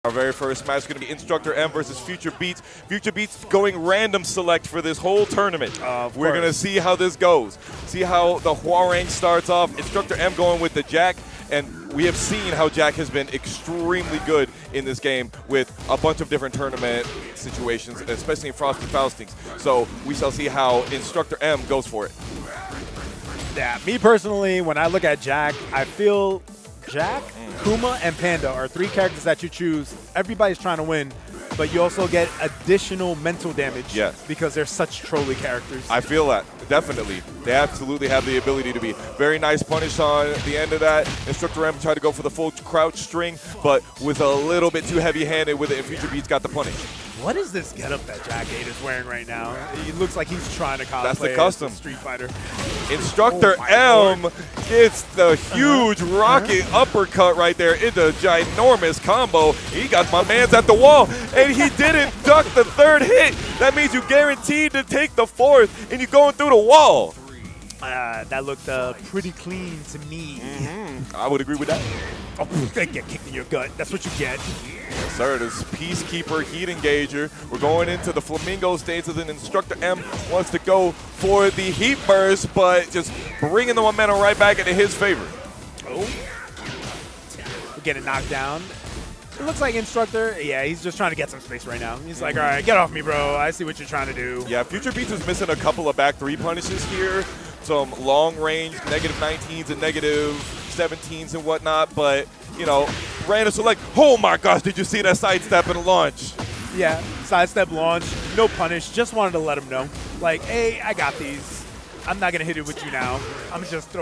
Our very first match is going to be Instructor M versus Future Beats. Future Beats going random select for this whole tournament. We're going to see how this goes. See how the Hwoarang starts off. Instructor M going with the Jack. And we have seen how Jack has been extremely good in this game with a bunch of different tournament situations, especially in Frosty Faustings. So we shall see how Instructor M goes for it. Yeah, me personally, when I look at Jack, I feel Jack, Kuma, and Panda are three characters that you choose. Everybody's trying to win, but you also get additional mental damage because they're such trolly characters. I feel that, definitely. They absolutely have the ability to be. Very nice punish on the end of that. Instructor M tried to go for the full crouch string, but was a little bit too heavy-handed with it, and Future Beats got the punish. What is this getup that Jack 8 is wearing right now? He looks like he's trying to cosplay That's the custom. as a Street Fighter. Instructor M gets the huge rocket uppercut right there into a ginormous combo. He got my man's at the wall, and he didn't duck the third hit. That means you guaranteed to take the fourth, and you're going through the wall. That looked pretty clean to me. I would agree with that. Oh, get kicked in your gut. That's what you get. Yes, sir. This Peacekeeper Heat Engager. We're going into the Flamingo stage, and then Instructor M wants to go for the Heat Burst, but just bringing the momentum right back into his favor. Oh. We're getting knocked down. It looks like Instructor, yeah, he's just trying to get some space right now. He's like, all right, get off me, bro. I see what you're trying to do. Yeah, Future Beats is missing a couple of back three punishes here. Some long range, -19s and -17s and whatnot, but, you know, random select. Oh my gosh, did you see that sidestep and launch? Yeah, sidestep launch, no punish. Just wanted to let him know. Like, hey, I got these. I'm not going to hit it with you now. I'm just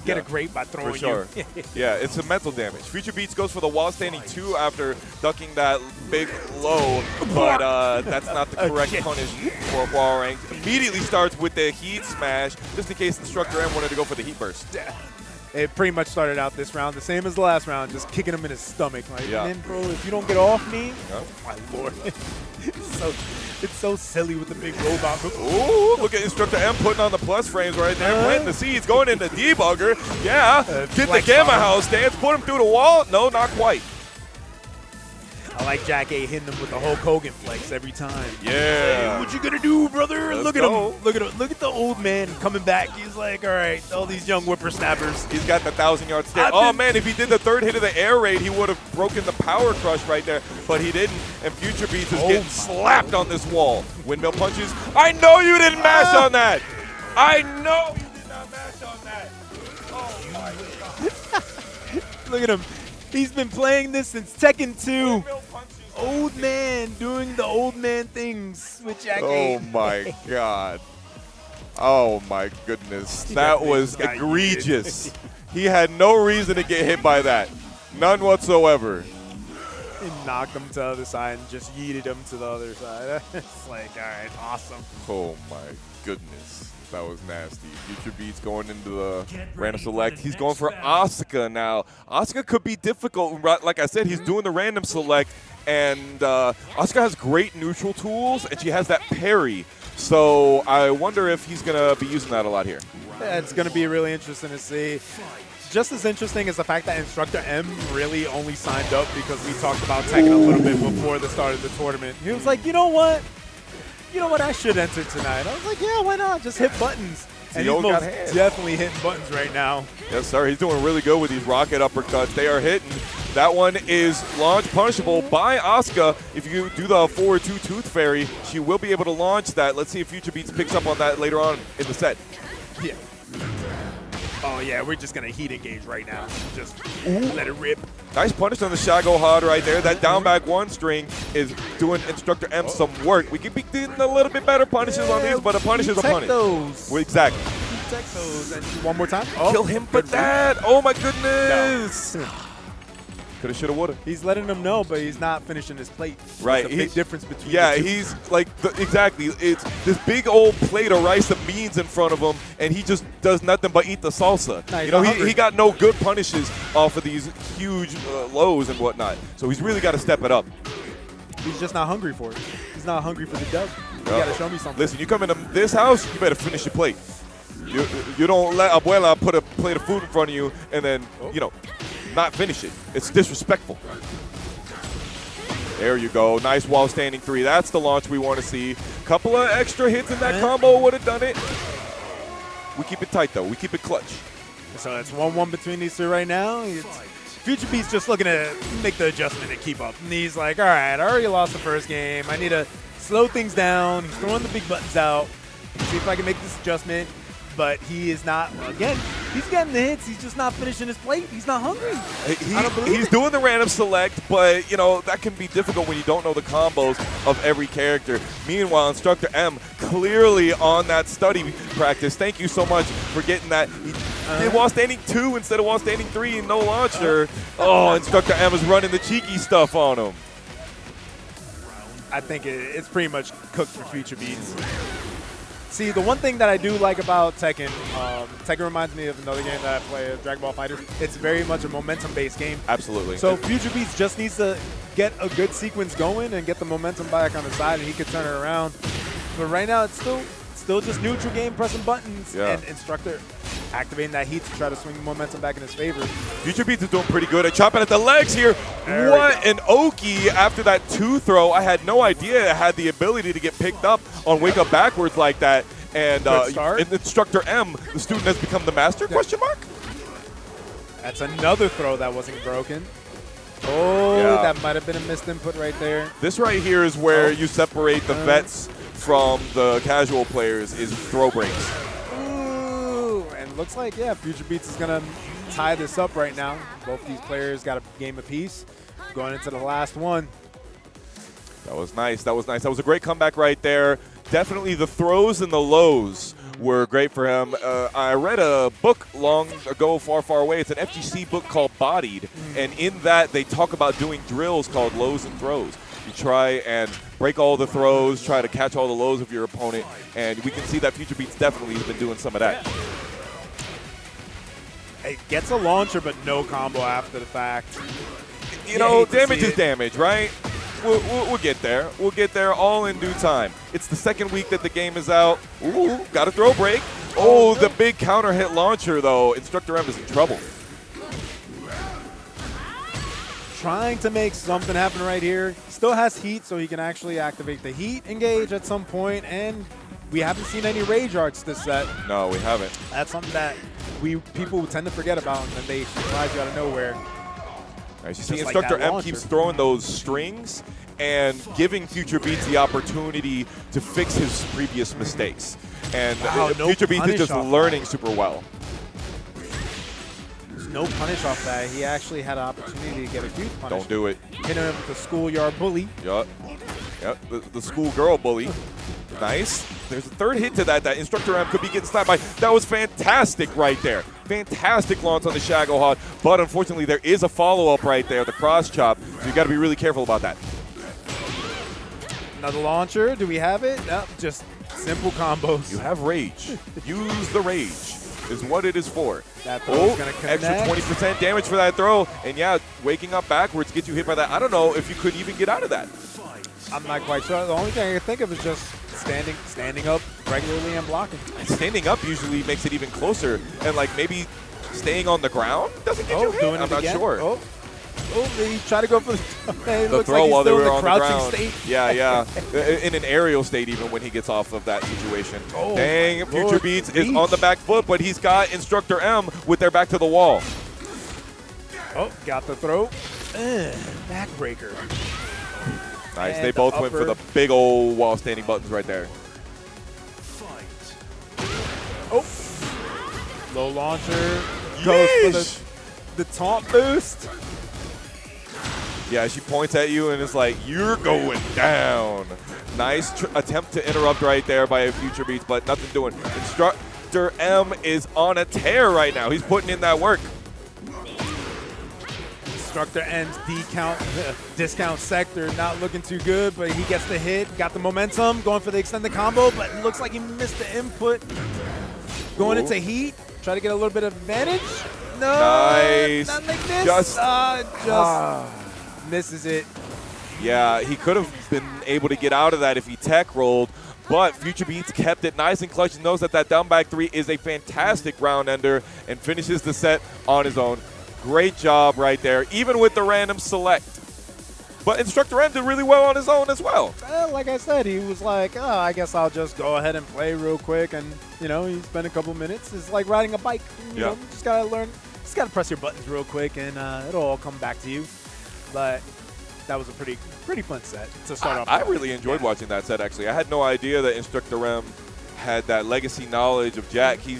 get a great by throwing for sure. you. Yeah, it's a mental damage. Future Beats goes for the wall standing 2 after ducking that big low, but that's not the correct punish for Hwoarang. Immediately starts with the heat smash, just in case Instructor M wanted to go for the heat burst. It pretty much started out this round the same as the last round, just kicking him in his stomach. Like, man, bro, if you don't get off me, oh my lord. It's so silly with the big robot. Ooh, look at Instructor M putting on the plus frames right there, planting the seeds, going into debugger. Yeah, get the Gamma House stance, put him through the wall. No, not quite. I like Jack A hitting him with the Hulk Hogan flex every time. Yeah. Hey, what you gonna do, brother? Let's look at go. him. Look at him. Look at the old man coming back. He's like, all right, all these young whippersnappers. He's got the 1,000-yard stare. Oh, man, if he did the third hit of the air raid, he would have broken the power crush right there, but he didn't, and Future Beats is getting slapped on this wall. Windmill punches. I know you didn't mash on that. I know you did not mash on that. Oh, my God. Look at him. He's been playing this since Tekken 2. Old man doing the old man things with Jack A. Oh, my God. Oh, my goodness. That was egregious. He had no reason to get hit by that. None whatsoever. He knocked him to the other side and just yeeted him to the other side. It's like, all right, awesome. Oh, my goodness. That was nasty. Future Beats going into the random select. He's going for Asuka now. Asuka could be difficult. Like I said, he's doing the random select, and Asuka has great neutral tools, and she has that parry. So I wonder if he's going to be using that a lot here. Yeah, it's going to be really interesting to see. Just as interesting as the fact that Instructor M really only signed up because we talked about Tekken a little bit before the start of the tournament. He was like, you know what? You know what, I should enter tonight. I was like, yeah, why not? Just hit buttons. And he's most definitely hitting buttons right now. Yes, sir. He's doing really good with these rocket uppercuts. They are hitting. That one is launch punishable by Asuka. If you do the forward 2 Tooth Fairy, she will be able to launch that. Let's see if Future Beats picks up on that later on in the set. Yeah. Oh, yeah, we're just going to heat engage right now. Just let it rip. Nice punish on the Shago Hod right there. That down back 1 string is doing Instructor M some work. We could be getting a little bit better punishes on these, but a punish is a punish. Those. Well, exactly. Protect those. And one more time. Kill him for that. Oh, my goodness. No. Coulda, shoulda, woulda. He's letting them know, but he's not finishing his plate. Right. There's a big difference between the two. He's like, exactly. It's this big old plate of rice and beans in front of him, and he just does nothing but eat the salsa. Nah, you know, he got no good punishes off of these huge lows and whatnot. So he's really got to step it up. He's just not hungry for it. He's not hungry for the dub. You got to show me something. Listen, you come into this house, you better finish your plate. You don't let Abuela put a plate of food in front of you and then, you know, not finish it. It's disrespectful. There you go. Nice wall standing 3. That's the launch we want to see. Couple of extra hits in that combo would have done it. We keep it tight, though. We keep it clutch. So it's 1-1 between these two right now. Future Beat's just looking to make the adjustment and keep up. And he's like, all right, I already lost the first game. I need to slow things down. He's throwing the big buttons out. See if I can make this adjustment. But he is not, again, he's getting the hits. He's just not finishing his plate. He's not hungry. He's doing the random select, but, you know, that can be difficult when you don't know the combos of every character. Meanwhile, Instructor M clearly on that study practice. Thank you so much for getting that. He did wall standing 2 instead of wall standing 3 and no launcher. Oh, Instructor M is running the cheeky stuff on him. I think it's pretty much cooked for Future Beats. See, the one thing that I do like about Tekken, Tekken reminds me of another game that I play, Dragon Ball FighterZ. It's very much a momentum-based game. Absolutely. So Future Beats just needs to get a good sequence going and get the momentum back on the side, and he could turn it around. But right now, it's still just neutral game, pressing buttons, and Instructor activating that heat to try to swing the momentum back in his favor. Future Beats is doing pretty good at chopping at the legs here. What an Oki after that 2 throw. I had no idea it had the ability to get picked up on wake up backwards like that. And Instructor M, the student has become the master, question mark? That's another throw that wasn't broken. Oh, that might have been a missed input right there. This right here is where you separate the vets from the casual players is throw breaks. Looks like, Future Beats is going to tie this up right now. Both these players got a game apiece going into the last one. That was nice. That was nice. That was a great comeback right there. Definitely the throws and the lows were great for him. I read a book long ago, far, far away. It's an FGC book called Bodied. And in that, they talk about doing drills called lows and throws. You try and break all the throws, try to catch all the lows of your opponent. And we can see that Future Beats definitely has been doing some of that. It gets a launcher, but no combo after the fact. You know, damage is damage, right? We'll get there. We'll get there all in due time. It's the second week that the game is out. Ooh, got a throw break. Oh, the big counter hit launcher, though. Instructor M is in trouble. Trying to make something happen right here. Still has heat, so he can actually activate the heat engage at some point, and we haven't seen any rage arts this set. No, we haven't. That's something that people tend to forget about, and then they surprise you out of nowhere. Nice. You see, Instructor M keeps throwing those strings and giving Future Beats the opportunity to fix his previous mistakes. And Future Beats is just learning super well. There's no punish off that. He actually had an opportunity to get a huge punish. Don't do it. Hit him with the schoolyard bully. Yup. The schoolgirl bully. Nice. There's a third hit to that Instructor M could be getting sniped by. That was fantastic right there. Fantastic launch on the Shagohod, but unfortunately there is a follow-up right there, the cross chop, so you got to be really careful about that. Another launcher. Do we have it? No, just simple combos. You have rage. Use the rage is what it is for. That throw's gonna connect. Extra 20% damage for that throw, and yeah, waking up backwards gets you hit by that. I don't know if you could even get out of that. I'm not quite sure. The only thing I can think of is just standing up regularly and blocking. And standing up usually makes it even closer, and like maybe staying on the ground doesn't get you hit. I'm not sure. Oh, he tried to go for the throw while they were on the ground. State. Yeah. In an aerial state even when he gets off of that situation. Oh, dang, Future Beats is on the back foot, but he's got Instructor M with their back to the wall. Oh, got the throw. Backbreaker. Nice. They both went for the big old wall standing buttons right there. Oh. Low launcher. Goes for the taunt boost. Yeah, she points at you and it's like, you're going down. Nice attempt to interrupt right there by Future Beats, but nothing doing. Instructor M is on a tear right now. He's putting in that work. Instructor M's discount sector not looking too good, but he gets the hit, got the momentum, going for the extended combo, but it looks like he missed the input. Going into heat, try to get a little bit of advantage. No, nice. Not like this. Just misses it. Yeah, he could have been able to get out of that if he tech rolled, but Future Beats kept it nice and clutch and knows that down back 3 is a fantastic round ender and finishes the set on his own. Great job right there, even with the random select. But Instructor M did really well on his own as well. Like I said, he was like, oh, I guess I'll just go ahead and play real quick. And, you know, he spent a couple minutes. It's like riding a bike. You know, just got to learn. Just got to press your buttons real quick, and it'll all come back to you. But that was a pretty fun set to start off. I really enjoyed watching that set, actually. I had no idea that Instructor M had that legacy knowledge of Jack. He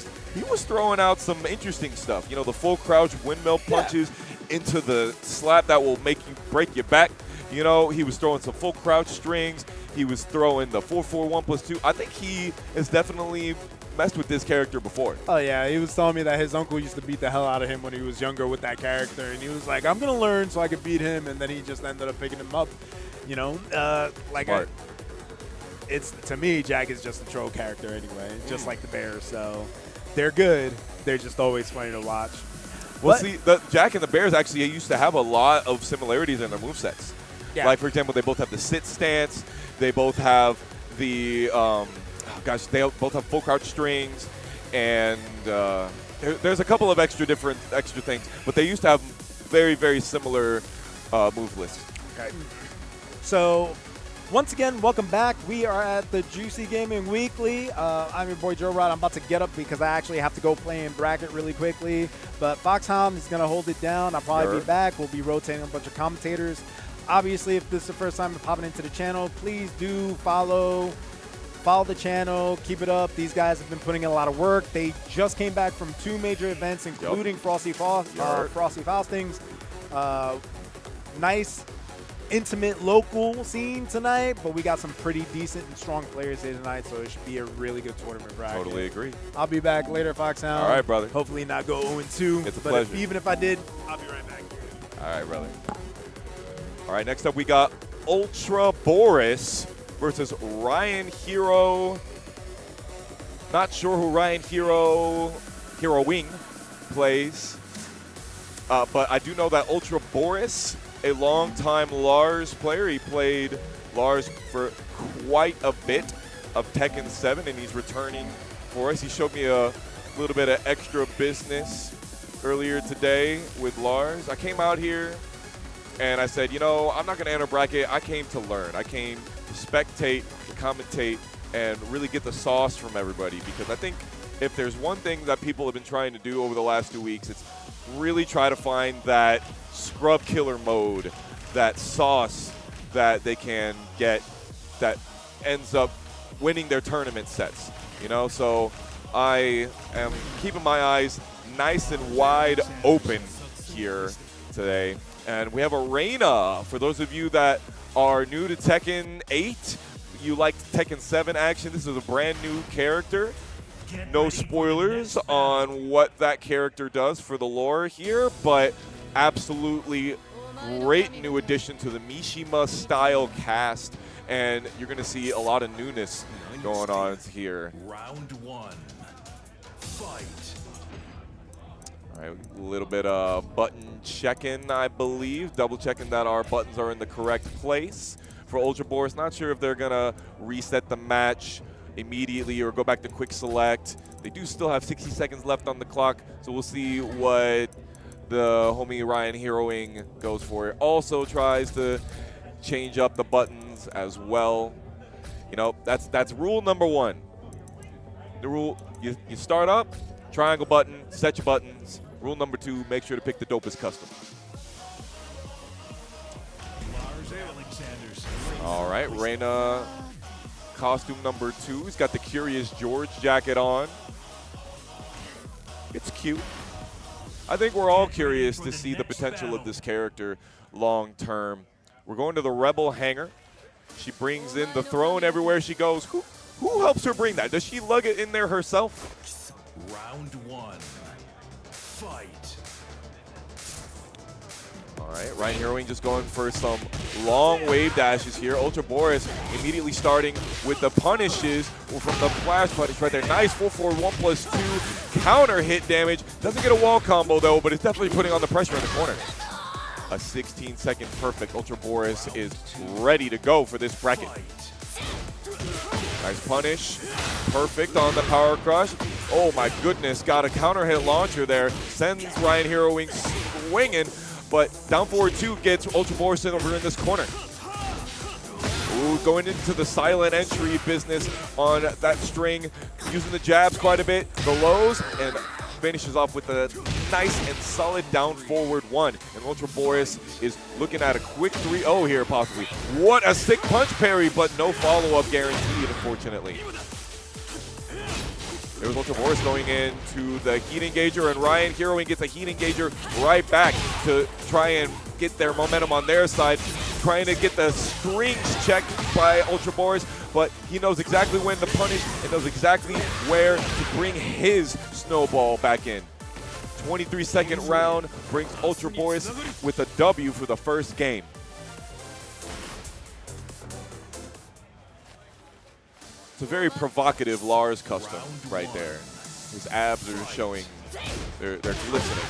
was throwing out some interesting stuff. You know, the full crouch windmill punches into the slap that will make you break your back. You know, he was throwing some full crouch strings. He was throwing the 4-4-1+2. I think he has definitely messed with this character before. Oh, yeah. He was telling me that his uncle used to beat the hell out of him when he was younger with that character. And he was like, I'm going to learn so I could beat him. And then he just ended up picking him up. You know, it's to me, Jack is just a troll character anyway, just like the Bears. So they're good. They're just always funny to watch. Well, see, Jack and the Bears actually used to have a lot of similarities in their movesets. Yeah. Like, for example, they both have the sit stance. They both have the, they both have full crouch strings. And there's a couple of extra things. But they used to have very, very similar move lists. Okay. So, once again, welcome back. We are at the Juicy Gaming Weekly. I'm your boy Joe Rod. I'm about to get up because I actually have to go play in bracket really quickly. But Foxhound is going to hold it down. I'll probably be back. We'll be rotating a bunch of commentators. Obviously, if this is the first time you're popping into the channel, please do follow the channel. Keep it up. These guys have been putting in a lot of work. They just came back from 2 major events, including Frosty Faustings. Nice, intimate local scene tonight, but we got some pretty decent and strong players here tonight, so it should be a really good tournament bracket. Totally agree. I'll be back later, Foxhound. All right, brother. Hopefully not go 0-2. It's a pleasure. Even if I did, I'll be right back. All right, brother. All right, next up we got Ultra Boris versus Ryan Hero. Not sure who Ryan Hero Wing plays, but I do know that Ultra Boris, a longtime Lars player. He played Lars for quite a bit of Tekken 7, and he's returning for us. He showed me a little bit of extra business earlier today with Lars. I came out here and I said, you know, I'm not going to enter bracket. I came to learn. I came to spectate, to commentate, and really get the sauce from everybody, because I think if there's one thing that people have been trying to do over the last 2 weeks, it's really try to find that scrub killer mode, that sauce that they can get that ends up winning their tournament sets, you know? So I am keeping my eyes nice and wide open here today. And we have Arena. For those of you that are new to Tekken 8, you liked Tekken 7 action, this is a brand new character. No spoilers on what that character does for the lore here, but absolutely great new addition to the Mishima style cast, and you're going to see a lot of newness going on here. Round 1. Fight. All right, a little bit of button checking, I believe, double checking that our buttons are in the correct place for Ultra Boris. Not sure if they're going to reset the match immediately or go back to quick select. They do still have 60 seconds left on the clock, so we'll see what the homie Ryan Heroing goes for. Also tries to change up the buttons as well. You know, that's rule number 1. The rule, you start up, triangle button, set your buttons. Rule number 2, make sure to pick the dopest custom. All right, Reyna, costume number 2. He's got the Curious George jacket on. It's cute. I think we're all curious to see the potential of this character long term. We're going to the Rebel hangar. She brings in the throne everywhere she goes. Who helps her bring that? Does she lug it in there herself? Round 1. Fight. All right, Ryan Heroing just going for some long wave dashes here. Ultra Boris immediately starting with the punishes from the flash punish right there. Nice 4-4-1+2 counter hit damage. Doesn't get a wall combo though, but it's definitely putting on the pressure in the corner. A 16-second perfect. Ultra Boris is ready to go for this bracket. Nice punish. Perfect on the power crush. Oh my goodness, got a counter hit launcher there. Sends Ryan Heroing swinging. but down forward 2 gets Ultra Boris over in this corner. Ooh, going into the silent entry business on that string, using the jabs quite a bit, the lows, and finishes off with a nice and solid down forward 1. And Ultra Boris is looking at a quick 3-0 here possibly. What a sick punch parry, but no follow-up guaranteed, unfortunately. There was Ultra Boris going into the heat engager, and Ryan Heroing gets a heat engager right back to try and get their momentum on their side, trying to get the strings checked by Ultra Boris, but he knows exactly when to punish and knows exactly where to bring his snowball back in. 23-second round brings Ultra Boris with a W for the first game. It's a very provocative Lars custom right there. His abs are showing, they're glistening.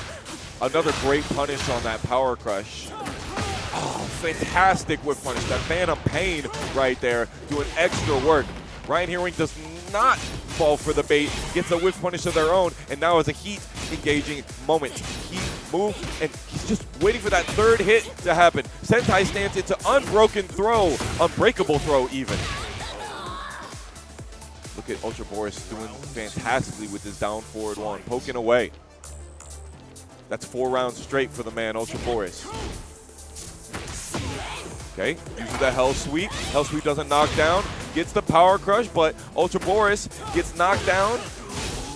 Another great punish on that power crush. Oh, fantastic whip punish. That Phantom Pain right there doing extra work. Ryan Heroing does not fall for the bait, gets a whip punish of their own, and now is a heat engaging moment. Heat move, and he's just waiting for that third hit to happen. Sentai stands into unbroken throw, unbreakable throw even. Look at Ultra Boris doing fantastically with his down forward 1, poking away. That's 4 rounds straight for the man, Ultra Boris. Okay, uses the Hell Sweep. Hell Sweep doesn't knock down, gets the Power Crush, but Ultra Boris gets knocked down,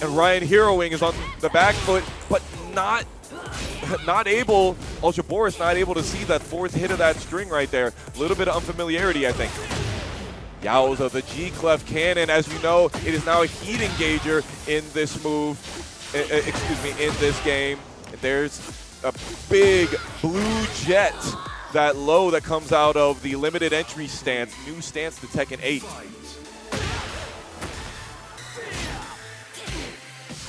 and Ryan Heroing is on the back foot, but not able, Ultra Boris not able to see that 4th hit of that string right there. A little bit of unfamiliarity, I think. Yowza, the G-Clef Cannon, as you know, it is now a heat engager in this move, in this game. There's a big blue jet, that low that comes out of the limited entry stance, new stance to Tekken 8.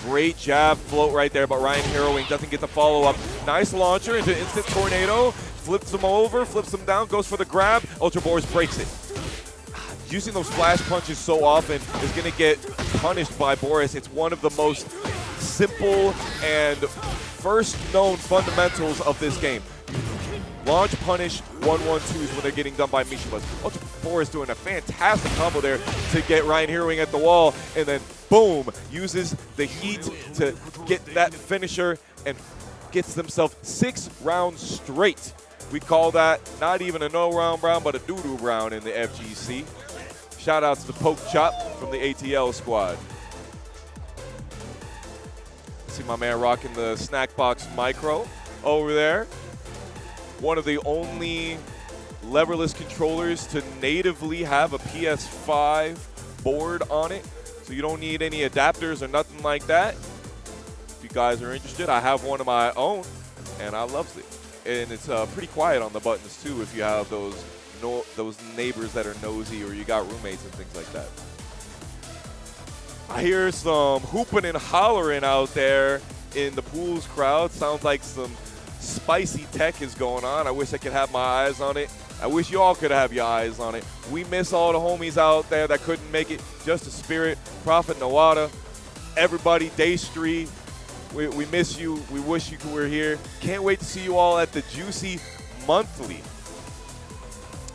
Great jab float right there, but Ryan Heroing doesn't get the follow-up. Nice launcher into instant tornado, flips him over, flips him down, goes for the grab. Ultra Boris breaks it. Using those flash punches so often is going to get punished by Boris. It's one of the most simple and first known fundamentals of this game. Launch, punish, 1-1-2s when they're getting done by Mishimas. Ultra Boris doing a fantastic combo there to get Ryan Heroing at the wall, and then boom, uses the heat to get that finisher and gets themselves 6 rounds straight. We call that not even a no-round round, but a doo-doo round in the FGC. Shout outs to Poke Chop from the ATL squad. See my man rocking the Snack Box Micro over there. One of the only leverless controllers to natively have a PS5 board on it. So you don't need any adapters or nothing like that. If you guys are interested, I have one of my own, and I love it. And it's pretty quiet on the buttons too if you have those neighbors that are nosy or you got roommates and things like that. I hear some hooping and hollering out there in the pools crowd. Sounds like some spicy tech is going on. I wish I could have my eyes on it. I wish you all could have your eyes on it. We miss all the homies out there that couldn't make it. Just a Spirit, Prophet Nawada, everybody, Daystreet. We miss you. We wish you were here. Can't wait to see you all at the Juicy Monthly.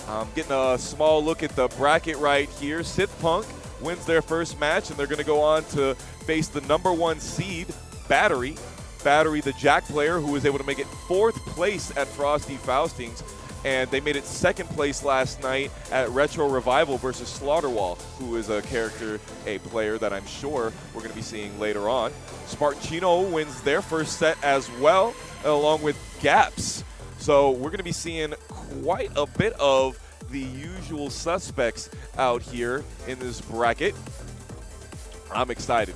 I'm getting a small look at the bracket right here. Sith Punk wins their first match, and they're going to go on to face the #1 seed, Battery. Battery, the Jack player, who was able to make it 4th place at Frosty Faustings, and they made it 2nd place last night at Retro Revival versus Slaughterwall, who is a player that I'm sure we're going to be seeing later on. Spartan Chino wins their first set as well, along with Gaps. So we're going to be seeing quite a bit of the usual suspects out here in this bracket. I'm excited.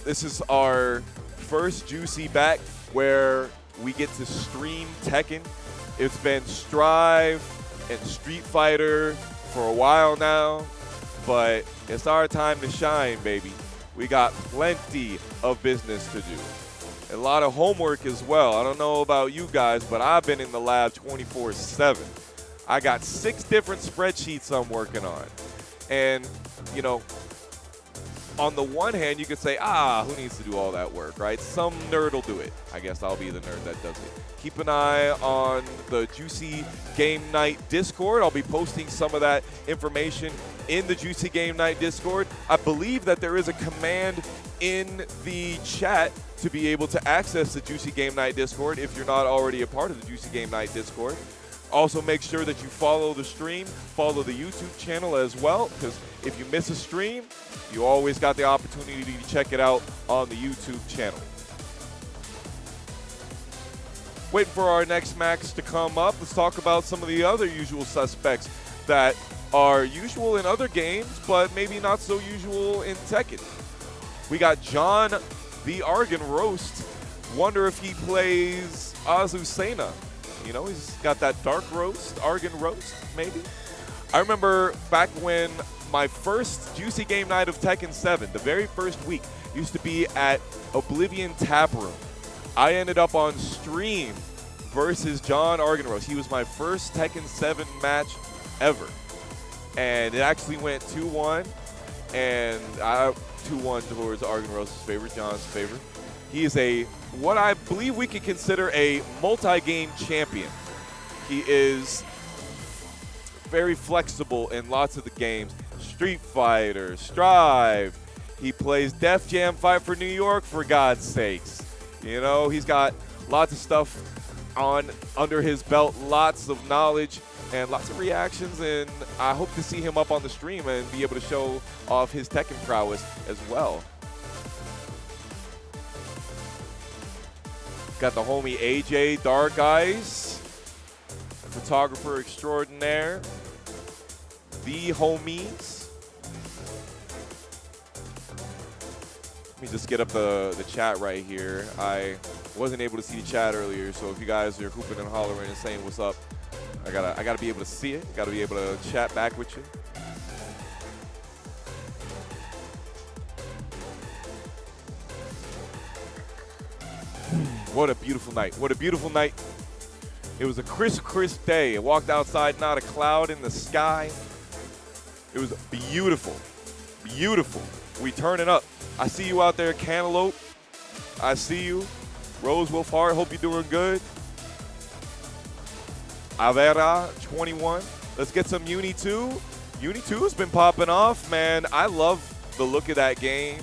This is our first Juicy back where we get to stream Tekken. It's been Strive and Street Fighter for a while now, but it's our time to shine, baby. We got plenty of business to do. A lot of homework as well. I don't know about you guys, but I've been in the lab 24/7. I got 6 different spreadsheets I'm working on. And, you know, on the one hand, you could say, who needs to do all that work, right? Some nerd will do it. I guess I'll be the nerd that does it. Keep an eye on the Juicy Game Night Discord. I'll be posting some of that information in the Juicy Game Night Discord. I believe that there is a command in the chat to be able to access the Juicy Game Night Discord if you're not already a part of the Juicy Game Night Discord. Also, make sure that you follow the stream, follow the YouTube channel as well, because if you miss a stream, you always got the opportunity to check it out on the YouTube channel. Waiting for our next match to come up. Let's talk about some of the other usual suspects that are usual in other games, but maybe not so usual in Tekken. We got John the Argon Roast. Wonder if he plays Azucena. You know, he's got that dark roast, Argon Roast, maybe. I remember back when my first Juicy Game Night of Tekken 7, the very first week, used to be at Oblivion Tap Room. I ended up on stream versus John Argon Roast. He was my first Tekken 7 match ever. And it actually went 2-1, and 2-1 towards Argon Roast's favor, John's favor. He is what I believe we could consider a multi-game champion. He is very flexible in lots of the games. Street Fighter, Strive. He plays Def Jam Fight for New York, for God's sakes. You know, he's got lots of stuff under his belt, lots of knowledge and lots of reactions, and I hope to see him up on the stream and be able to show off his Tekken prowess as well. Got the homie AJ Dark Eyes, photographer extraordinaire, the homies. Let me just get up the chat right here. I wasn't able to see the chat earlier, so if you guys are hooping and hollering and saying what's up, I gotta be able to see it. Gotta be able to chat back with you. What a beautiful night. What a beautiful night. It was a crisp day. I walked outside, not a cloud in the sky. It was beautiful. Beautiful. We turning up. I see you out there, Cantaloupe. I see you. Rose Wolf Hart, hope you're doing good. Avera 21. Let's get some Uni 2. Uni 2 has been popping off, man. I love the look of that game.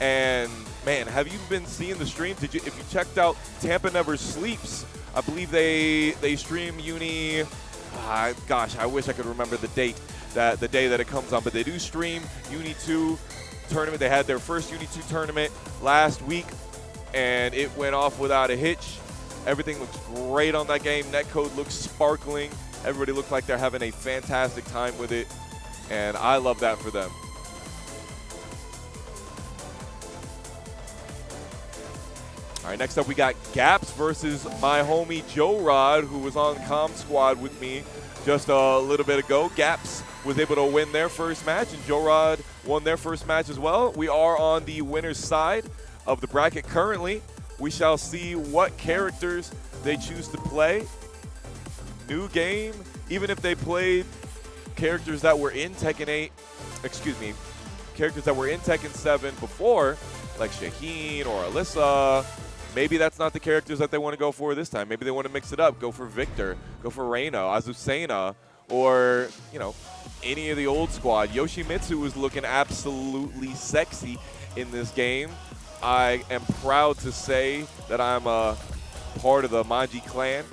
And man, have you been seeing the stream? If you checked out Tampa Never Sleeps, I believe they stream Uni. Gosh, I wish I could remember the date, the day that it comes on. But they do stream Uni 2 tournament. They had their first Uni 2 tournament last week, and it went off without a hitch. Everything looks great on that game. Netcode looks sparkling. Everybody looks like they're having a fantastic time with it, and I love that for them. All right, next up we got Gaps versus my homie Joe Rod, who was on Comm Squad with me just a little bit ago. Gaps was able to win their first match, and Joe Rod won their first match as well. We are on the winner's side of the bracket currently. We shall see what characters they choose to play. New game, even if they played characters that were in Tekken 8, characters that were in Tekken 7 before, like Shaheen or Alyssa. Maybe that's not the characters that they want to go for this time. Maybe they want to mix it up, go for Victor, go for Reina, Azucena, or, you know, any of the old squad. Yoshimitsu was looking absolutely sexy in this game. I am proud to say that I'm a part of the Manji clan,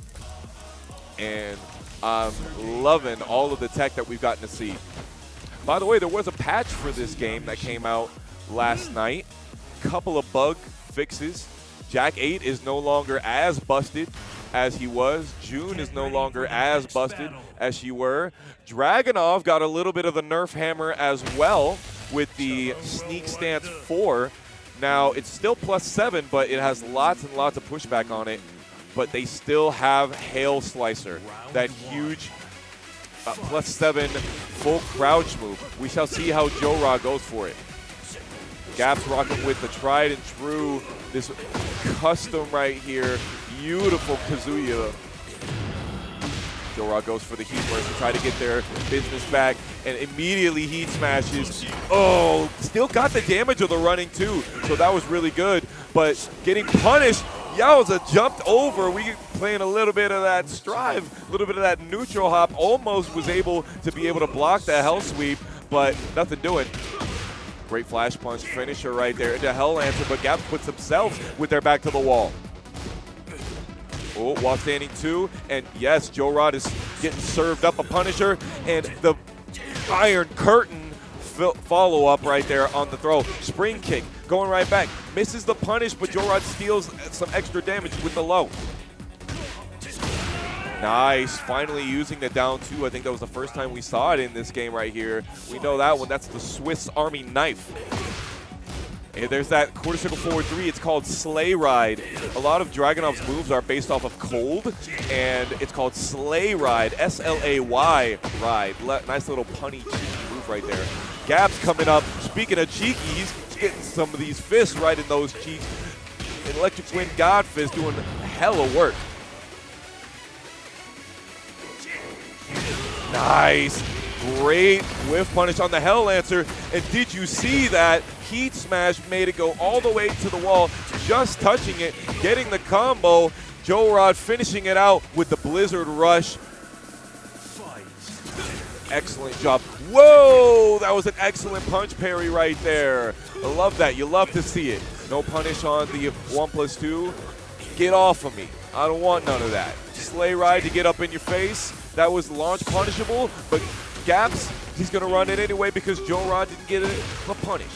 and I'm loving all of the tech that we've gotten to see. By the way, there was a patch for this game that came out last night. Couple of bug fixes. Jack 8 is no longer as busted as he was. June is no longer as busted as she were. Dragunov got a little bit of the nerf hammer as well with the Sneak Stance 4. Now, it's still +7, but it has lots and lots of pushback on it. But they still have Hail Slicer, that huge +7 full crouch move. We shall see how Joe Ra goes for it. Gaps rocking with the tried and true, this custom right here. Beautiful Kazuya. Joe Rod goes for the heat burst to try to get their business back, and immediately heat smashes. Oh, still got the damage of the running too, so that was really good. But getting punished, Yowza jumped over. We playing a little bit of that strive, a little bit of that neutral hop. Almost was able to be able to block that hell sweep, but nothing doing. Great flash punch finisher right there into Hell Lancer, but Gaps puts themselves with their back to the wall. Oh, while standing 2, and yes, Joe Rod is getting served up a Punisher, and the Iron Curtain follow-up right there on the throw. Spring kick, going right back. Misses the punish, but Joe Rod steals some extra damage with the low. Nice, finally using the down 2. I think that was the first time we saw it in this game right here. We know that one, that's the Swiss Army knife. And there's that quarter circle forward 3. It's called Sleigh Ride. A lot of Dragunov's moves are based off of cold, and it's called Sleigh Ride, S-L-A-Y ride. Nice little punny, cheeky move right there. Gaps coming up. Speaking of cheeky, he's getting some of these fists right in those cheeks. Electric Wind God Fist doing hella work. Nice. Great whiff punish on the Hell Lancer. And did you see that? Heat Smash made it go all the way to the wall, just touching it, getting the combo. Joe Rod finishing it out with the Blizzard Rush. Excellent job. Whoa, that was an excellent punch parry right there. I love that. You love to see it. No punish on the 1+2. Get off of me. I don't want none of that. Sleigh Ride to get up in your face. That was launch punishable, but Gaps, he's going to run it anyway because Joe Rod didn't get a punish.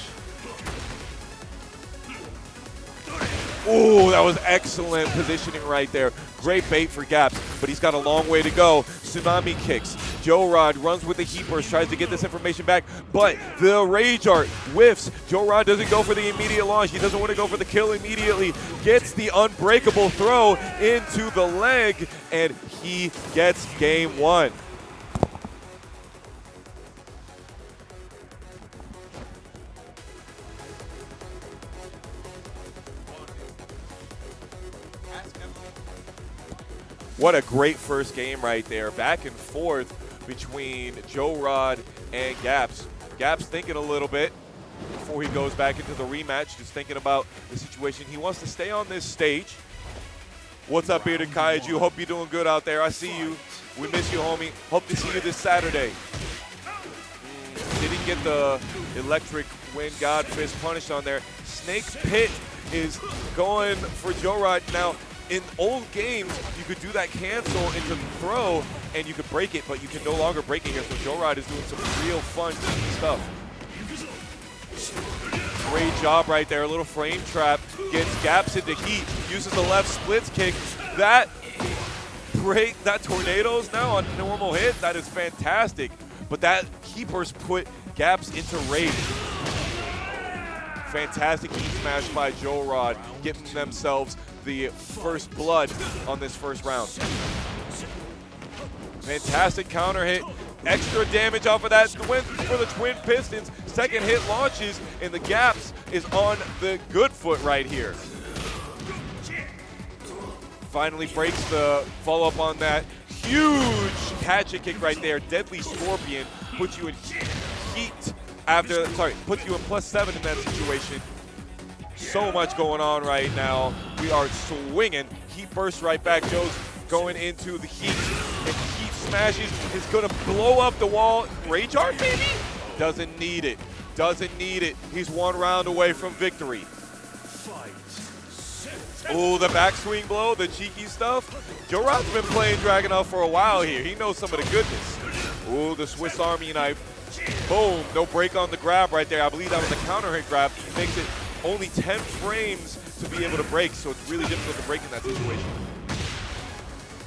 Ooh, that was excellent positioning right there. Great bait for Gaps, but he's got a long way to go. Tsunami kicks. Joe Rod runs with the heat burst, tries to get this information back, but the Rage Art whiffs. Joe Rod doesn't go for the immediate launch. He doesn't want to go for the kill immediately. Gets the unbreakable throw into the leg, and he gets game 1. What a great first game right there. Back and forth between Joe Rod and Gaps. Gaps thinking a little bit before he goes back into the rematch, just thinking about the situation. He wants to stay on this stage. What's up, Bearded Kaiju? Hope you're doing good out there. I see you. We miss you, homie. Hope to see you this Saturday. Didn't get the Electric Wind God Fist punish on there. Snake's Pit is going for Joe Rod. Now, in old games, you could do that cancel into the throw, and you could break it, but you can no longer break it here. So Joe Rod is doing some real fun stuff. Great job right there. A little frame trap. Gets Gaps into heat. Uses the left splits kick. That tornadoes now on normal hit. That is fantastic. But that heat burst put Gaps into rage. Fantastic heat smash by Joe Rod, getting themselves the first blood on this first round. Fantastic counter hit. Extra damage off of that win for the Twin Pistons. Second hit launches, and the Gaps is on the good foot right here. Finally breaks the follow-up on that huge hatchet kick right there. Deadly Scorpion puts you in heat after, puts you in +7 in that situation. So much going on right now. We are swinging. Heat bursts right back. Joe's going into the heat, and heat smashes is going to blow up the wall. Rage Art, maybe? Doesn't need it. Doesn't need it. He's 1 round away from victory. Oh, the backswing blow, the cheeky stuff. Joe Rod's been playing Dragunov for a while here. He knows some of the goodness. Oh, the Swiss Army knife. Boom, no break on the grab right there. I believe that was a counter hit grab. Makes it only 10 frames to be able to break, so it's really difficult to break in that situation.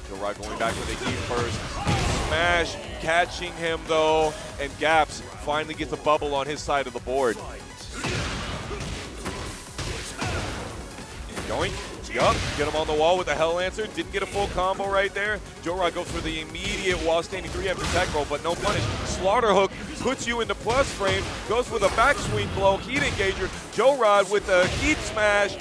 Joe Rod going back with a heat burst. Smash, catching him though, and Gaps finally gets a bubble on his side of the board. Going. Yup, get him on the wall with the Hell Lancer. Didn't get a full combo right there. Joe Rod goes for the immediate while standing 3 after tech roll, but no punish. Slaughter hook puts you into plus frame. Goes for the backswing blow, heat engager. Joe Rod with the heat smash,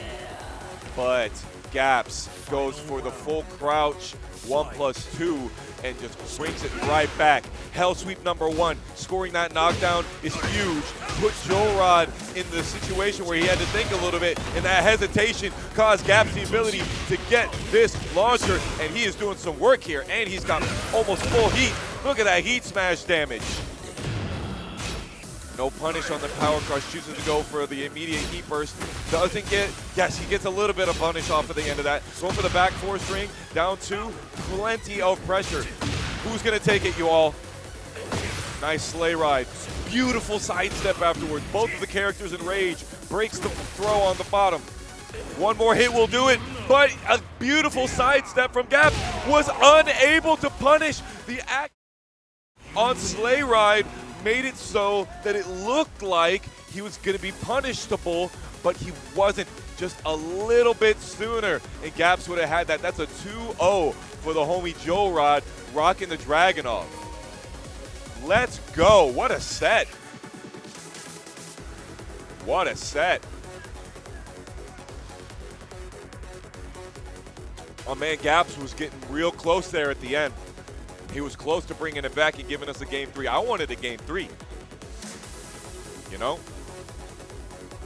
but Gaps goes for the full crouch 1+2. and just brings it right back. Hell sweep number 1. Scoring that knockdown is huge. Put Joe Rod in the situation where he had to think a little bit, and that hesitation caused Gaps the ability to get this launcher, and he is doing some work here, and he's got almost full heat. Look at that heat smash damage. No punish on the power crush, choosing to go for the immediate heat burst. Doesn't get, yes, he gets a little bit of punish off at the end of that. Going for the back 4 string, down 2, plenty of pressure. Who's gonna take it, you all? Nice sleigh ride. Beautiful sidestep afterwards. Both of the characters in rage. Breaks the throw on the bottom. One more hit will do it, but a beautiful sidestep from Gap was unable to punish the act on sleigh ride. Made it so that it looked like he was going to be punishable, but he wasn't. Just a little bit sooner, and Gaps would have had that. That's a 2-0 for the homie Joe Rod, rocking the Dragunov. Let's go. What a set. What a set. My man Gaps was getting real close there at the end. He was close to bringing it back and giving us a game 3. I wanted a game 3. You know?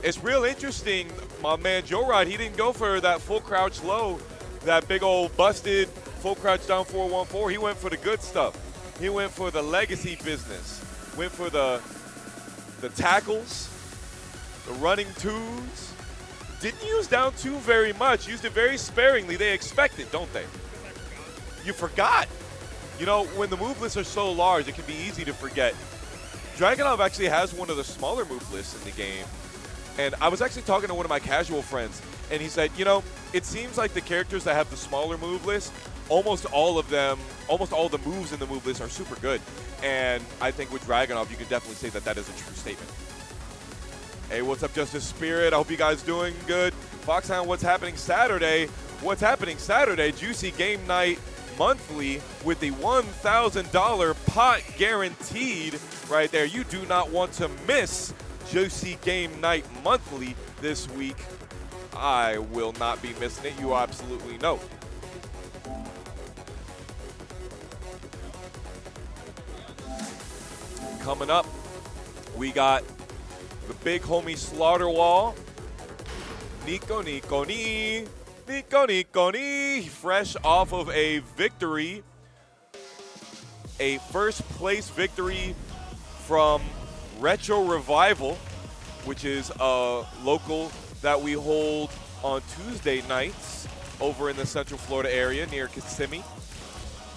It's real interesting. My man Joe Rod, he didn't go for that full crouch low, that big old busted full crouch down 414. He went for the good stuff. He went for the legacy business. Went for the tackles, the running twos. Didn't use down 2 very much. Used it very sparingly. They expect it, don't they? You forgot. You know, when the move lists are so large, it can be easy to forget. Dragunov actually has one of the smaller move lists in the game. And I was actually talking to one of my casual friends, and he said, you know, it seems like the characters that have the smaller move list, almost all of them, almost all the moves in the move list are super good. And I think with Dragunov, you can definitely say that that is a true statement. Hey, what's up, Justice Spirit? I hope you guys doing good. Foxhound, what's happening Saturday? What's happening Saturday? Juicy Game Night monthly with the $1,000 pot guaranteed right there. You do not want to miss Juicy Game Night monthly this week. I will not be missing it. You absolutely know. Coming up, we got the big homie Slaughterwall. Nico Ni. Fresh off of a victory. A first place victory from Retro Revival, which is a local that we hold on Tuesday nights over in the Central Florida area near Kissimmee.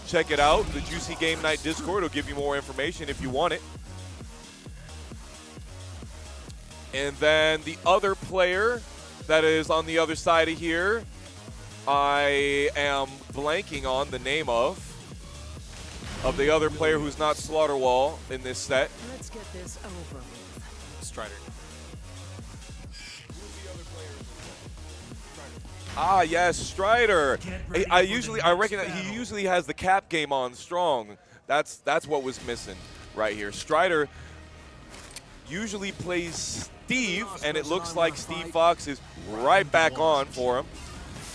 Check it out. The Juicy Game Night Discord will give you more information if you want it. And then the other player that is on the other side of here, I am blanking on the name of the other player who's not Slaughterwall in this set. Let's get this over with. Strider. Ah, yes, Strider. I reckon that he usually has the cap game on strong. That's what was missing right here. Strider usually plays Steve, and it looks like Steve Fox is right back on for him.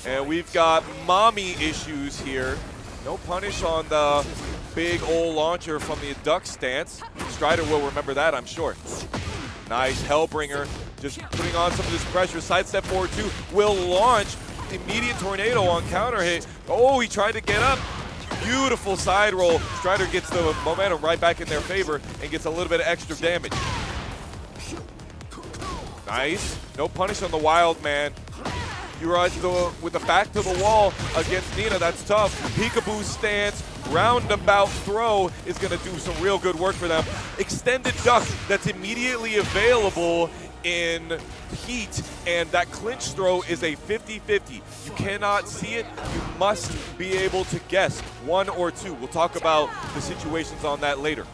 And we've got mommy issues here. No punish on the big old launcher from the duck stance. Strider will remember that, I'm sure. Nice Hellbringer, just putting on some of this pressure. Sidestep forward 2 will launch. Immediate tornado on counter hit. Oh, he tried to get up. Beautiful side roll. Strider gets the momentum right back in their favor and gets a little bit of extra damage. Nice. No punish on the Wild Man. You ride with the back to the wall against Nina. That's tough. Peekaboo stance, roundabout throw is going to do some real good work for them. Extended duck that's immediately available in heat, and that clinch throw is a 50-50. You cannot see it. You must be able to guess one or two. We'll talk about the situations on that later.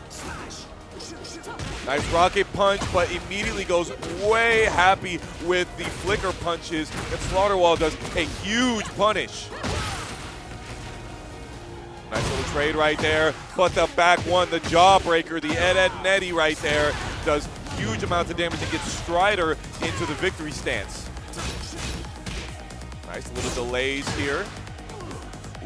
Nice rocket punch, but immediately goes way happy with the flicker punches, and Slaughterwall does a huge punish. Nice little trade right there, but the back one, the jawbreaker, the Ed Netty right there, does huge amounts of damage and gets Strider into the victory stance. Nice little delays here.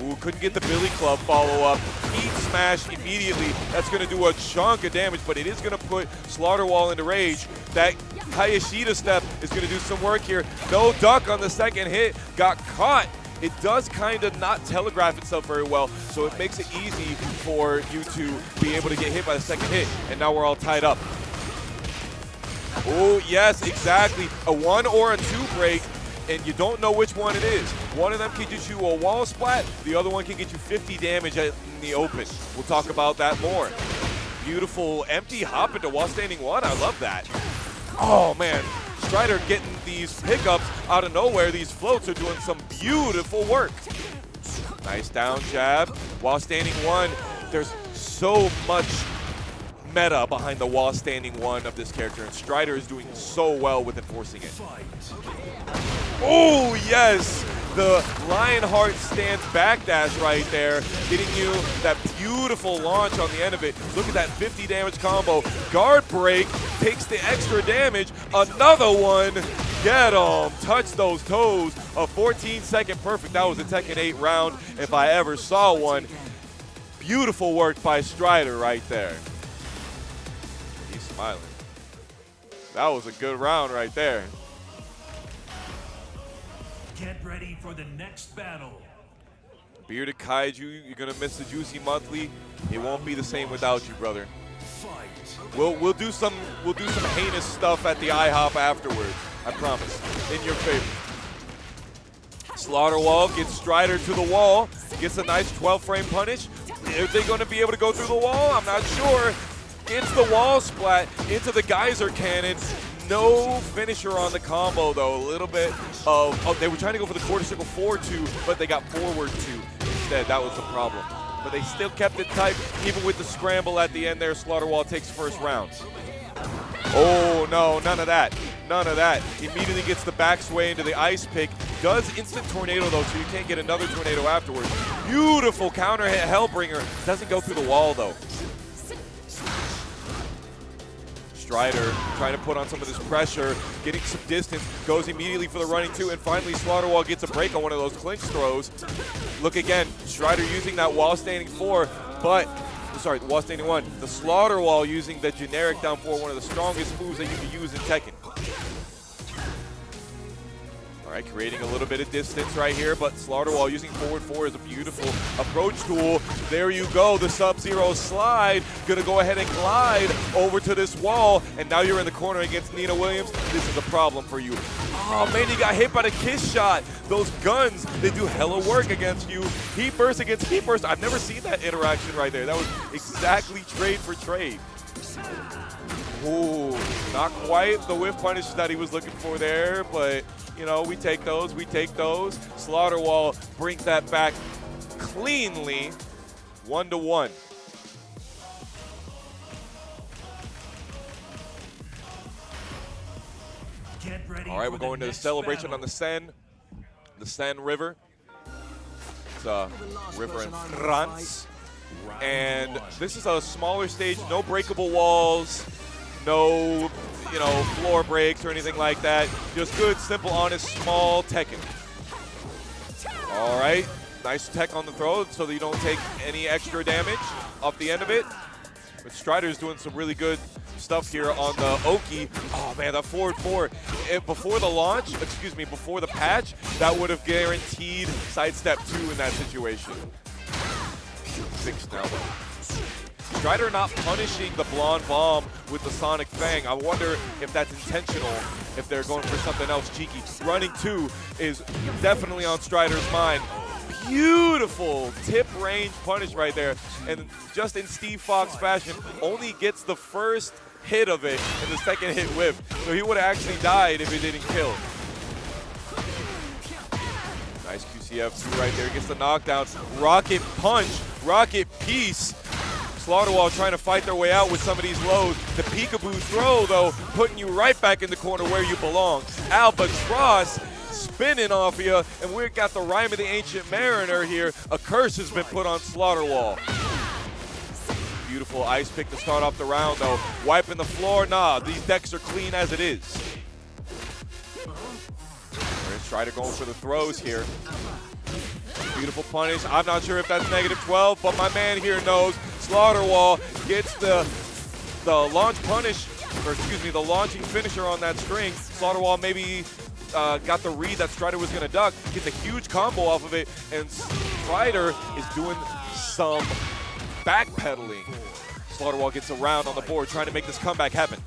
Ooh, couldn't get the Billy Club follow-up. Heat smash immediately. That's going to do a chunk of damage, but it is going to put Slaughterwall into rage. That Hayashida step is going to do some work here. No duck on the second hit. Got caught. It does kind of not telegraph itself very well, so it makes it easy for you to be able to get hit by the second hit. And now we're all tied up. Oh, yes, exactly. A 1 or a 2 break, and you don't know which one it is. One of them can get you a wall splat. The other one can get you 50 damage in the open. We'll talk about that more. Beautiful empty hop into wall standing 1. I love that. Oh, man. Strider getting these pickups out of nowhere. These floats are doing some beautiful work. Nice down jab. Wall standing 1. There's so much meta behind the wall standing 1 of this character, and Strider is doing so well with enforcing it. Oh, yes! The Lionheart stance backdash right there, getting you that beautiful launch on the end of it. Look at that 50 damage combo. Guard break takes the extra damage. Another one. Get him. Touch those toes. A 14-second perfect. That was a Tekken 8 round if I ever saw one. Beautiful work by Strider right there. He's smiling. That was a good round right there. Get ready for the next battle. Bearded Kaiju, you're gonna miss the Juicy Monthly. It won't be the same without you, brother. Fight. We'll do some heinous stuff at the IHOP afterwards. I promise. In your favor. Slaughterwall gets Strider to the wall. Gets a nice 12-frame punish. Are they gonna be able to go through the wall? I'm not sure. Gets the wall splat into the geyser cannon. No finisher on the combo, though. A little bit of, oh, they were trying to go for the quarter circle 4-2, but they got forward 2 instead. That was the problem. But they still kept it tight, even with the scramble at the end there. Slaughterwall takes first round. Oh, no, none of that. None of that. Immediately gets the back sway into the ice pick. Does instant tornado, though, so you can't get another tornado afterwards. Beautiful counter hit Hellbringer. Doesn't go through the wall, though. Strider trying to put on some of this pressure, getting some distance, goes immediately for the running 2, and finally Slaughterwall gets a break on one of those clinch throws. Look again, Strider using that wall standing 4, but, sorry, the wall standing 1. The Slaughterwall using the generic down 4, one of the strongest moves that you can use in Tekken. All right, creating a little bit of distance right here, but Slaughterwall using forward 4 is a beautiful approach tool. There you go, the Sub-Zero slide. Gonna go ahead and glide over to this wall, and now you're in the corner against Nina Williams. This is a problem for you. Oh man, you got hit by the kiss shot. Those guns, they do hella work against you. Heat burst against heat burst. I've never seen that interaction right there. That was exactly trade for trade. Ooh, not quite the whiff punish that he was looking for there, but you know, we take those, we take those. Slaughterwall brings that back cleanly, 1-1. All right, we're going to the celebration battle. on the Seine River. It's a river in France. And this is a smaller stage, no breakable walls, no, you know, floor breaks or anything like that. Just good, simple, honest, small Tekken. All right, nice tech on the throw so that you don't take any extra damage off the end of it. But Strider's doing some really good stuff here on the Oki. Oh man, that forward 4. Before the launch, excuse me, before the patch, that would have guaranteed sidestep 2 in that situation. 6 now though. Strider not punishing the Blonde Bomb with the Sonic Fang. I wonder if that's intentional, if they're going for something else cheeky. Running 2 is definitely on Strider's mind. Beautiful tip range punish right there. And just in Steve Fox fashion, only gets the first hit of it and the second hit whiff. So he would have actually died if it didn't kill. Nice QCF2 right there. Gets the knockdown. Rocket punch. Rocket piece. Slaughterwall trying to fight their way out with some of these lows. The peekaboo throw, though, putting you right back in the corner where you belong. Albatross spinning off you, and we've got the Rhyme of the Ancient Mariner here. A curse has been put on Slaughterwall. Beautiful ice pick to start off the round, though. Wiping the floor, nah, these decks are clean as it is. Strider going for the throws here. Beautiful punish. I'm not sure if that's -12, but my man here knows. Slaughterwall gets the launch punish, or excuse me, the launching finisher on that string. Slaughterwall maybe got the read that Strider was going to duck, gets a huge combo off of it, and Strider is doing some backpedaling. Slaughterwall gets around on the board, trying to make this comeback happen.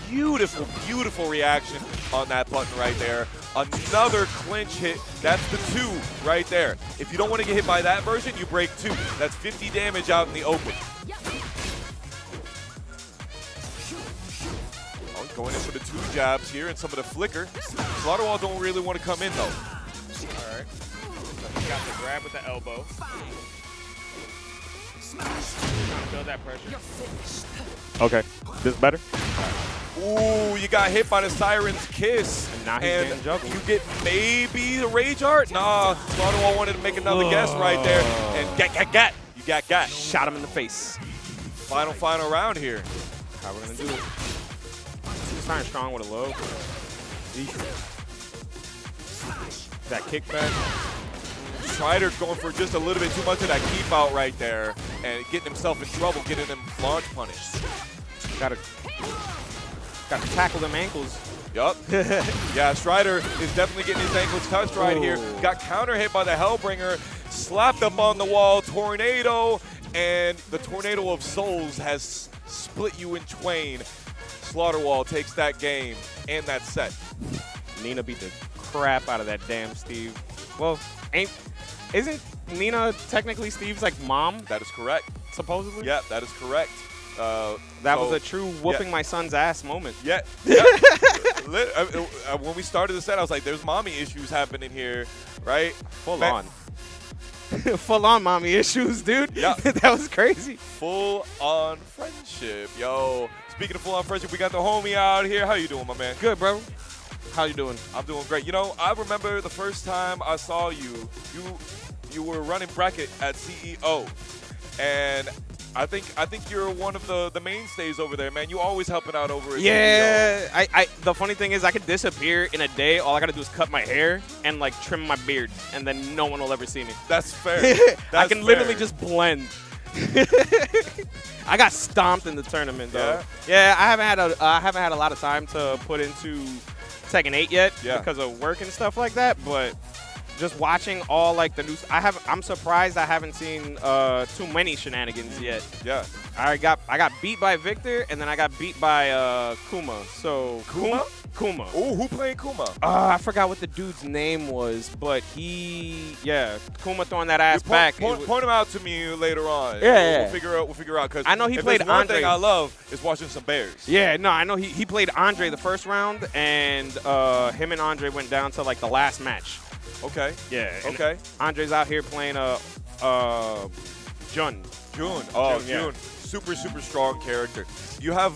Beautiful, beautiful reaction on that button right there. Another clinch hit. That's the 2 right there. If you don't want to get hit by that version, you break 2. That's 50 damage out in the open. Oh, going in for the 2 jabs here and some of the flicker. Slaughterwall don't really want to come in, though. All right. So he got the grab with the elbow. Feel that pressure. Okay. This better? Ooh, you got hit by the Siren's Kiss. And now he's getting juggled. You get maybe the Rage Art? Nah, Slaughterwall wanted to make another guess right there. And gat. You got. Shot him in the face. Final round here. How we're going to do it. He's starting strong with a low. That kickback. Strider going for just a little bit too much of that keep out right there and getting himself in trouble, getting him launch punished. Gotta tackle them ankles. Yup. Yeah, Strider is definitely getting his ankles touched right here. Got counter hit by the Hellbringer, slapped up on the wall, tornado, and the Tornado of Souls has split you in twain. Slaughterwall takes that game and that set. Nina beat the crap out of that damn Steve. Well, isn't Nina technically Steve's like mom? That is correct. Supposedly? Yeah, that is correct. That was a true whooping my son's ass moment. Yeah. When we started the set, I was like, there's mommy issues happening here, right? Full on. Full on mommy issues, dude. Yeah. That was crazy. Full on friendship. Yo, speaking of full on friendship, we got the homie out here. How you doing, my man? Good, bro. How you doing? I'm doing great. You know, I remember the first time I saw you, you were running bracket at CEO. And I think you're one of the mainstays over there, man. You always helping out over at Yeah, the funny thing is I could disappear in a day. All I gotta do is cut my hair and like trim my beard, and then no one will ever see me. That's fair. I can literally just blend. I got stomped in the tournament though. Yeah, I haven't had a lot of time to put into Tekken 8 yet because of work and stuff like that, but just watching all like the news, I'm surprised I haven't seen too many shenanigans yet. Yeah. I got beat by Victor, and then I got beat by Kuma. So Kuma? Kuma. Ooh, who played Kuma? I forgot what the dude's name was, but Kuma throwing that ass back. Point him out to me later on. Yeah. We'll figure out because I know he played one Andre. thing I love is watching some Bears. Yeah, no, I know he played Andre the first round, and him and Andre went down to like the last match. Okay. Yeah. Okay. Andre's out here playing Jun. June. Oh, Jun, yeah. June. Super strong character. You have,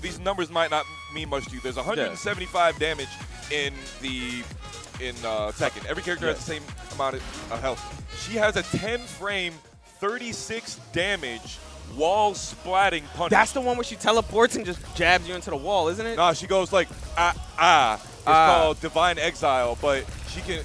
these numbers might not mean much to you. There's 175 damage in Tekken. Every character has the same amount of health. She has a 10-frame, 36 damage wall splatting punch. That's the one where she teleports and just jabs you into the wall, isn't it? Nah, she goes like It's called Divine Exile, but she can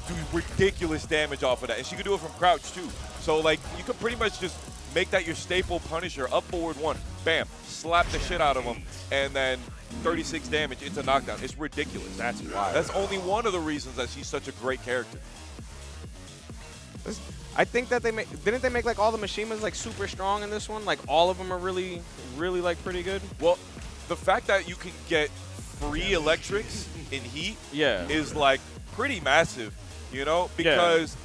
do ridiculous damage off of that, and she can do it from crouch too. So like you could pretty much just make that your staple Punisher, up forward one, bam, slap the shit out of them, and then 36 damage into knockdown. It's ridiculous. That's wild. That's only one of the reasons that she's such a great character. I think that didn't they make like all the Mishimas like super strong in this one? Like all of them are really like pretty good. Well, the fact that you can get free electrics in heat is like pretty massive, because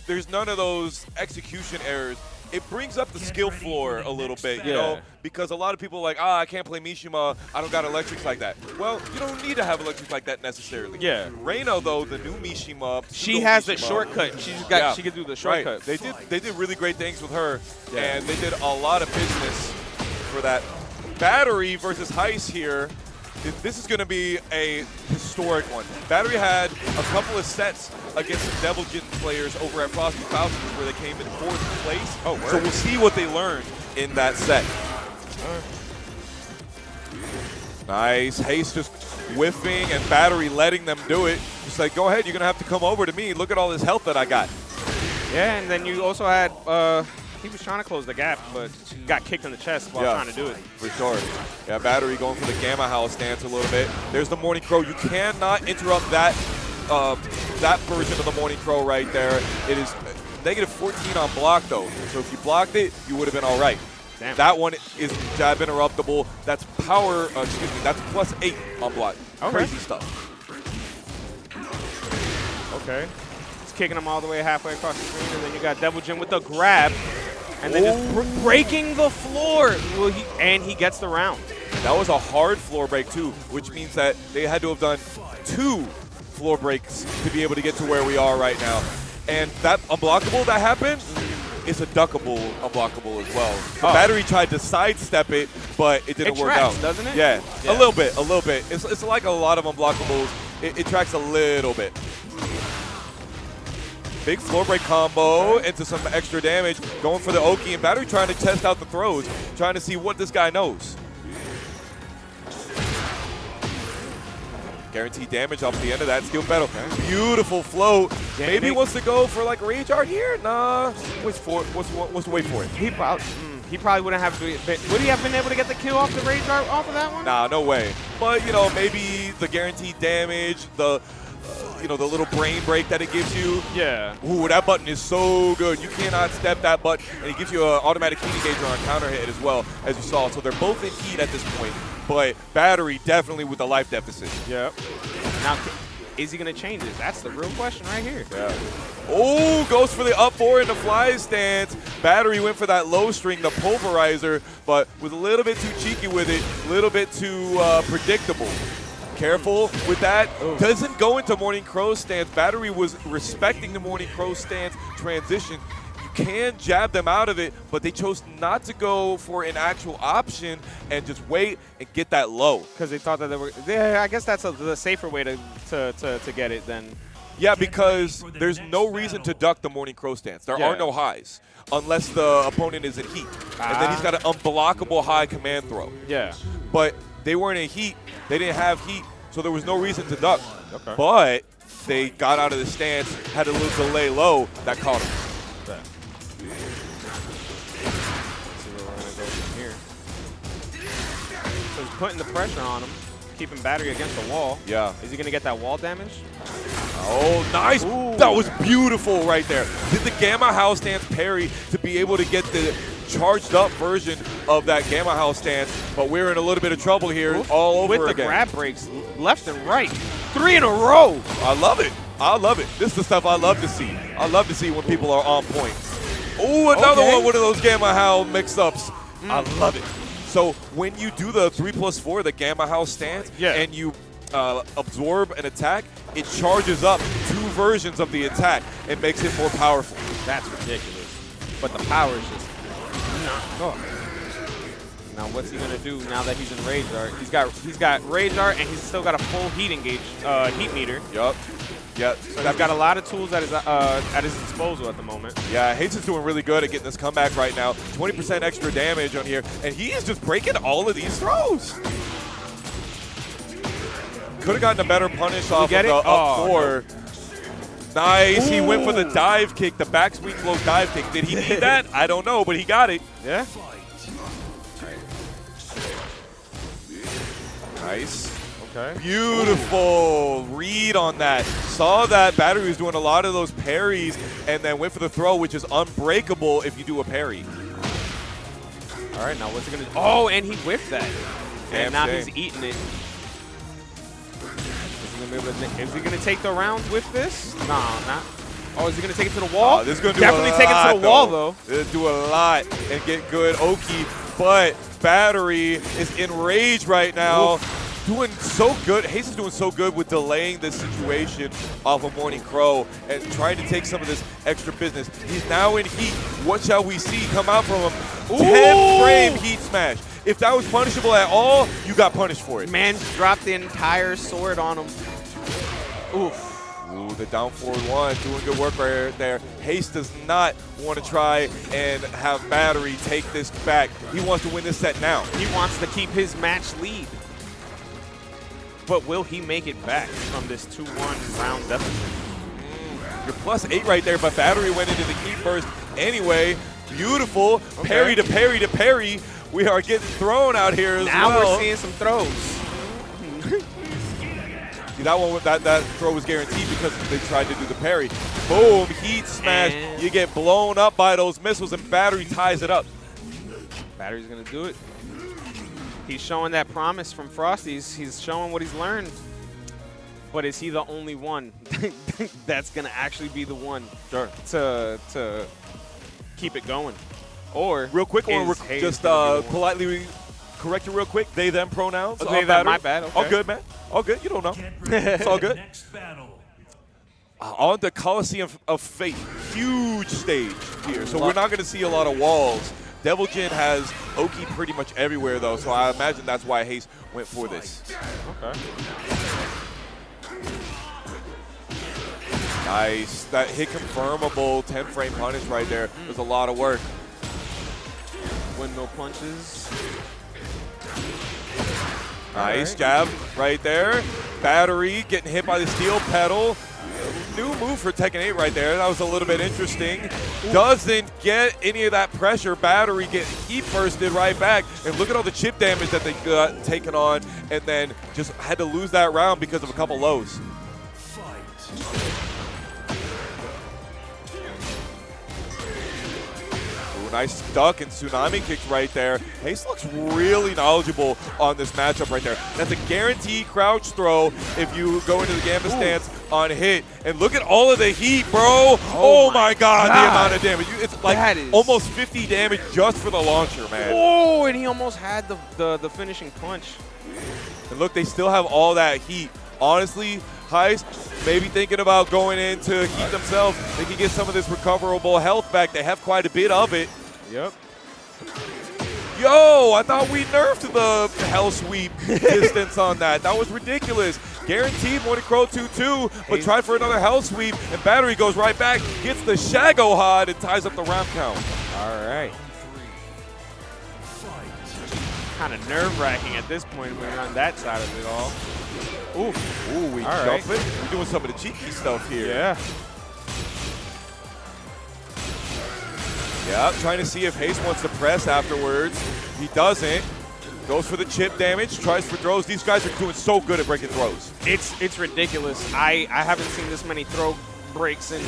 there's none of those execution errors. It brings up the skill floor a little bit, you know, because a lot of people are like, I can't play Mishima, I don't got electrics like that. Well, you don't need to have electrics like that necessarily. Yeah. Reina, though, the new Mishima, she has the shortcut. She can do the shortcut. Right. They did really great things with her, and they did a lot of business for that. Battery versus Heist here. This is going to be a historic one. Battery had a couple of sets against the Devil Jin players over at Frosty Falcons where they came in 4th place. Oh, so we'll see what they learned in that set. Nice. Haste just whiffing and Battery letting them do it. Just like, go ahead, you're going to have to come over to me. Look at all this health that I got. Yeah, and then you also had, he was trying to close the gap, but got kicked in the chest while trying to do it. For sure. Yeah, Battery going for the Gamma House stance a little bit. There's the Morning Crow. You cannot interrupt that that version of the Morning Crow right there. It is negative 14 on block, though. So if you blocked it, you would have been all right. Damn. That one is jab interruptible. That's power, excuse me, that's +8 on block. Okay. Crazy stuff. Okay. He's kicking him all the way halfway across the screen, and then you got Devil Jin with the grab, and then just breaking the floor. Well, he gets the round. That was a hard floor break, too, which means that they had to have done 2 floor breaks to be able to get to where we are right now. And that unblockable that happened is a duckable unblockable as well. The Battery tried to sidestep it, but it didn't work out. Doesn't it? Yeah, a little bit, a little bit. It's like a lot of unblockables. It tracks a little bit. Big floor break combo into some extra damage, going for the Oki, and Battery trying to test out the throws, trying to see what this guy knows. Guaranteed damage off the end of that steel pedal. Beautiful float. Maybe he wants to go for like Rage Art here. Nah. What's to wait for it? He probably wouldn't have been. Would he have been able to get the kill off the Rage Art off of that one? Nah, no way. But you know, maybe the guaranteed damage, the you know, the little brain break that it gives you. Yeah. Ooh, that button is so good. You cannot step that button, and it gives you an automatic heat engager on counter hit as well, as you saw. So they're both in heat at this point. But Battery definitely with a life deficit. Yep. Now, is he going to change it? That's the real question right here. Yeah. Oh, goes for the up 4 in the fly stance. Battery went for that low string, the pulverizer, but was a little bit too cheeky with it, a little bit too predictable. Careful with that. Doesn't go into Morning Crow stance. Battery was respecting the Morning Crow stance transition. You can jab them out of it, but they chose not to go for an actual option and just wait and get that low. Because they thought that they were. Yeah, I guess that's the safer way to get it then. Yeah, because there's no reason to duck the Morning Crow stance. There are no highs unless the opponent is in heat. And then he's got an unblockable high command throw. Yeah. But they weren't in heat. They didn't have heat, so there was no reason to duck. Okay. But they got out of the stance, had a little delay low, that caught him. Okay. Let's see where we're going to go from here. So he's putting the pressure on him, keeping Battery against the wall. Yeah. Is he going to get that wall damage? Oh, nice. Ooh. That was beautiful right there. Did the Gamma House stance parry to be able to get the charged up version of that Gamma House stance, but we're in a little bit of trouble here all over again. With the grab breaks left and right. 3 in a row. I love it. I love it. This is the stuff I love to see. I love to see when people are on point. Oh, another one of those Gamma House mix-ups. I love it. So when you do the 3+4, the Gamma House stance, and you absorb an attack, it charges up 2 versions of the attack and makes it more powerful. That's ridiculous. But the power is just Now what's he gonna do now that he's in Rage Art? He's got Rage Art and he's still got a full heat engage heat meter. Yup. Yep. So he's got a lot of tools at his disposal at the moment. Yeah, Hayes is doing really good at getting this comeback right now. 20% extra damage on here, and he is just breaking all of these throws. Could have gotten a better punish off of the up 4. Nice. Ooh. He went for the dive kick, the back swing flow dive kick. Did he need that? I don't know, but he got it. Yeah. Nice. Okay. Beautiful read on that. Saw that Battery was doing a lot of those parries and then went for the throw, which is unbreakable if you do a parry. All right, now what's he going to do? Oh, and he whiffed that. And now he's eating it. Is he going to take the round with this? No, not. Oh, is he going to take it to the wall? This is going to definitely take it to the wall, though. It'll do a lot and get good Oki, but Battery is in rage right now. Oof. Doing so good. Hayes is doing so good with delaying this situation off of Morning Crow and trying to take some of this extra business. He's now in heat. What shall we see come out from him? 10-frame heat smash. If that was punishable at all, you got punished for it. Man dropped the entire sword on him. Oof. Ooh, the down forward 1, doing good work right there. Hayes does not want to try and have Battery take this back. He wants to win this set now. He wants to keep his match lead. but will he make it back from this 2-1 round deficit? You're +8 right there, but Battery went into the heat first anyway. Beautiful. Okay. Parry to parry to parry. We are getting thrown out here as Now well. we're seeing some throws. See, that throw was guaranteed because they tried to do the parry. Boom, heat smash. And you get blown up by those missiles, and Battery ties it up. Battery's going to do it. He's showing that promise from Frosty's. He's showing what he's learned. But is he the only one that's going to actually be the one to keep it going? Or real quick, I want to just politely correct you real quick. They, them pronouns. Okay, my bad. Okay. All good, man. All good. You don't know. It's all good. Next battle. On the Coliseum of Fate, huge stage here. So we're not going to see a lot of walls. Devil Jin has Oki pretty much everywhere, though, so I imagine that's why Haste went for this. Okay. Nice. That hit confirmable 10-frame punish right there. There's a lot of work. Windmill punches. Nice jab right there. Battery getting hit by the steel pedal. New move for Tekken 8 right there. That was a little bit interesting. Doesn't get any of that pressure. Battery get heat bursted right back. And look at all the chip damage that they got taken on, and then just had to lose that round because of a couple lows. Nice duck and tsunami kicks right there. Haste looks really knowledgeable on this matchup right there. That's a guaranteed crouch throw if you go into the Gambit stance on hit. And look at all of the heat, bro. Oh my God, the amount of damage. It's like almost 50 damage just for the launcher, man. Oh, and he almost had the finishing punch. And look, they still have all that heat. Honestly, Heist, maybe thinking about going in to heat themselves. They can get some of this recoverable health back. They have quite a bit of it. Yep. Yo, I thought we nerfed the hell sweep distance on that. That was ridiculous. Guaranteed Morning Crow 2-2, but tried for another hell sweep, and Battery goes right back, gets the Shago Hod, and ties up the round count. All right. Kind of nerve-wracking at this point when you're on that side of it all. Ooh, we jump it. We're doing some of the cheeky stuff here. Yeah. Yeah, trying to see if Haste wants to press afterwards. He doesn't. Goes for the chip damage, tries for throws. These guys are doing so good at breaking throws. It's ridiculous. I haven't seen this many throw breaks in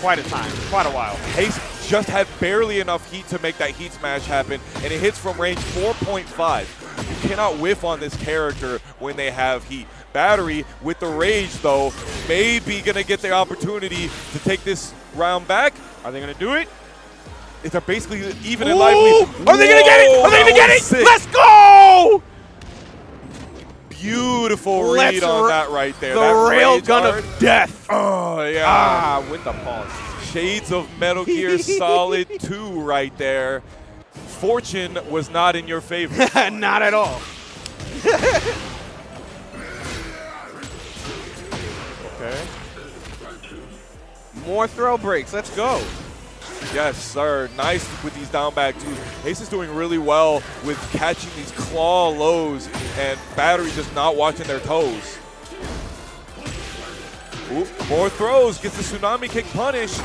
quite a while. Haste just had barely enough heat to make that heat smash happen, and it hits from range 4.5. You cannot whiff on this character when they have heat. Battery, with the rage though, maybe gonna get the opportunity to take this round back. Are they gonna do it? They're basically even in lively. Are they gonna get it? Are they gonna get it? Sick. Let's go! Beautiful read on that right there. The railgun of death. Oh, yeah. With the pause. Shades of Metal Gear Solid 2 right there. Fortune was not in your favor. Not at all. Okay. More throw breaks. Let's go. Yes, sir. Nice with these down back twos. Ace is doing really well with catching these claw lows, and Battery just not watching their toes. Ooh, more throws. Gets the tsunami kick punish.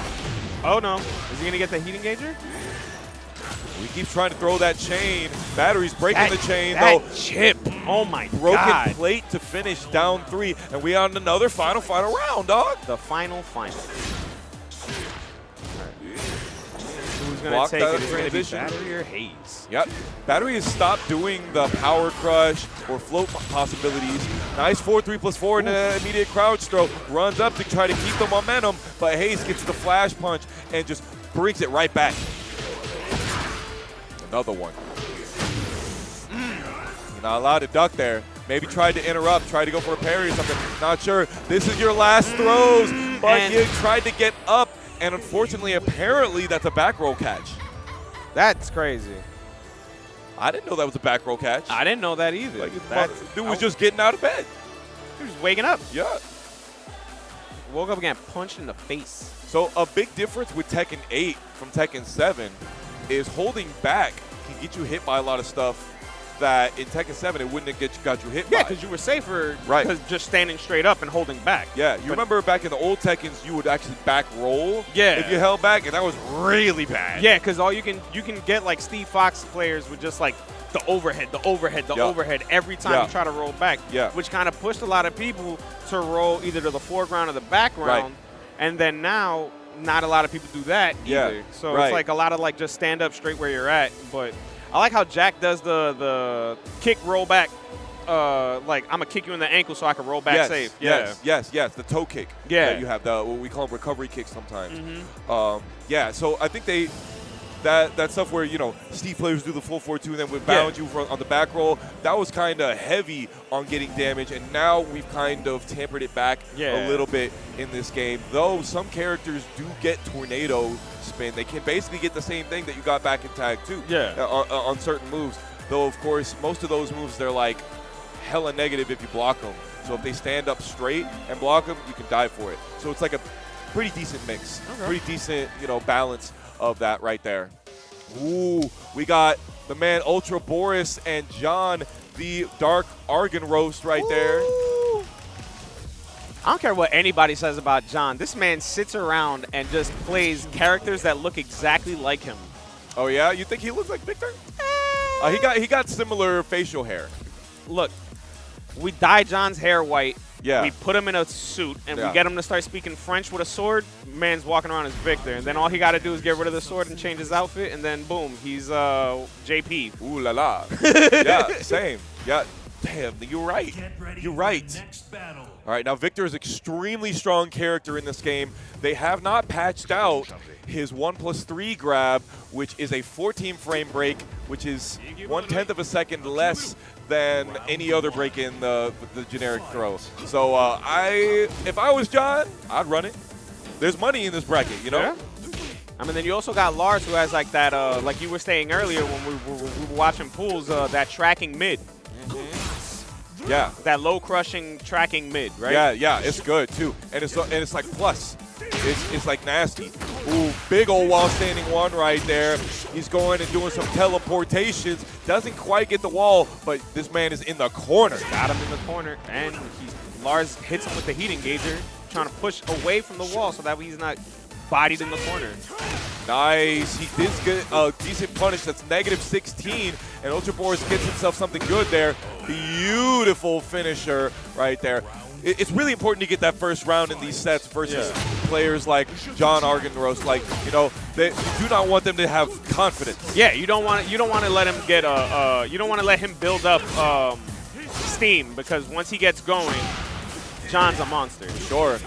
Oh, no. Is he going to get the heat engager? He keeps trying to throw that chain. Battery's breaking the chain, that though. Chip. Oh, my Broken God. plate to finish down 3. And we on another final round, dog. The final. Who's going Block to take that it? Is it going to be transition. Battery or Haze? Yep. Battery has stopped doing the power crush or float possibilities. Nice 4-3+4 and an immediate crouch throw. Runs up to try to keep the momentum, but Haze gets the flash punch and just brings it right back. Another one. You're not allowed to duck there. Maybe tried to interrupt, tried to go for a parry or something. Not sure. This is your last throws, but you tried to get up, and unfortunately, apparently, that's a back roll catch. That's crazy. I didn't know that was a back roll catch. I didn't know that either. Dude was just getting out of bed. He was waking up. Yeah. Woke up again, punched in the face. So a big difference with Tekken 8 from Tekken 7 is holding back can get you hit by a lot of stuff that in Tekken 7 it wouldn't have got you hit Yeah, by. because you were safer Right. because just standing straight up and holding back. Yeah, you remember back in the old Tekkens, you would actually back roll Yeah. if you held back, and that was really bad. Yeah, because you can get like Steve Fox players with just like the overhead every time you try to roll back. Yeah. Which kind of pushed a lot of people to roll either to the foreground or the background. Right. And then now, not a lot of people do that Yeah, either. So right. it's like a lot of like just stand up straight where you're at. But I like how Jack does the kick roll back. Like I'm gonna kick you in the ankle so I can roll back safe. Yeah. Yes. The toe kick. Yeah. That you have what we call recovery kick sometimes. Mm-hmm. Yeah. So I think that stuff where Steve players do the full 4-2 and then would bound you on the back roll. That was kind of heavy on getting damage, and now we've kind of tampered it back a little bit in this game. Though some characters do get tornado spin, they can basically get the same thing that you got back in Tag 2 on certain moves. Though of course most of those moves they're like hella negative if you block them. So if they stand up straight and block them, you can die for it. So it's like a pretty decent mix, pretty decent balance of that right there. Ooh, we got the man Ultra Boris and John, the Dark Argon roast right there. I don't care what anybody says about John. This man sits around and just plays characters that look exactly like him. Oh yeah, you think he looks like Victor? He got similar facial hair. Look, we dye John's hair white. Yeah. We put him in a suit, and we get him to start speaking French with a sword. Man's walking around as Victor, and then all he got to do is get rid of the sword and change his outfit, and then boom, he's JP. Ooh la la. Yeah, same. Yeah. Damn, you're right. You're right. Next battle. All right, now Victor is an extremely strong character in this game. They have not patched out his 1+3 grab, which is a 14 frame break, which is 1/10 of a second less than any other break in the generic throw. So if I was John, I'd run it. There's money in this bracket, Yeah. I mean, then you also got Lars, who has like that, like you were saying earlier when we were watching pools, that tracking mid. Yeah. That low crushing tracking mid, right? Yeah, it's good too, and it's like plus. It's like nasty. Ooh, big old wall standing one right there. He's going and doing some teleportations. Doesn't quite get the wall, but this man is in the corner. Got him in the corner, and Lars hits him with the heat engager, trying to push away from the wall so that he's not bodied in the corner. Nice. He did get a decent punish. That's -16, and Ultra Boris gets himself something good there. Beautiful finisher right there. It's really important to get that first round in these sets versus players like John Argenros. Like, you do not want them to have confidence. Yeah, you don't want to let him get you don't want to let him build up steam, because once he gets going, John's a monster. Sure.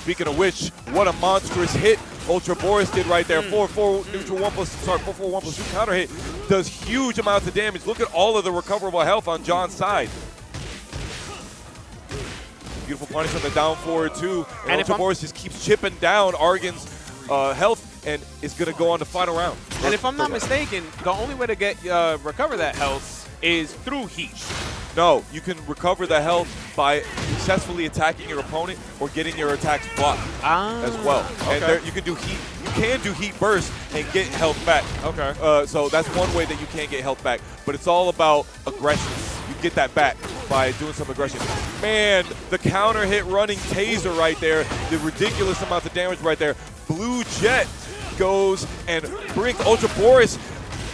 Speaking of which, what a monstrous hit Ultra Boris did right there. 4-4 neutral 4-4 1+2 counter hit does huge amounts of damage. Look at all of the recoverable health on John's side. Beautiful punish on the down forward too. And Ultra Boris just keeps chipping down Argon's health and is going to go on the final round. And if I'm not mistaken, the only way to get recover that health is through heat. No, you can recover the health by successfully attacking your opponent or getting your attacks blocked as well. Okay. And you can do heat. You can do heat burst and get health back. Okay. So that's one way that you can get health back. But it's all about aggression. You get that back by doing some aggression. Man, the counter hit running taser right there. The ridiculous amount of damage right there. Blue Jet goes and brings Ultra Boris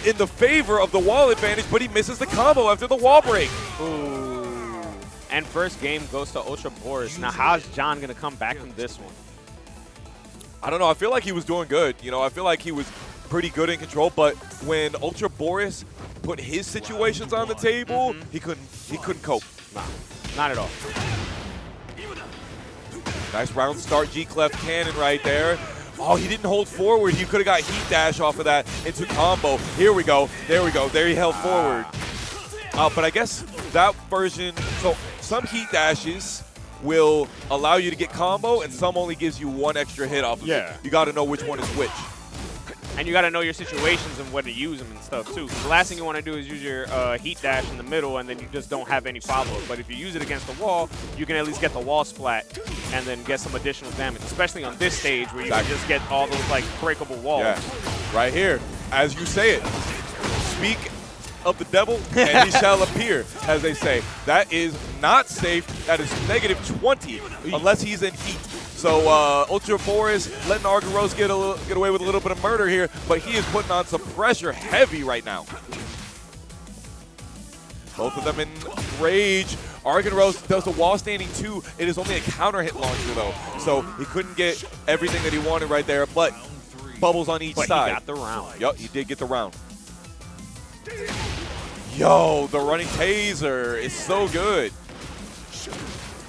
in the favor of the wall advantage, but he misses the combo after the wall break. Ooh. And first game goes to Ultra Boris. Now, how's John going to come back from this one? I don't know. I feel like he was doing good. I feel like he was pretty good in control, but when Ultra Boris put his situations on the table, he couldn't cope. Nah, not at all. Nice round start G-Clef cannon right there. Oh, he didn't hold forward. He could have got heat dash off of that into combo. Here we go. There we go. There he held forward. But I guess that version, so some heat dashes will allow you to get combo, and some only gives you one extra hit off of it. You got to know which one is which. And you got to know your situations and when to use them and stuff, too. The last thing you want to do is use your heat dash in the middle, and then you just don't have any follow-up. But if you use it against the wall, you can at least get the wall splat and then get some additional damage, especially on this stage where you can just get all those, like, breakable walls. Yeah, right here, as you say it. Speak of the devil, and he shall appear, as they say. That is not safe. That is -20 unless he's in heat. So Ultra Boris letting Argyros get away with a little bit of murder here, but he is putting on some pressure heavy right now. Both of them in rage. Argyros does the wall standing too. It is only a counter hit launcher though, so he couldn't get everything that he wanted right there, but bubbles on each side. He got the round. Yup, he did get the round. Yo, the running taser is so good.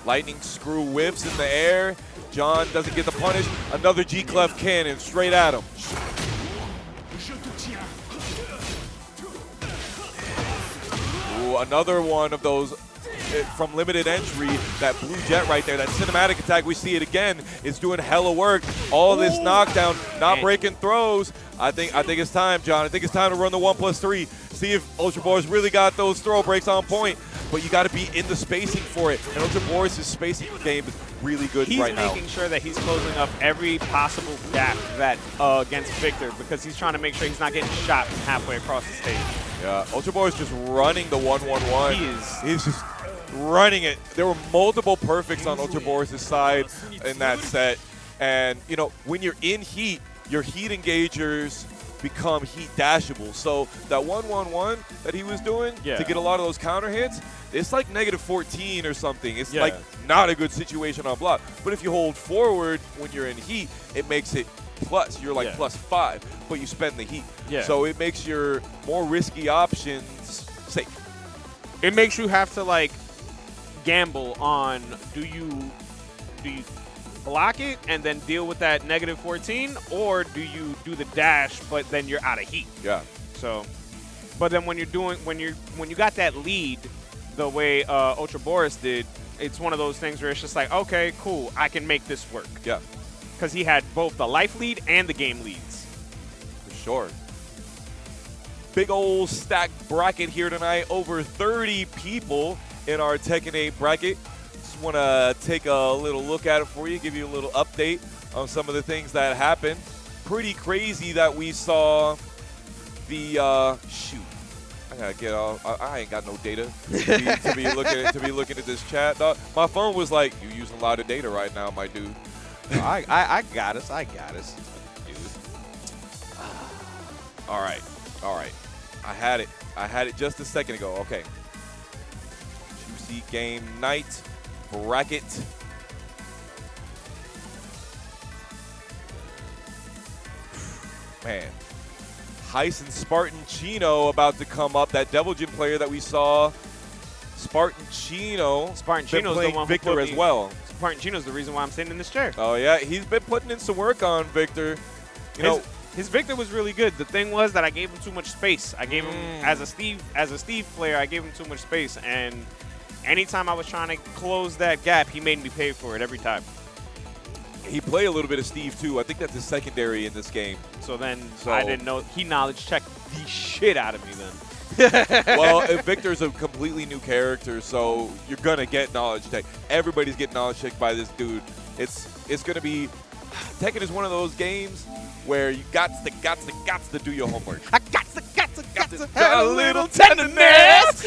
Lightning screw whips in the air. John doesn't get the punish. Another G-Clef cannon straight at him. Ooh, another one of those from limited entry. That blue jet right there, that cinematic attack, we see it again. It's doing hella work. All this knockdown, not breaking throws. I think it's time, John. I think it's time to run the 1+3. See if Ultra Boris really got those throw breaks on point. But you got to be in the spacing for it. And Ultra Boris' spacing game is really good right now. He's making sure that he's closing up every possible gap that against Victor, because he's trying to make sure he's not getting shot from halfway across the stage. Yeah, Ultra Boris just running the 1-1-1. He's just running it. There were multiple perfects on Ultra Boris' side in that set. And, you know, when you're in heat, your heat engagers become heat dashable. So that 1-1-1 that he was doing to get a lot of those counter hits, it's like -14 or something. It's like not a good situation on block. But if you hold forward when you're in heat, it makes it plus. You're like +5, but you spend the heat. So it makes your more risky options safe. It makes you have to like gamble on do you block it and then deal with that -14, or do you do the dash but then you're out of heat? Yeah. So, but then when you got that lead, the way Ultra Boris did, it's one of those things where it's just like, okay, cool, I can make this work. Yeah. Because he had both the life lead and the game leads. For sure. Big old stacked bracket here tonight. Over 30 people in our Tekken 8 bracket. Just want to take a little look at it for you, give you a little update on some of the things that happened. Pretty crazy that we saw the shoot. I gotta get off. I ain't got no data to be looking at this chat. My phone was like, "You using a lot of data right now, my dude." I got us. I got us, dude. All right. I had it just a second ago. Okay. Juicy game night bracket. Man. Heist and Spartan Chino about to come up. That Devil Jin player that we saw. Spartan Chino's the one Victor as well. Spartan Chino's the reason why I'm sitting in this chair. Oh yeah, he's been putting in some work on Victor. You know, his Victor was really good. The thing was that I gave him too much space. I gave him as a Steve player, I gave him too much space, and anytime I was trying to close that gap, he made me pay for it every time. He played a little bit of Steve too. I think that's his secondary in this game. So I didn't know. He knowledge checked the shit out of me then. Well, Victor's a completely new character, so you're gonna get knowledge check. Everybody's getting knowledge checked by this dude. It's gonna be. Tekken is one of those games where you got to do your homework. I got to have a little tenderness.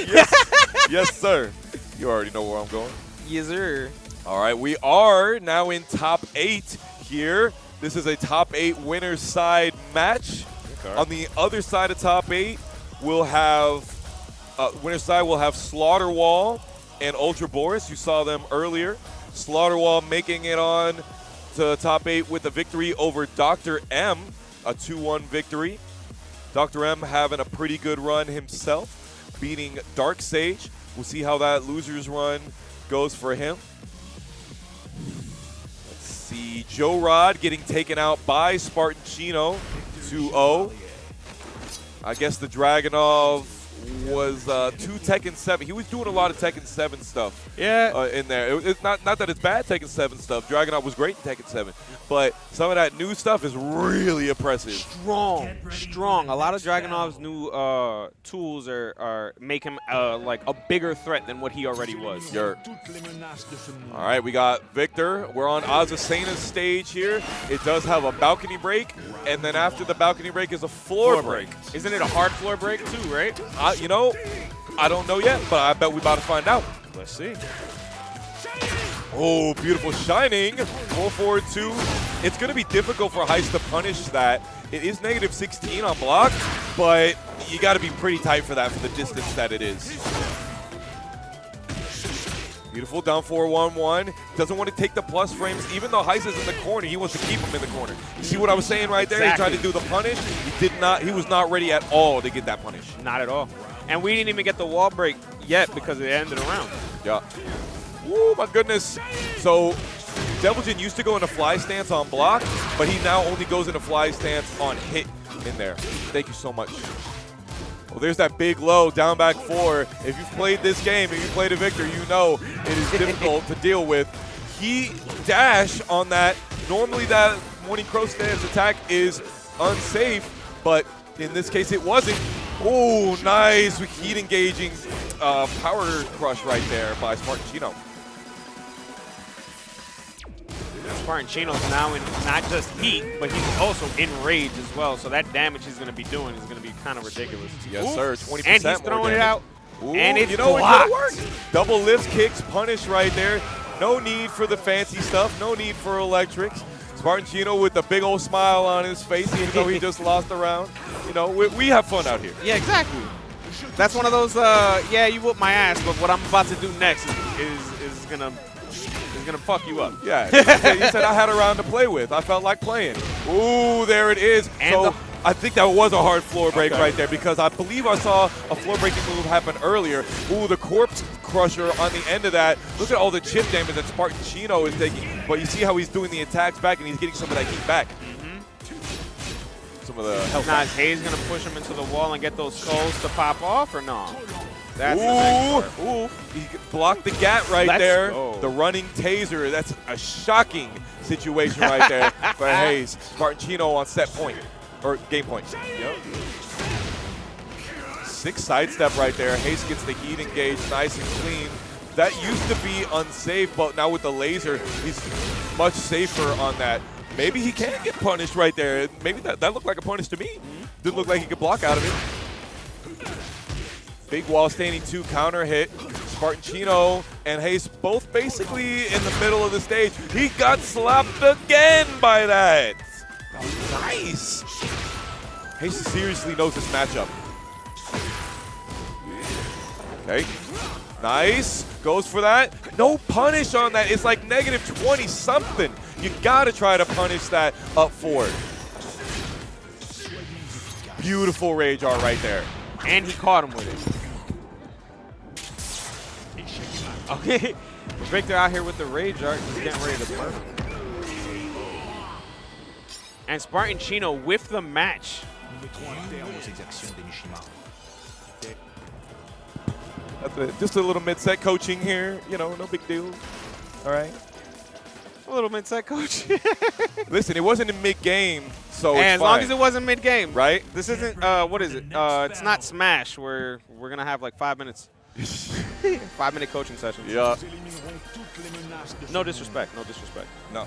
Yes, sir. You already know where I'm going. Yes, sir. All right, we are now in top 8 here. This is a top 8 winner's side match. Okay. On the other side of top 8, we'll have winner's side will have Slaughterwall and Ultra Boris. You saw them earlier. Slaughterwall making it on to top 8 with a victory over Dr. M, a 2-1 victory. Dr. M having a pretty good run himself, beating Dark Sage. We'll see how that loser's run goes for him. Let's see, Joe Rod getting taken out by Spartan Chino, 2-0. I guess the Dragunov was 2 Tekken 7. He was doing a lot of Tekken 7 stuff in there. It's not that it's bad Tekken 7 stuff. Dragunov was great in Tekken 7. But some of that new stuff is really impressive. Strong. A lot of Dragunov's new tools make him like a bigger threat than what he already was. All right, we got Victor. We're on Azucena's stage here. It does have a balcony break, and then after the balcony break is a floor break. Isn't it a hard floor break too, right? You know, know? I don't know yet, but I bet we about to find out. Let's see. Oh, beautiful shining. 4-4-2. It's going to be difficult for Heist to punish that. It is negative 16 on block, but you got to be pretty tight for that for the distance that it is. Beautiful down 4-1-1. Doesn't want to take the plus frames. Even though Heist is in the corner, he wants to keep him in the corner. You see what I was saying right there? Exactly. He tried to do the punish. He did not. He was not ready at all to get that punish. Not at all. And we didn't even get the wall break yet because it ended the round. Yeah. Woo, my goodness. So Devilgen used to go in a fly stance on block, but he now only goes in a fly stance on hit in there. Thank you so much. Well, there's that big low, down back 4. If you've played this game, if you played a Victor, you know it is difficult to deal with. He dash on that. Normally that Morning Crow stance attack is unsafe, but in this case it wasn't. Oh, nice heat engaging power crush right there by Spartacino. Spartacino's now in not just heat, but he's also in rage as well. So that damage he's going to be doing is going to be kind of ridiculous. Yes, Ooh. sir. 20% And he's more throwing it damage. out. Ooh, And it's you know, blocked. it could've worked. Double lift kicks, punish right there. No need for the fancy stuff. No need for electrics. Spartacino with a big old smile on his face, even though he just lost the round. You know, we have fun out here. Yeah, exactly. That's one of those, yeah, you whoop my ass, but what I'm about to do next is gonna fuck you up. Yeah, he said I had a round to play with. I felt like playing. Ooh, there it is. And so I think that was a hard floor break Okay. right there because I believe I saw a floor breaking move happen earlier. Ooh, the corpse crusher on the end of that. Look at all the chip damage that Spartacino is taking. But you see how he's doing the attacks back and he's getting some of that heat back. Some of the health Now back. is Hayes going to push him into the wall and get those skulls to pop off or no? That's the next part. Ooh, he blocked the gat right Let's there. go. The running taser. That's a shocking situation right there for Hayes. Spartacino on set point, or game point. Yep. 6 sidestep right there. Hayes gets the heat engage nice and clean. That used to be unsafe, but now with the laser, he's much safer on that. Maybe he can get punished right there. Maybe that looked like a punish to me. Didn't look like he could block out of it. Big wall standing 2 counter hit. Spartacino and Hayes both basically in the middle of the stage. He got slapped again by that. Nice. Hayes seriously knows this matchup. Okay. Nice. Goes for that. No punish on that. It's like negative 20 something. You gotta try to punish that up forward. Beautiful rage art right there. And he caught him with it. Okay. Victor out here with the rage art. He's getting ready to burn. And Spartacino with the match. Just a little mid-set coaching here. You know, no big deal. All right. A little mid-set coach. Listen, it wasn't in mid-game, so And it's as long fine, as it wasn't mid-game. right? This isn't, what is it? It's not Smash where we're going to have like 5 minutes. 5-minute coaching session. Yeah. No disrespect. No disrespect. No.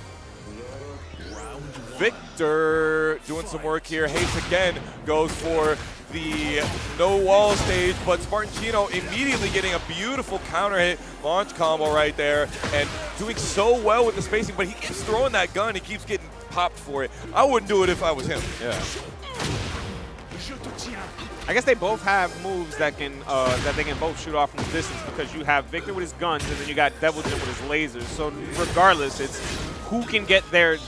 Victor doing some work here. Hayes again goes for the no wall stage, but Spartacino immediately getting a beautiful counter hit launch combo right there and doing so well with the spacing, but he keeps throwing that gun. He keeps getting popped for it. I wouldn't do it if I was him. Yeah. I guess they both have moves that can that they can both shoot off from distance because you have Victor with his guns and then you got Devilgen with his lasers. So regardless, it's who can get their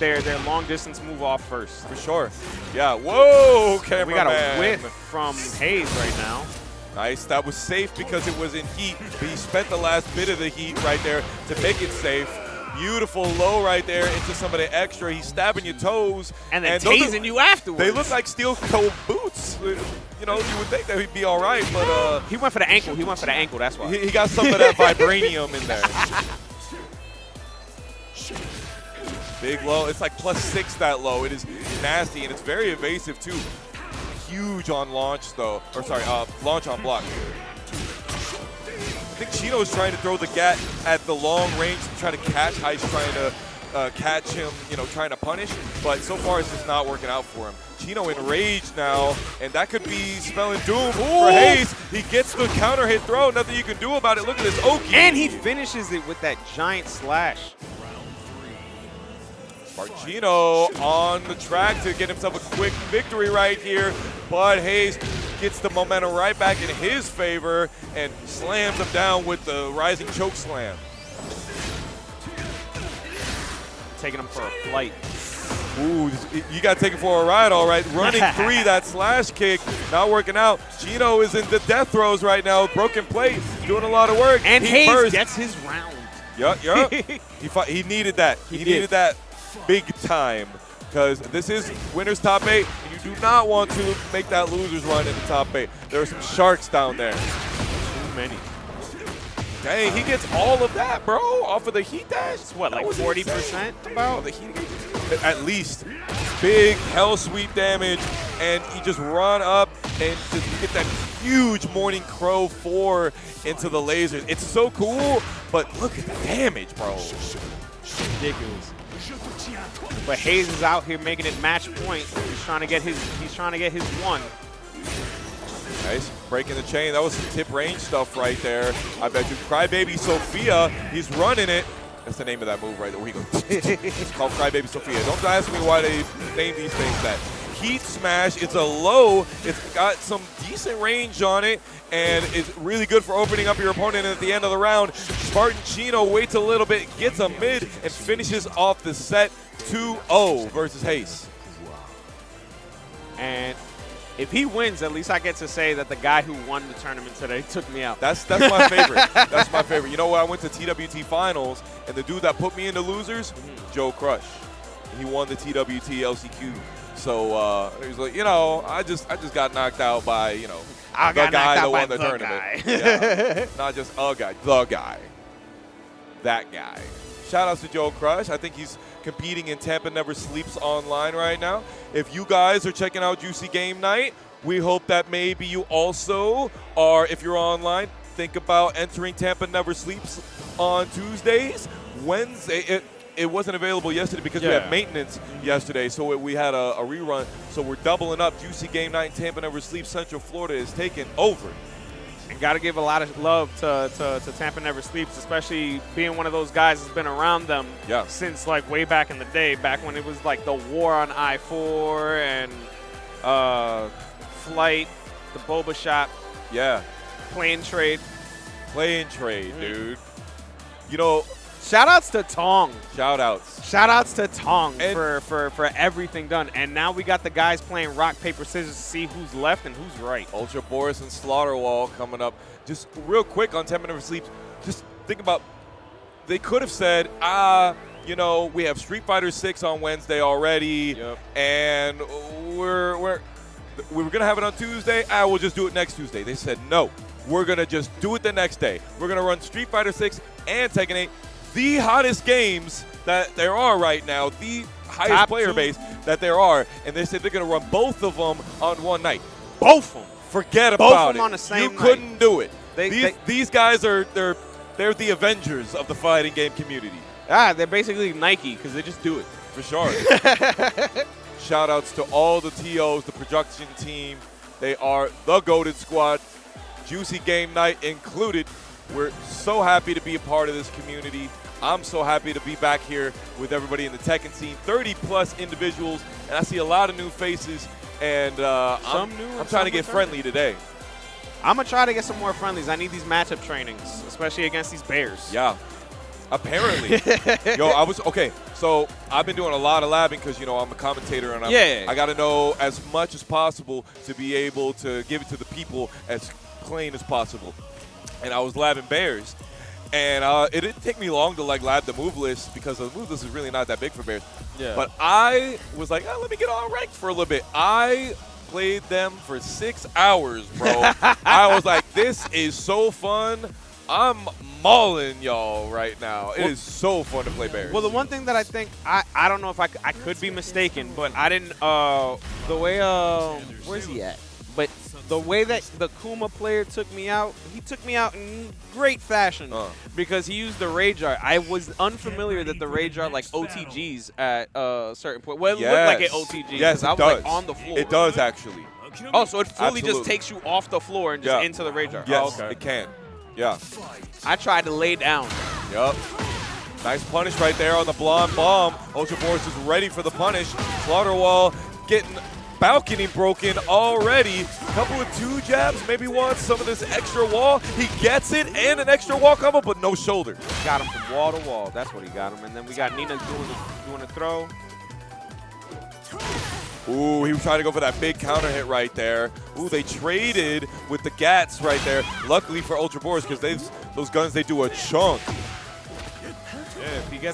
long distance move off first. For sure. Yeah. Whoa, cameraman. We got a whiff from Hayes right now. Nice. That was safe because it was in heat, but he spent the last bit of the heat right there to make it safe. Beautiful low right there into some of the extra. He's stabbing your toes. And then those tasing you afterwards. They look like steel-toe boots. You know, you would think that he'd be all right, but he went for the ankle. He went for the ankle. That's why. he got some of that vibranium in there. Big low. It's like +6 that low. It is nasty, and it's very evasive, too. Huge on launch, though. Or, sorry, launch on block. I think Chino's trying to throw the gat at the long range to try to catch Heist trying to catch him, trying to punish. But so far, it's just not working out for him. Chino enraged now, and that could be spelling doom for Hayes. He gets the counter hit throw. Nothing you can do about it. Look at this Oki. And he finishes it with that giant slash. Marchino on the track to get himself a quick victory right here, but Hayes gets the momentum right back in his favor and slams him down with the rising choke slam. Taking him for a flight. Ooh, you got to take it for a ride, all right. Running three, that slash kick, not working out. Chino is in the death throws right now, broken plate, doing a lot of work. And Hayes gets his round. Yup. He needed that. He needed that big time, because this is winner's top 8, and you do not want to make that loser's run in the top 8. There are some sharks down there. Too many. Dang, he gets all of that, bro, off of the heat dash. It's what, like 40% about? The heat, at least. Big hell sweep damage, and he just run up and just get that huge Morning Crow 4 into the lasers. It's so cool, but look at the damage, bro. Ridiculous. But Hayes is out here making it match point. He's trying to get his one. Nice, breaking the chain. That was some tip range stuff right there. I bet you. Crybaby Sophia, he's running it. That's the name of that move right there. Where he goes. It's called Crybaby Sophia. Don't ask me why they name these things that. Heat smash. It's a low. It's got some decent range on it, and it's really good for opening up your opponent at the end of the round. Spartan Chino waits a little bit, gets a mid, and finishes off the set 2-0 versus Hayes. And if he wins, at least I get to say that the guy who won the tournament today took me out. That's my favorite. That's my favorite. You know what? I went to TWT finals, and the dude that put me in the losers, Joe Crush. He won the TWT LCQ. So he's like, I just got knocked out by, the guy that won the tournament. Yeah. Not just a guy, the guy. That guy. Shout outs to Joe Crush. I think he's competing in Tampa Never Sleeps online right now. If you guys are checking out Juicy Game Night, we hope that maybe you also are, if you're online, think about entering Tampa Never Sleeps on Tuesdays. Wednesday, it wasn't available yesterday because we had maintenance yesterday, so we had a rerun. So we're doubling up. Juicy Game Night in Tampa Never Sleeps. Central Florida is taken over. And got to give a lot of love to Tampa Never Sleeps, especially being one of those guys that's been around them since like way back in the day, back when it was like the war on I-4 and Flight, the Boba Shop. Yeah. Plane trade, dude. Shout-outs to Tong. Shout-outs. Shout-outs to Tong for everything done. And now we got the guys playing rock, paper, scissors to see who's left and who's right. Ultra Boris and Slaughterwall coming up. Just real quick on Tampa Never Sleeps, just think about, they could have said, we have Street Fighter 6 on Wednesday already, and we're going to have it on Tuesday. We'll just do it next Tuesday. They said, no, we're going to just do it the next day. We're going to run Street Fighter 6 and Tekken 8. The hottest games that there are right now, the highest Top player 2. base that there are, and they said they're going to run both of them on one night. Both of them. Forget Both about of them it. on the same You couldn't do it. They- These guys are they're the Avengers of the fighting game community. They're basically Nike because they just do it. For sure. Shout outs to all the TOs, the production team. They are the GOATed squad. Juicy Game Night included. We're so happy to be a part of this community. I'm so happy to be back here with everybody in the Tekken scene. 30+ individuals, and I see a lot of new faces, and I'm trying to get friendly today. I'm going to try to get some more friendlies. I need these matchup trainings, especially against these bears. Yeah. Apparently. So I've been doing a lot of labbing because, I'm a commentator, and I got to know as much as possible to be able to give it to the people as plain as possible. And I was labbing bears. And it didn't take me long to lab the move list because the move list is really not that big for bears. Yeah. But I was like, let me get on ranked for a little bit. I played them for 6 hours, bro. I was like, this is so fun. I'm mauling y'all right now. It is so fun to play bears. Well, the one thing that I think, I don't know if I could be mistaken, but I didn't, the way, where's he at? But the way that the Kuma player took me out, he took me out in great fashion because he used the Rage Art. I was unfamiliar that the Rage Art like OTGs at a certain point. Well, it looked like it OTGs. Yes, I it was does. like on the floor. It does actually. Oh, so it fully Absolutely. just takes you off the floor and just into the Rage Art. Yes, Oh, okay. it can. Yeah. I tried to lay down. Yup. Nice punish right there on the blonde bomb. Ultra Boris is ready for the punish. Slaughterwall getting balcony broken already. Couple of 2 jabs, maybe wants some of this extra wall. He gets it and an extra wall combo, but no shoulder. Got him from wall to wall. That's what he got him. And then we got Nina doing a throw. Ooh, he was trying to go for that big counter hit right there. Ooh, they traded with the Gats right there. Luckily for Ultra Boris, because those guns, they do a chunk. Yeah,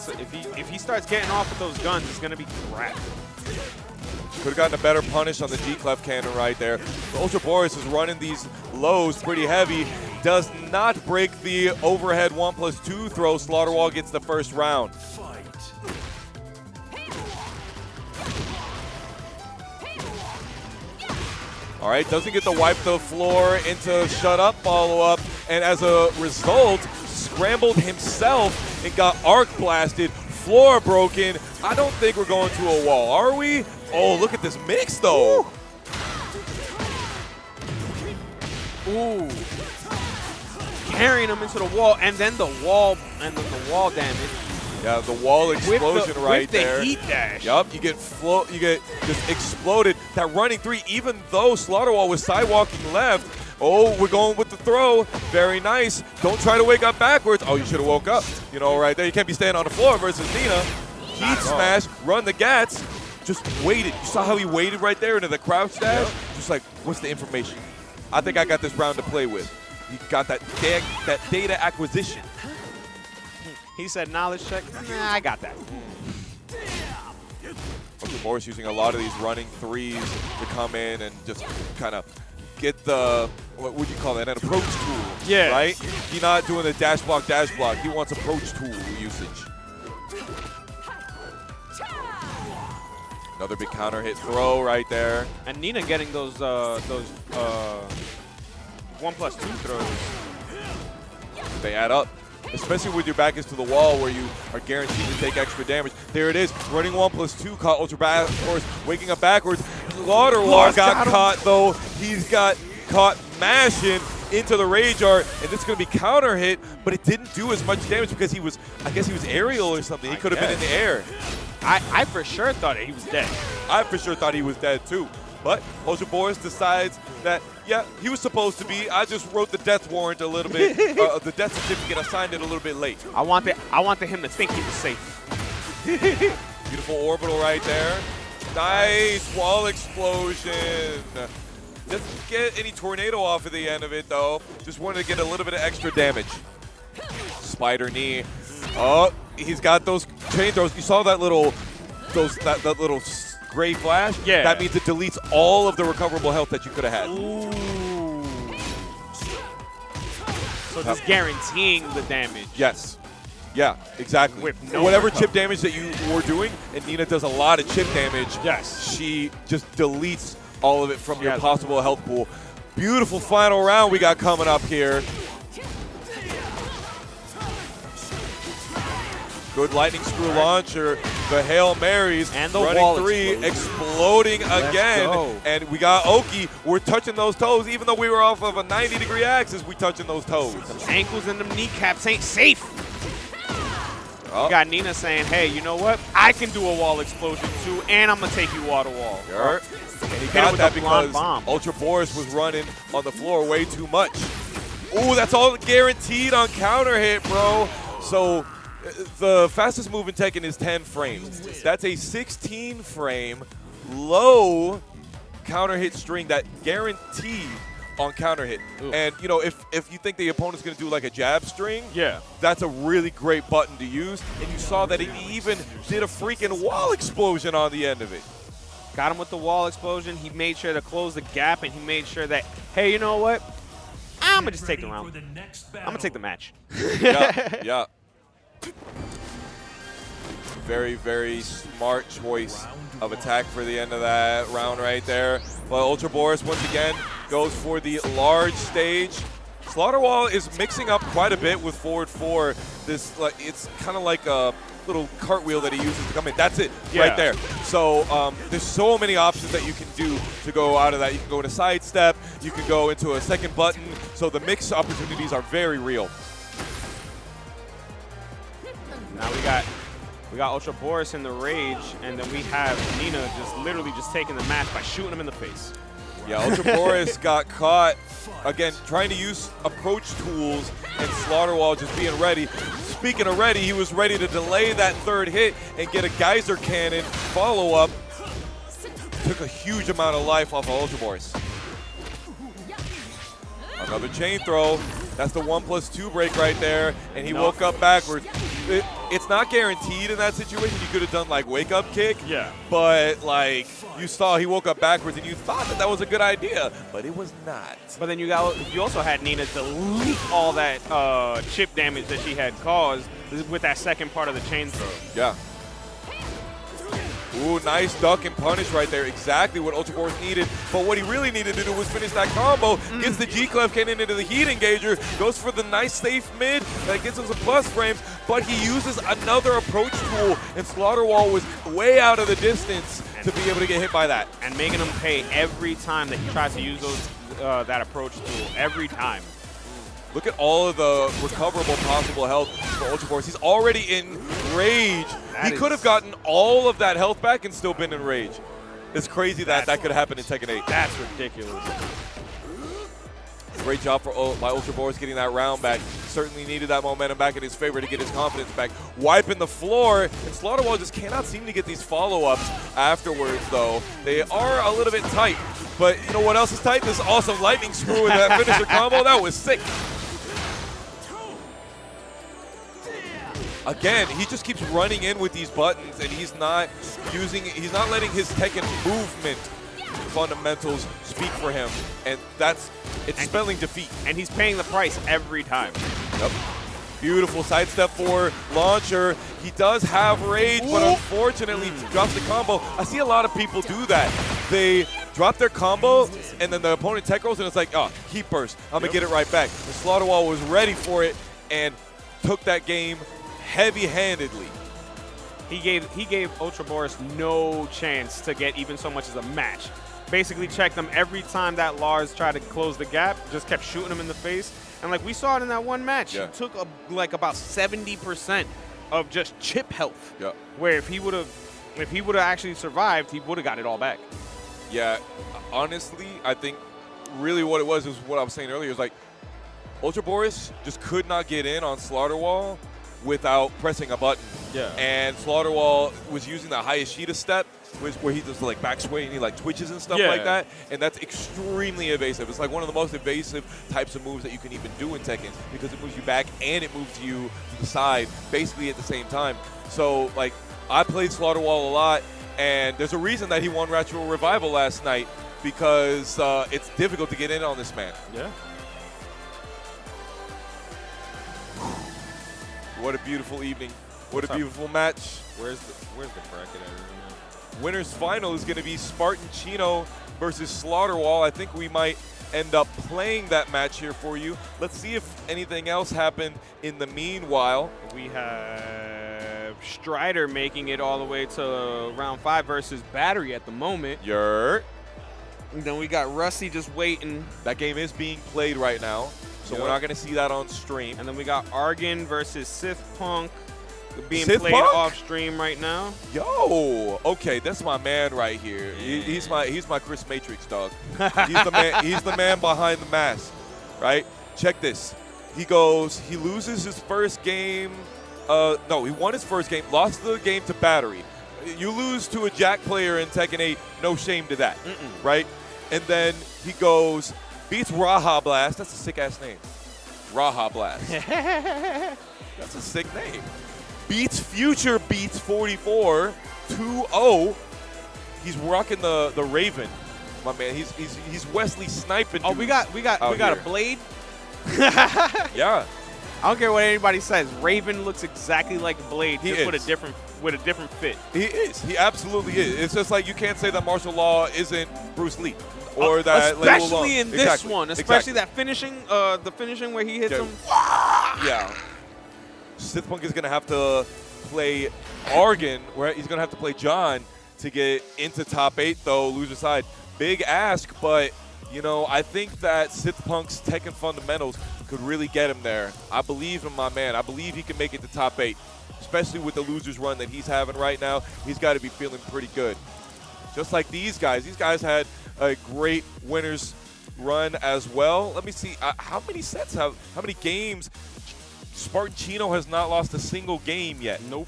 if he starts getting off with those guns, it's gonna be crap. Could have gotten a better punish on the G-Clef cannon right there. Ultra Boris is running these lows pretty heavy. Does not break the overhead 1+2 throw. Slaughterwall gets the first round. All right, doesn't get to wipe the floor into shut up follow-up, and as a result, scrambled himself and got arc blasted, floor broken. I don't think we're going to a wall, are we? Oh, look at this mix though. Ooh. Carrying him into the wall, and then the wall damage. Yeah, the wall explosion right with the there. Heat dash. Yup, you get just exploded. That running 3, even though Slaughterwall was sidewalking left. Oh, we're going with the throw. Very nice. Don't try to wake up backwards. Oh, you should have woke up. You know, right there. You can't be staying on the floor versus Nina. Heat smash, run the Gats. Just waited. You saw how he waited right there into the crouch dash? Yep. Just like, what's the information? I think I got this round to play with. He got that data acquisition. He said knowledge check. Nah, I got that. Ultra Boris using a lot of these running 3s to come in and just kind of get the, what would you call that, an approach tool. Yeah. Right? He's not doing the dash block. He wants approach tool usage. Another big counter hit throw right there. And Nina getting those 1+2 throws. They add up. Especially with your back is to the wall where you are guaranteed to take extra damage. There it is, running 1+2, caught Ultra Boris, waking up backwards. Slaughterwall got caught though. He's got caught mashing into the Rage Art, and this is going to be counter hit, but it didn't do as much damage because I guess he was aerial or something. He could have been in the air. I for sure thought he was dead. I for sure thought he was dead too. But Ultra Boris decides that, yeah, he was supposed to be. I just wrote the death warrant a little bit, the death certificate. I signed it a little bit late. I wanted him to think he was safe. Beautiful orbital right there. Nice wall explosion. Doesn't get any tornado off at the end of it though. Just wanted to get a little bit of extra damage. Spider knee. Oh, he's got those chain throws. You saw that little, that little gray flash? Yeah. That means it deletes all of the recoverable health that you could have had. Ooh. So just guaranteeing the damage. Yes. Yeah, exactly. With no whatever recovery. chip damage that you were doing, and Nina does a lot of chip damage, Yes. she just deletes all of it from your possible health pool. Beautiful final round we got coming up here. Good lightning screw launcher, the Hail Marys, and the running wall 3, explosion. exploding again. Go. And we got Oki. We're touching those toes. Even though we were off of a 90-degree axis, we touching those toes. Ankles and them kneecaps ain't safe. Oh. You got Nina saying, hey, you know what? I can do a wall explosion too, and I'm going to take you wall to wall. Sure. And he Hit got it with that the blonde because bomb. Ultra Boris was running on the floor way too much. Ooh, that's all guaranteed on counter hit, bro. So the fastest move in Tekken is 10 frames. That's a 16-frame low counter hit string that guaranteed on counter hit. Ooh. And you know, if you think the opponent's going to do like a jab string, Yeah. that's a really great button to use. And you saw that he even did a freaking wall explosion on the end of it. Got him with the wall explosion. He made sure to close the gap, and he made sure that, hey, you know what? I'm going to just take the round. I'm going to take the match. Yeah, yeah. Very, very smart choice of attack for the end of that round right there. But Ultra Boris, once again, goes for the large stage. Slaughterwall is mixing up quite a bit with forward 4. This, like, it's kind of like a little cartwheel that he uses to come in. That's it, right there. So there's so many options that you can do to go out of that. You can go into sidestep. You can go into a second button. So the mix opportunities are very real. Now we got Ultra Boris in the rage, and then we have Nina just literally just taking the match by shooting him in the face. Yeah, Ultra Boris got caught, again, trying to use approach tools, and Slaughterwall just being ready. Speaking of ready, he was ready to delay that third hit and get a Geyser Cannon follow-up. Took a huge amount of life off of Ultra Boris. Another chain throw. That's the 1+2 break right there, and he woke up backwards. It's not guaranteed in that situation. You could have done like wake up kick, but like you saw he woke up backwards and you thought that was a good idea, but it was not. But then you also had Nina delete all that chip damage that she had caused with that second part of the chain throw. Yeah. Ooh, nice duck and punish right there. Exactly what Ultra Boris needed. But what he really needed to do was finish that combo. Gets the G-Clef Cannon into the heat engager. Goes for the nice safe mid. That gets him some plus frames. But he uses another approach tool. And Slaughterwall was way out of the distance to be able to get hit by that. And making him pay every time that he tries to use those that approach tool. Every time. Look at all of the recoverable possible health for Ultra Boris. He's already in rage. He could have gotten all of that health back and still been in rage. It's crazy that that could happen in Tekken 8. That's ridiculous. Great job by Ultra Boris getting that round back. Certainly needed that momentum back in his favor to get his confidence back. Wiping the floor, and Slaughterwall just cannot seem to get these follow-ups afterwards, though. They are a little bit tight. But you know what else is tight? This awesome lightning screw with that finisher combo. That was sick. Again, he just keeps running in with these buttons, and he's not letting his Tekken movement fundamentals speak for him, and it's spelling defeat. And he's paying the price every time. Yep. Beautiful sidestep for launcher. He does have rage, but unfortunately drops the combo. I see a lot of people do that. They drop their combo, and then the opponent tech rolls, and it's like, oh, heat burst. I'm going to get it right back. And Slaughterwall was ready for it and took that game heavy-handedly. He gave Ultra Boris no chance to get even so much as a match. Basically checked him every time that Lars tried to close the gap, just kept shooting him in the face. And like we saw it in that one match, he took like about 70% of just chip health. Yeah. Where if he would have actually survived, he would have got it all back. Yeah, honestly, I think really what it was is what I was saying earlier, is like Ultra Boris just could not get in on Slaughterwall without pressing a button. Yeah. And Slaughterwall was using the Hayashida step, where he does like back sway and he like twitches and stuff like that. And that's extremely evasive. It's like one of the most evasive types of moves that you can even do in Tekken, because it moves you back and it moves you to the side basically at the same time. So like I played Slaughterwall a lot, and there's a reason that he won Retro Revival last night, because it's difficult to get in on this man. Yeah. What a beautiful evening. What a beautiful match. Where's the bracket at right now? Winner's final is going to be Spartan Chino versus Slaughterwall. I think we might end up playing that match here for you. Let's see if anything else happened in the meanwhile. We have Strider making it all the way to round 5 versus Battery at the moment. And then we got Rusty just waiting. That game is being played right now, so we're not going to see that on stream. And then we got Argon versus Sith Punk being Sith played Punk? off stream right now. Yo, okay, that's my man right here. He's my Chris Matrix, dog. He's the man behind the mask, right? Check this. He loses his first game. No, he won his first game, lost the game to Battery. You lose to a Jack player in Tekken 8, no shame to that, right? And then he beats Raha Blast. That's a sick-ass name. Raha Blast. That's a sick name. Beats Future Beats 44, 2-0. He's rocking the Raven, my man. He's Wesley sniping. Oh, we got a Blade. Yeah. I don't care what anybody says. Raven looks exactly like Blade, with a different fit. He is. He absolutely is. It's just like you can't say that martial law isn't Bruce Lee. or that label alone. Especially in this Exactly. one, especially Exactly. that finishing, the finishing where he hits him. Yeah. Sith Punk is going to have to play Argon, where he's going to have to play John to get into top 8, though, loser side. Big ask, but, you know, I think that Sith Punk's Tekken fundamentals could really get him there. I believe in my man. I believe he can make it to top 8, especially with the losers run that he's having right now. He's got to be feeling pretty good. Just like these guys. These guys had a great winners run as well. Let me see. How many games? Spartan Chino has not lost a single game yet. Nope.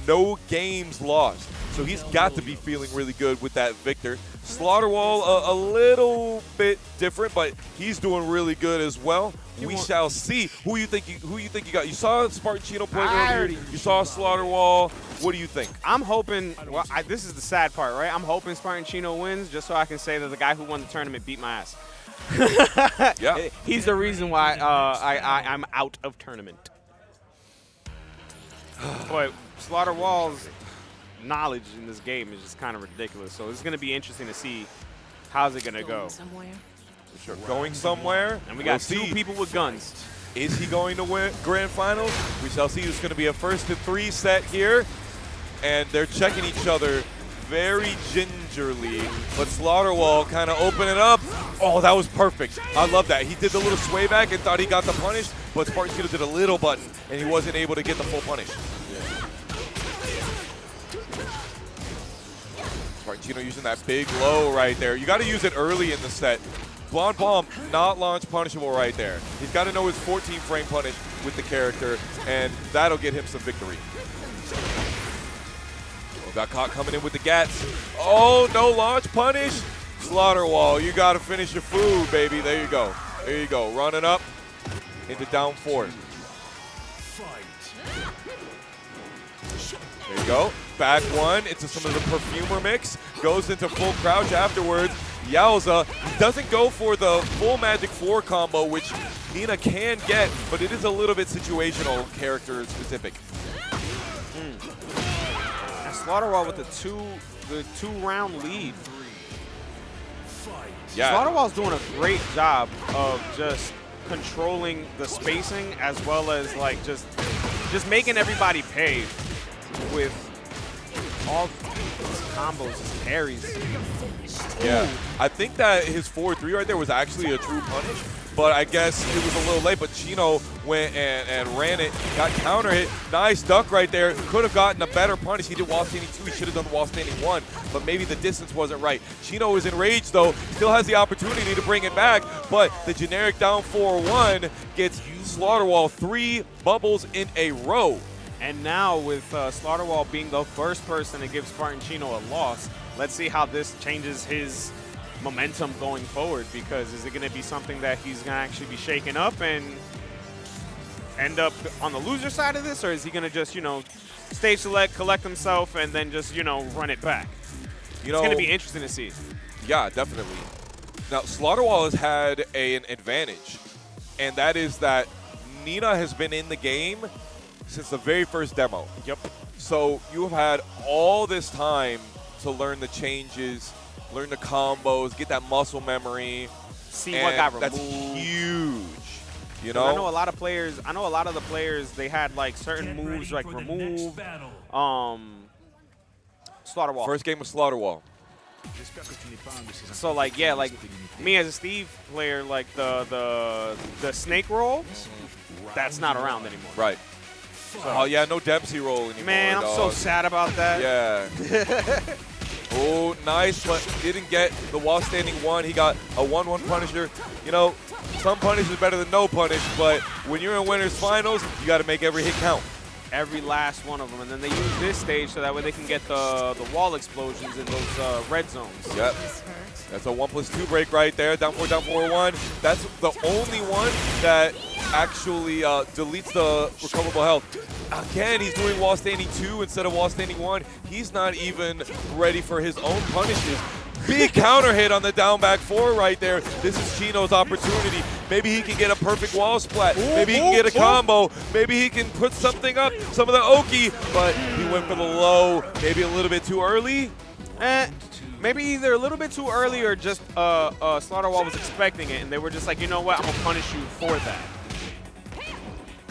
No games lost. So he's got to be feeling really good with that victor. Slaughterwall a little bit different, but he's doing really good as well. We shall see. Who you think you got? You saw Spartan Chino play earlier. You saw Slaughterwall. What do you think? I'm hoping. Well, this is the sad part, right? I'm hoping Spartan Chino wins, just so I can say that the guy who won the tournament beat my ass. Yeah. He's the reason why I'm out of tournament. But Slaughterwall's knowledge in this game is just kind of ridiculous. So it's going to be interesting to see how's it going to go. Somewhere. Sure. Going somewhere. And we got We'll two see. people with guns. Is he going to win grand finals? We shall see. It's going to be a 1-3 set here. And they're checking each other very gingerly. But Slaughterwall kind of opening up. Oh, that was perfect. I love that. He did the little sway back and thought he got the punish, but Spartan Chino did a little button, and he wasn't able to get the full punish. Spartan Chino using that big low right there. You got to use it early in the set. Blonde Bomb, not launch punishable right there. He's got to know his 14-frame punish with the character, and that'll get him some victory. Oh, got caught coming in with the gats. Oh, no launch punish. Slaughterwall, you got to finish your food, baby. There you go. There you go. Running up into down 4. There you go. Back 1 into some of the perfumer mix. Goes into full crouch afterwards. Yowza doesn't go for the full Magic 4 combo, which Nina can get, but it is a little bit situational, character specific. And Slaughterwall with the two-round lead. Yeah. Slaughterwall's doing a great job of just controlling the spacing as well as like just making everybody pay with all these combos, his parries. Yeah, I think that his 4-3 right there was actually a true punish, but I guess it was a little late. But Chino went and ran it, got counter hit. Nice duck right there. Could have gotten a better punish. He did wall standing 2. He should have done the wall standing 1, but maybe the distance wasn't right. Chino is enraged though. Still has the opportunity to bring it back, but the generic down 4-1 gets Slaughterwall 3 bubbles in a row. And now with Slaughterwall being the first person to give Spartan Chino a loss, let's see how this changes his momentum going forward, because is it going to be something that he's going to actually be shaken up and end up on the loser side of this, or is he going to just, you know, stage select, collect himself, and then just, you know, run it back? It's going to be interesting to see. Yeah, definitely. Now, Slaughterwall has had an advantage, and that is that Nina has been in the game since the very first demo. Yep. So you have had all this time to learn the changes, learn the combos, get that muscle memory. See what got removed. That's huge. You know? I know a lot of players. I know a lot of the players. They had like certain Get moves ready like for the next remove. battle. Slaughterwall. First game was Slaughterwall. So like yeah, like me as a Steve player, like the snake roll, that's not around anymore. Right. Oh yeah, no Dempsey roll anymore. Man, I'm so sad about that. Yeah. Oh, nice, but didn't get the wall standing 1. He got a 1-1 punisher. You know, some punish is better than no punish, but when you're in winners finals, you got to make every hit count. Every last one of them, and then they use this stage so that way they can get the wall explosions in those red zones. Yep. That's a 1+2 break right there. Down 4, 1. That's the only one that actually deletes the recoverable health. Again, he's doing wall standing 2 instead of wall standing 1. He's not even ready for his own punishes. Big counter hit on the down back 4 right there. This is Chino's opportunity. Maybe he can get a perfect wall splat. Maybe he can get a combo. Maybe he can put something up, some of the Oki, but he went for the low, maybe a little bit too early. Maybe either a little bit too early or just Slaughterwall was expecting it, and they were just like, you know what, I'm going to punish you for that.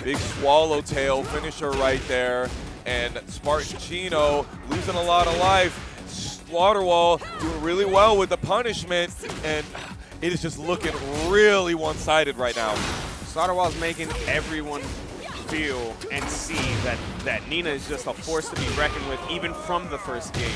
Big swallowtail finisher right there. And Spartan Chino losing a lot of life. Slaughterwall doing really well with the punishment. And it is just looking really one-sided right now. Slaughterwall's making everyone feel and see that Nina is just a force to be reckoned with, even from the first game.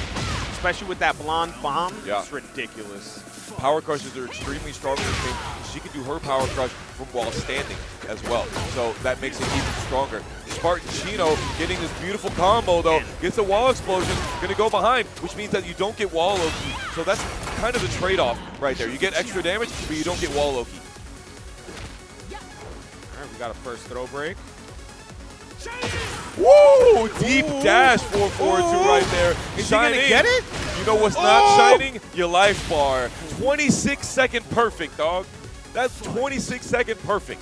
Especially with that blonde bomb, it's ridiculous. Power crushes are extremely strong in this game. She can do her power crush from while standing as well. So that makes it even stronger. Spartan Chino getting this beautiful combo though, gets a wall explosion, gonna go behind, which means that you don't get wall Loki. So that's kind of the trade-off right there. You get extra damage, but you don't get wall Loki. All right, we got a first throw break. Woo! Deep dash 4-4-2 right there. Is he gonna get it? You know what's not shining? Your life bar. 26-second perfect, dog. That's 26-second perfect.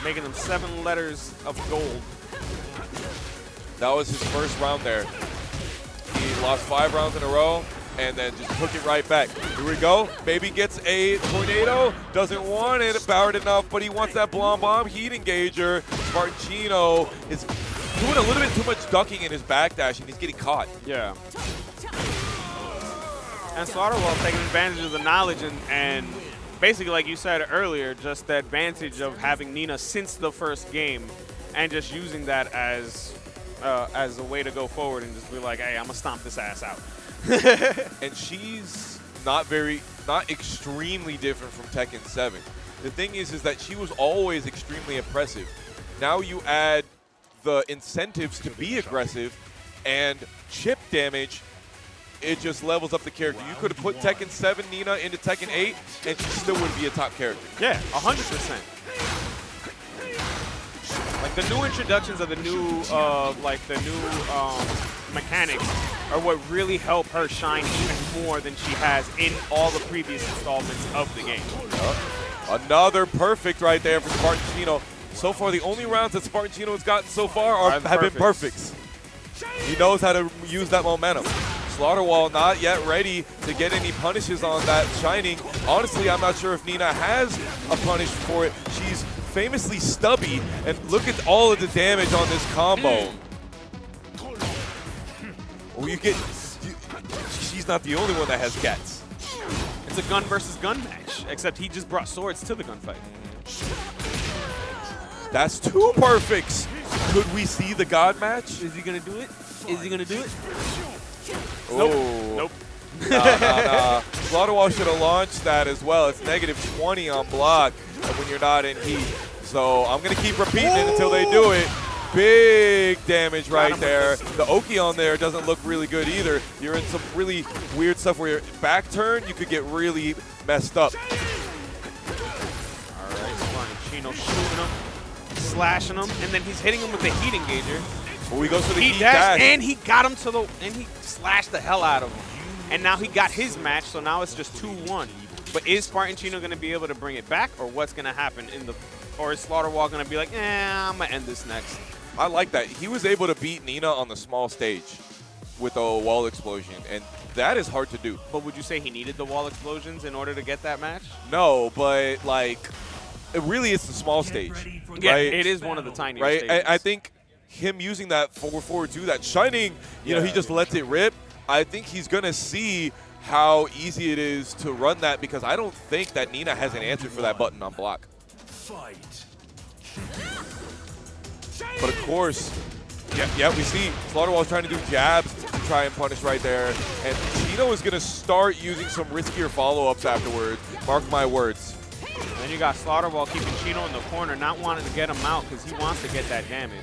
Making them 7 letters of gold. That was his first round there. He lost 5 rounds in a row and then just took it right back. Here we go. Baby gets a tornado. Doesn't want it powered enough, but he wants that blonde bomb heat engager. Spartan Chino is doing a little bit too much ducking in his backdash, and he's getting caught. Yeah. And Slaughterwall taking advantage of the knowledge and basically, like you said earlier, just the advantage of having Nina since the first game and just using that as a way to go forward and just be like, hey, I'm going to stomp this ass out. And she's not extremely different from Tekken 7. The thing is that she was always extremely impressive. Now you add the incentives to be aggressive and chip damage, it just levels up the character. You could have put Tekken 7 Nina into Tekken 8 and she still wouldn't be a top character. Yeah, 100%. Like the new introductions of the new mechanics are what really help her shine even more than she has in all the previous installments of the game. Another perfect right there for Spartan Chino. So far, the only rounds that Spartan Chino has gotten so far have been perfects. He knows how to use that momentum. Slaughterwall not yet ready to get any punishes on that shining. Honestly, I'm not sure if Nina has a punish for it. She's famously stubby, and look at all of the damage on this combo. Well, she's not the only one that has gets. It's a gun versus gun match, except he just brought swords to the gunfight. That's 2 perfects. Could we see the God match? Is he gonna do it? Is he gonna do it? Oh. Nope. Nah. Slaughterwall should have launched that as well. It's -20 on block when you're not in heat. So I'm going to keep repeating it until they do it. Big damage right there. The Oki on there doesn't look really good either. You're in some really weird stuff where your back turn, you could get really messed up. All right, Spartan Chino shooting him, slashing him, and then he's hitting him with the heat engager. Well, he goes for the Heat dash, and he got him and he slashed the hell out of him. And now he got his match, so now it's just 2-1. But is Spartan Chino going to be able to bring it back, or what's going to happen or is Slaughterwall going to be like, I'm going to end this next? I like that. He was able to beat Nina on the small stage with a wall explosion, and that is hard to do. But would you say he needed the wall explosions in order to get that match? No, but like, it really is the small stage. Yeah, right? it is one of the tiniest right? stages. I think him using that 4-4-2, that shining, you know, he just lets it rip. I think he's going to see how easy it is to run that, because I don't think that Nina has an answer for that button on block. Fight. But of course, yeah, we see Slaughterwall's trying to do jabs to try and punish right there. And Chino is going to start using some riskier follow-ups afterwards. Mark my words. And then you got Slaughterwall keeping Chino in the corner, not wanting to get him out because he wants to get that damage.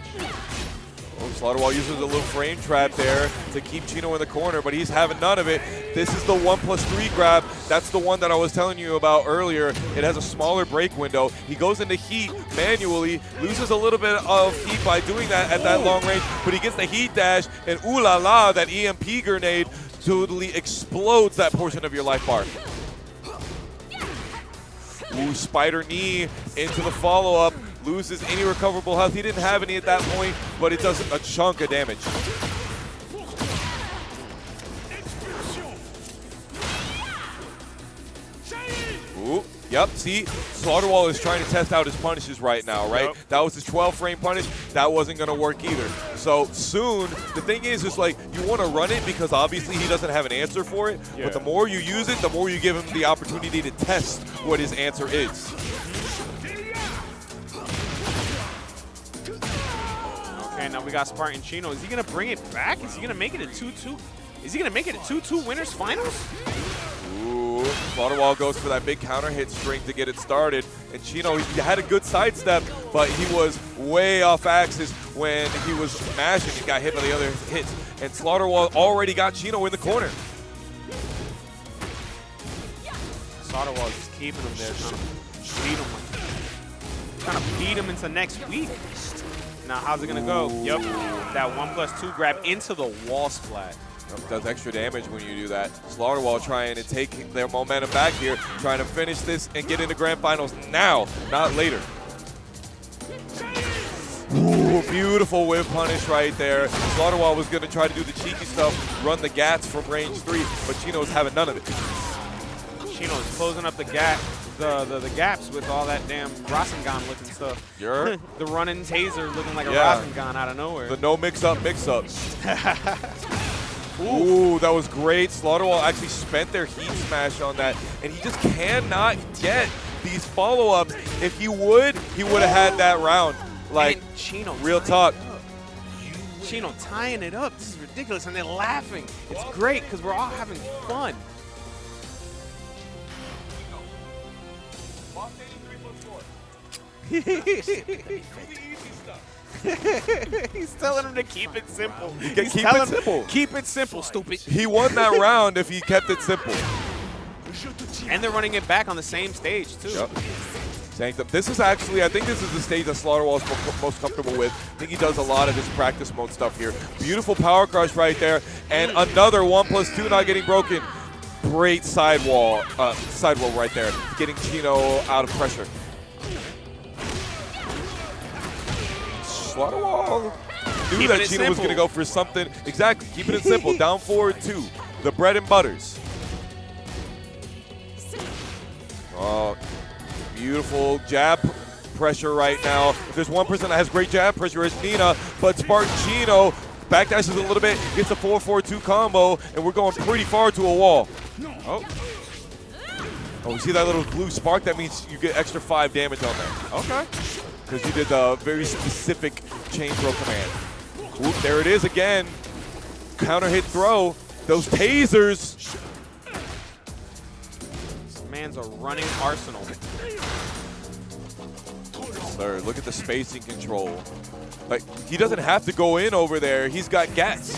Oh, Slaughterwall uses a little frame trap there to keep Chino in the corner, but he's having none of it. This is the 1+3 grab. That's the one that I was telling you about earlier. It has a smaller break window. He goes into heat manually, loses a little bit of heat by doing that at that long range, but he gets the heat dash, and ooh la la, that EMP grenade totally explodes that portion of your life bar. Ooh, spider knee into the follow-up. Loses any recoverable health. He didn't have any at that point, but it does a chunk of damage. Yep, see, Slaughterwall is trying to test out his punishes right now, right? Yep. That was his 12-frame punish. That wasn't going to work either. So soon, the thing is like, you want to run it because obviously he doesn't have an answer for it. Yeah. But the more you use it, the more you give him the opportunity to test what his answer is. Okay, now we got Spartan Chino. Is he going to bring it back? Is he going to make it a 2-2? Is he going to make it a 2-2 winners finals? Ooh, Slaughterwall goes for that big counter hit string to get it started. And Chino, he had a good sidestep, but he was way off axis when he was mashing and got hit by the other hits. And Slaughterwall already got Chino in the corner. Slaughterwall just keeping him there, trying to beat him into next week. Now, how's it going to go? Yep, that 1+2 grab into the wall splat. Does extra damage when you do that. Slaughterwall trying to take their momentum back here, trying to finish this and get into grand finals now, not later. Ooh, beautiful whip punish right there. Slaughterwall was going to try to do the cheeky stuff, run the gats from range 3, but Chino's having none of it. Chino's closing up the gap, the gaps with all that damn Rasengan looking stuff. You're the running taser looking like a Yeah. Rasengan out of nowhere. the no mix-up mix-up. Ooh, that was great. Slaughterwall actually spent their heat smash on that, and he just cannot get these follow-ups. If he would have had that round. Like, and Chino real talk. Chino tying it up. This is ridiculous, and they're laughing. It's great because we're all having fun. He's telling him to keep it simple. Keep He's it telling him, simple. Keep it simple, stupid. He won that round if he kept it simple. And they're running it back on the same stage, too. Yep. Sanctum. This is actually, I think this is the stage that Slaughterwall is most comfortable with. I think he does a lot of his practice mode stuff here. Beautiful power crush right there. And another 1+2 not getting broken. Great sidewall right there. Getting Chino out of pressure. Slaughterwall knew Keeping that it Chino was going to simple. go for something. Exactly. Keeping it simple. Down forward 2. The bread and butters. Oh, beautiful jab pressure right now. If there's one person that has great jab pressure, it's Nina. But Spartan Chino backdashes a little bit, gets a 4-4-2 combo, and we're going pretty far to a wall. Oh, you see that little blue spark? That means you get extra 5 damage on that. Okay. Because you did the very specific chain throw command. Oop, there it is again. Counter hit throw. Those tasers. This man's a running arsenal. Sir, look at the spacing control. Like, he doesn't have to go in over there. He's got gats.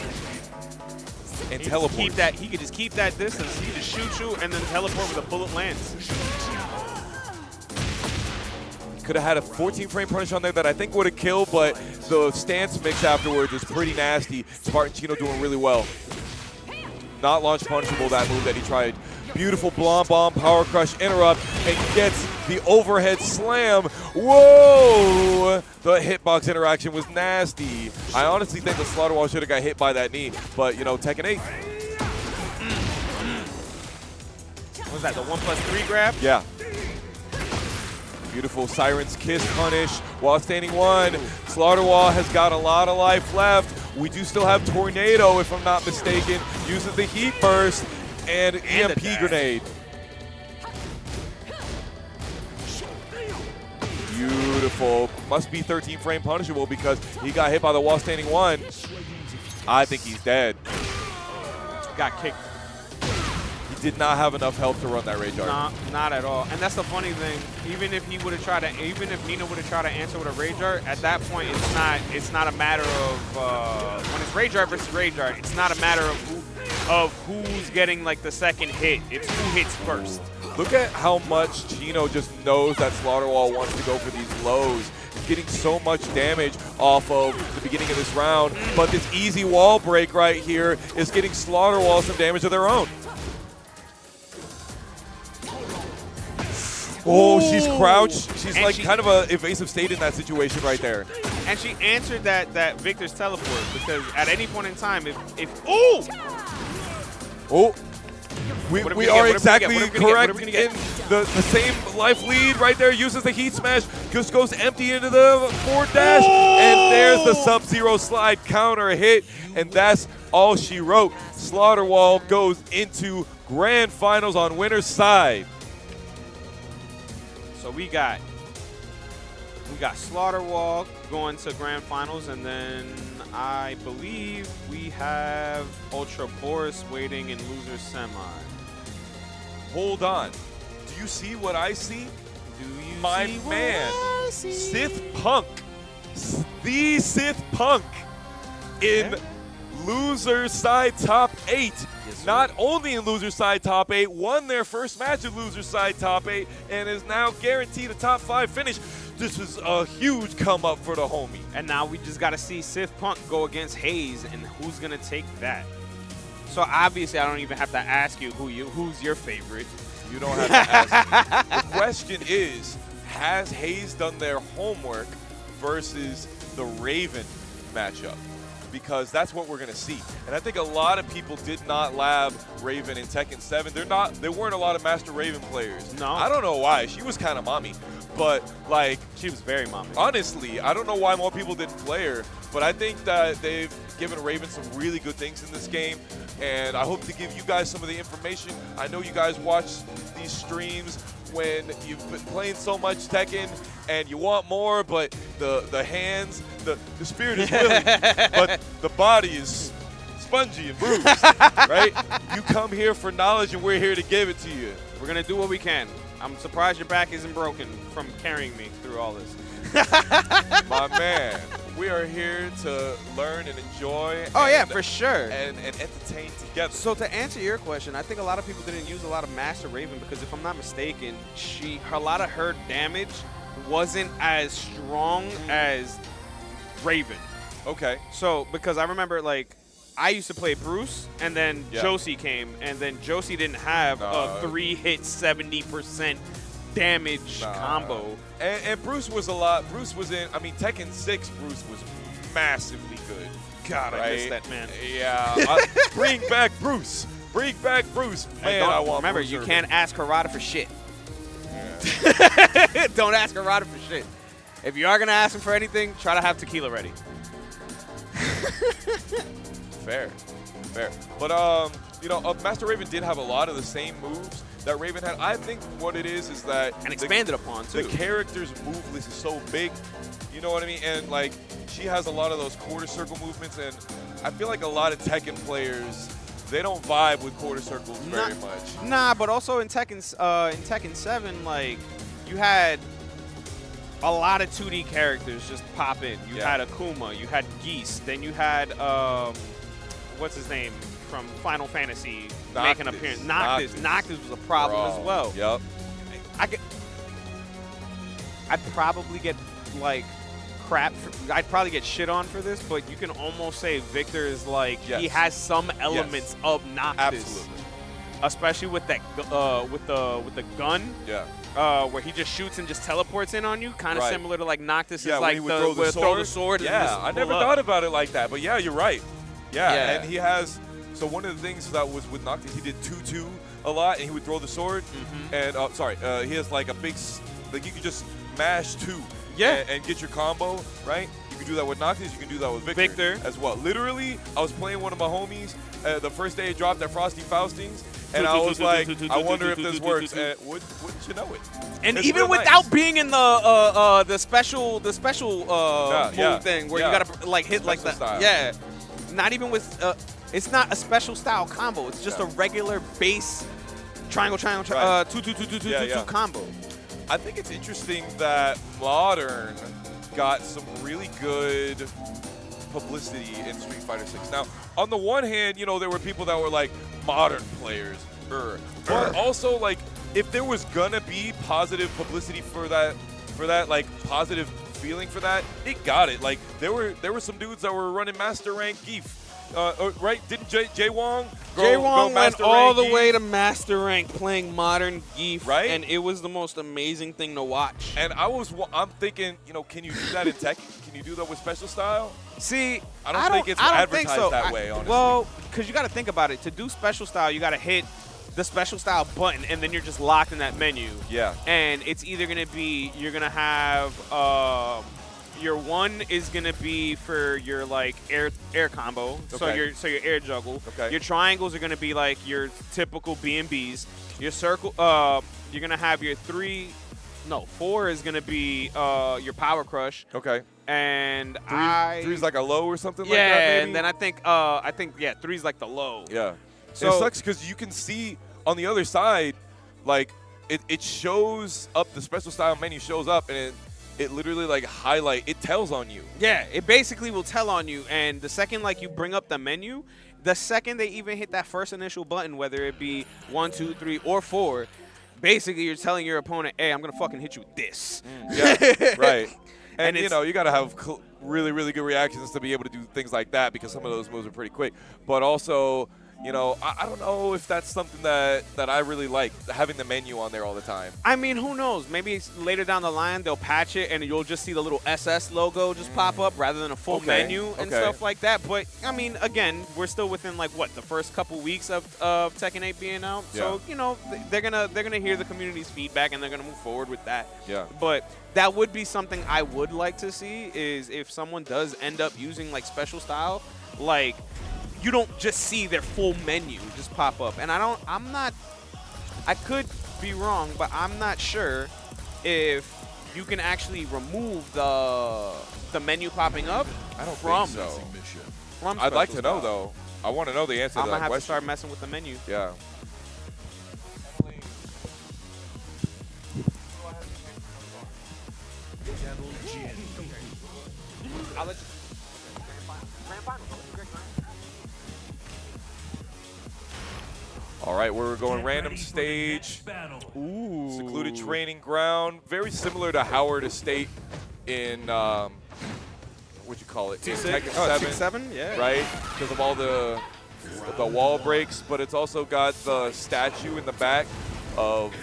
And teleport. He could just keep that distance. He could just shoot you and then teleport where the bullet lands. Could have had a 14-frame punish on there that I think would have killed, but the stance mix afterwards is pretty nasty. Spartan Chino doing really well. Not launch punishable, that move that he tried. Beautiful blonde bomb, power crush, interrupt, and gets the overhead slam. Whoa! The hitbox interaction was nasty. I honestly think the Slaughterwall should have got hit by that knee, but, you know, Tekken 8. What was that, the 1+3 grab? Yeah. Beautiful Siren's Kiss punish while standing 1. Slaughterwall has got a lot of life left. We do still have Tornado, if I'm not mistaken. Uses the Heat Burst and EMP grenade. Beautiful. Must be 13-frame punishable because he got hit by the wall standing 1. I think he's dead. Got kicked. He did not have enough health to run that Rage Art. Nah, not at all. And that's the funny thing. Even if he would have tried to, even if Nina would have tried to answer with a Rage Art, at that point it's not a matter of when it's Rage Art versus Rage Art. It's not a matter of who's getting like the second hit. It's who hits first. Look at how much Chino just knows that Slaughterwall wants to go for these lows. He's getting so much damage off of the beginning of this round, but this easy wall break right here is getting Slaughterwall some damage of their own. Oh, she's crouched. She's like kind of a evasive state in that situation right there. And she answered that Victor's teleport because at any point in time, if ooh! Oh, We What are are we gonna get? exactly What are we gonna get? correct What are we in gonna get? the same life lead right there. Uses the heat smash, just goes empty into the forward dash, and there's the Sub-Zero slide counter hit, and that's all she wrote. Slaughterwall goes into grand finals on winner's side. So we got Slaughterwall going to grand finals, and then I believe we have Ultra Boris waiting in loser semi. Hold on. Do you see what I see? Do you My see what man, I see? Sith Punk, the Sith Punk in Yeah. loser side top 8. Yes, sir. Not only in loser side top 8, won their first match in loser side top 8, and is now guaranteed a top 5 finish. This is a huge come up for the homie. And now we just got to see Sith Punk go against Hayes, and who's going to take that. So obviously, I don't even have to ask you who's your favorite. You don't have to ask me. The question is, has Hayes done their homework versus the Raven matchup? Because that's what we're going to see. And I think a lot of people did not lab Raven in Tekken 7. There weren't a lot of Master Raven players. No. I don't know why. She was kind of mommy. But, like, She was very mommy. honestly, I don't know why more people didn't play her, but I think that they've given Raven some really good things in this game, and I hope to give you guys some of the information. I know you guys watch these streams when you've been playing so much Tekken and you want more, but the hands, the spirit is willing, but the body is spongy and bruised, right? You come here for knowledge, and we're here to give it to you. We're going to do what we can. I'm surprised your back isn't broken from carrying me through all this. My man, we are here to learn and enjoy. Oh, yeah, and- for sure. and entertain together. So to answer your question, I think a lot of people didn't use a lot of Master Raven because if I'm not mistaken, a lot of her damage wasn't as strong as Raven. Okay. So because I remember like I used to play Bruce, and then Yeah. Josie came, and then Josie didn't have a 3-hit 70% damage combo. And Bruce was a lot. Bruce was in. I mean, Tekken 6. Bruce was massively good. God, I miss right? that man. Yeah. Bring back Bruce. Bring back Bruce. And Man, don't- I want. remember, Bruce you Irvin. can't ask Harada for shit. Yeah. Don't ask Harada for shit. If you are gonna ask him for anything, try to have tequila ready. Fair. But Master Raven did have a lot of the same moves that Raven had. I think what it is that And expanded upon too. the character's move list is so big, you know what I mean? And like she has a lot of those quarter circle movements, and I feel like a lot of Tekken players, they don't vibe with quarter circles very much. Nah, but also in Tekken 7, like you had a lot of 2D characters just pop in. You Yeah. had Akuma, you had Geese, then you had what's his name from Final Fantasy make an Noctis. appearance. Noctis. Noctis was a problem Bro. as well. Yep. I'd probably get like crap. I'd probably get shit on for this, but you can almost say Victor is like he Yes. has some elements of Noctis, Absolutely. especially with that with the gun. Yeah. Where he just shoots and just teleports in on you, kind of Right. similar to like Noctis Yeah, is when like he would throw the sword. and Yeah, just I never pull up. thought about it like that, but yeah, you're right. Yeah, Yeah. and he has. So one of the things that was with Noctis, he did 2-2 a lot, and he would throw the sword. Mm-hmm. And he has like a big, like you could just mash 2. Yeah. And get your combo right. You can do that with Noctis. You can do that with Victor as well. Literally, I was playing one of my homies the first day it dropped at Frosty Faustings, and I was like, I wonder if this works. And wouldn't you know it? And It's even real without nice. being in the special move yeah. thing where Yeah. you gotta like hit like Special that. style. Yeah. Not even with it's not a special style combo. It's just Yeah. a regular base triangle, Right. 2 Yeah. combo. I think it's interesting that Modern got some really good publicity in Street Fighter 6. Now, on the one hand, there were people that were like Modern players, but also like if there was gonna be positive publicity for that like positive feeling for that, it got it. Like there were some dudes that were running Master Rank Geef. Right? Didn't Jay Wong Jay go Wong went Master all Rank the Geef? way to Master Rank playing Modern Geef, Right? and it was the most amazing thing to watch. And I'm thinking, can you do that in Tekken? Can you do that with special style? See, I don't think it's I don't advertised think so. that way, honestly. Well, because you got to think about it. To do special style, you got to hit the special style button, and then you're just locked in that menu. Yeah. And it's either going to be, you're going to have, your one is going to be for your like air combo, so your air juggle. Okay. Your triangles are going to be like your typical B&Bs. Your circle, you're going to have your 4 is going to be your power crush. Okay. And three's like a low or something like that, yeah, maybe? and then I think 3's like the low. Yeah. So it sucks because you can see on the other side, like, it shows up, the special style menu shows up, and it literally, like, it tells on you. yeah, it basically will tell on you, and the second, like, you bring up the menu, the second they even hit that first initial button, whether it be 1, 2, 3, or 4, basically you're telling your opponent, hey, I'm going to fucking hit you with this. Yeah, right. And you it's- know, you got to have really, really good reactions to be able to do things like that because some of those moves are pretty quick. But also, you know, I don't know if that's something that I really like, having the menu on there all the time. I mean, who knows? Maybe later down the line they'll patch it and you'll just see the little SS logo just pop up rather than a full menu and stuff like that. But, I mean, again, we're still within, like, what, the first couple weeks of Tekken 8 being out? Yeah. So, you know, they're gonna hear the community's feedback and they're going to move forward with that. Yeah. But that would be something I would like to see is if someone does end up using, like, special style, like, you don't just see their full menu just pop up. And I could be wrong, but I'm not sure if you can actually remove the menu popping up I don't from, think so. from I'd like to special know, style. though. I want to know the answer I'm to going that to have to question. start messing with the menu. Yeah. I'll let you. All right, we're going Get random ready for the stage. next battle. Ooh. Secluded training ground, very similar to Howard Estate in what'd you call it? In Tekken 7, 7? Yeah. right? Because of all the wall breaks, but it's also got the statue in the back of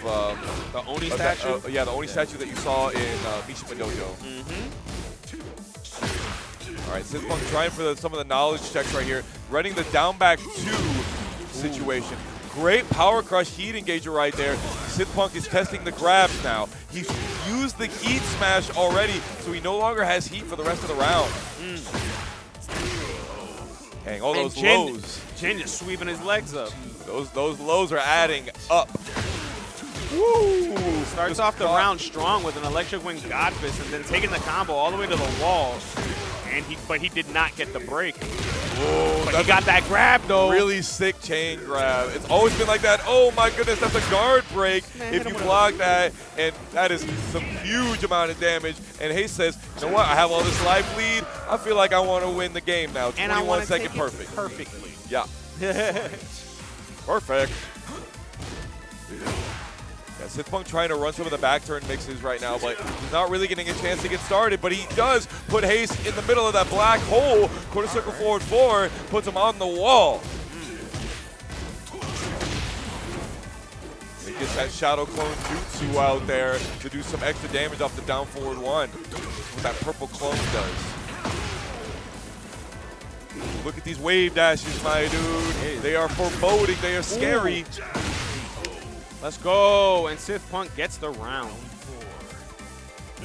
The Oni of that- statue. yeah, the Oni statue that you saw in Mishima Dojo. All right, Sithpunk trying for some of the knowledge checks right here, running the down back 2 situation. Great power crush heat engager right there. Sithpunk is testing the grabs now. He's used the heat smash already, so he no longer has heat for the rest of the round. Dang, all those lows. Jin just sweeping his legs up. Those lows are adding up. Woo! Starts Just off the caught. round strong with an electric wing god fist and then taking the combo all the way to the wall. And but he did not get the break. Whoa, But he got that grab though. really sick chain grab. It's always been like that. Oh my goodness, that's a guard break if you block that, and that is some huge amount of damage. And Hayes says, you know what, I have all this life lead. I feel like I want to win the game now. And I 21 want to second take it perfect. perfectly. Yeah. Perfect. Yeah, Sithpunk trying to run some of the back turn mixes right now, but he's not really getting a chance to get started. But he does put Hayes in the middle of that black hole. Quarter circle forward 4 puts him on the wall. He gets that Shadow Clone Jutsu out there to do some extra damage off the down forward 1. That's what that purple clone does. Look at these wave dashes, my dude. They are foreboding. They are scary. Let's go. And Sithpunk gets the round.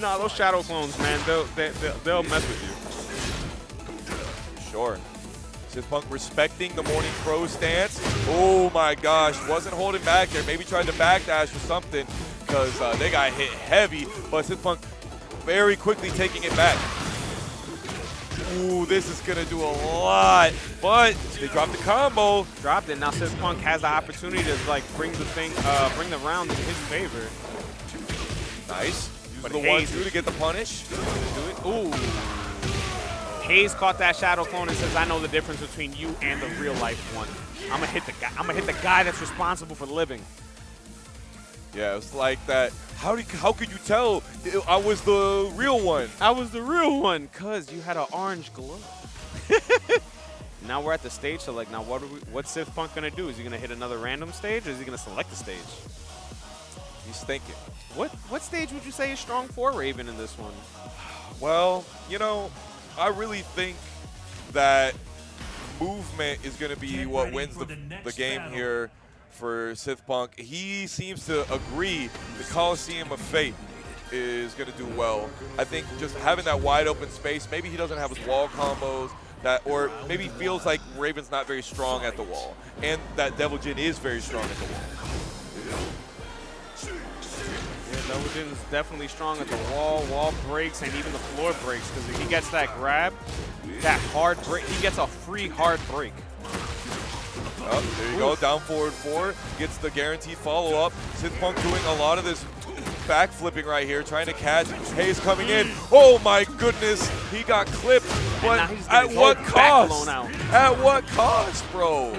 No, those shadow clones, man, they'll mess with you. Sure. Sithpunk respecting the Morning Crow stance. Oh my gosh, wasn't holding back there. Maybe tried to backdash or something because they got hit heavy, but Sithpunk very quickly taking it back. Ooh, this is gonna do a lot, but they dropped the combo. Dropped it. Now Sithpunk has the opportunity to like bring the round in his favor. Nice. Using But the Hayes 1-2 to get the punish. Ooh. Hayes caught that shadow clone and says, "I know the difference between you and the real life one. I'm gonna hit the guy. I'm gonna hit the guy that's responsible for living." Yeah, it's like that. How could you tell I was the real one? I was the real one, cause you had an orange glove. Now we're at the stage select. Now what's Sithpunk gonna do? Is he gonna hit another random stage, or is he gonna select a stage? He's thinking. What stage would you say is strong for Raven in this one? Well, you know, I really think that movement is going to be Get what ready wins for the the next game battle. here for Sith Punk. He seems to agree the Coliseum of Fate is going to do well. I think just having that wide open space, maybe he doesn't have his wall combos, or maybe he feels like Raven's not very strong at the wall, and that Devil Jin is very strong at the wall. Yeah, Devil Jin's definitely strong at the wall breaks, and even the floor breaks, because if he gets that grab, that hard break, he gets a free hard break. Oh, there you go, down forward 4, gets the guaranteed follow-up. Sith Punk doing a lot of this back flipping right here, trying to catch. Hayes coming in. Oh my goodness, he got clipped, but at what cost? At what cost, bro?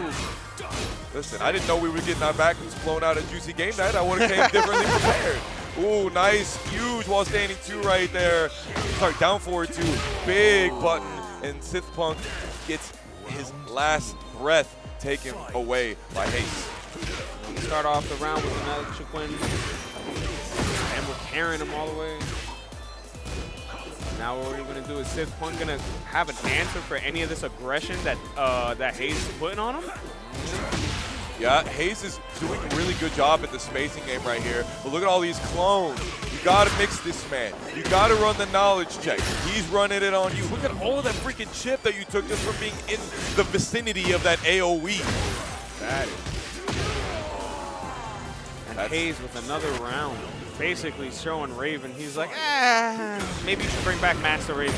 Listen, I didn't know we were getting our back blown out at Juicy Game Night. I would have came differently prepared. Ooh, nice, huge while standing 2 right there. Sorry, down forward 2, big button, and Sith Punk gets his last breath taken away by Hayes. Start off the round with another Chiquin, and we're carrying him all the way. Now what we're going to do is Sith Punk going to have an answer for any of this aggression that that Hayes is putting on him. Yeah, Hayes is doing a really good job at the spacing game right here. But look at all these clones. You got to mix this man. You got to run the knowledge check. He's running it on you. Look at all of that freaking chip that you took just from being in the vicinity of that AoE. That is. And Hayes with another round, basically showing Raven, he's like, maybe you should bring back Master Raven.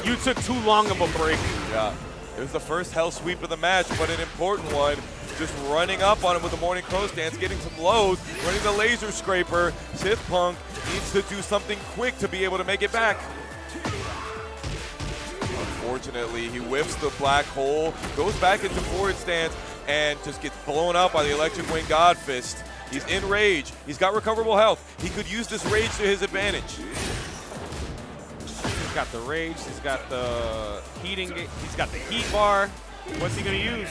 You took too long of a break. Yeah, it was the first hell sweep of the match, but an important one. Just running up on him with the Morning Crow stance, getting some lows, running the laser scraper. Sith Punk needs to do something quick to be able to make it back. Unfortunately, he whiffs the black hole, goes back into forward stance, and just gets blown up by the Electric Wing God Fist. He's in rage. He's got recoverable health. He could use this rage to his advantage. He's got the rage. He's got the heating. He's got the heat bar. What's he going to use?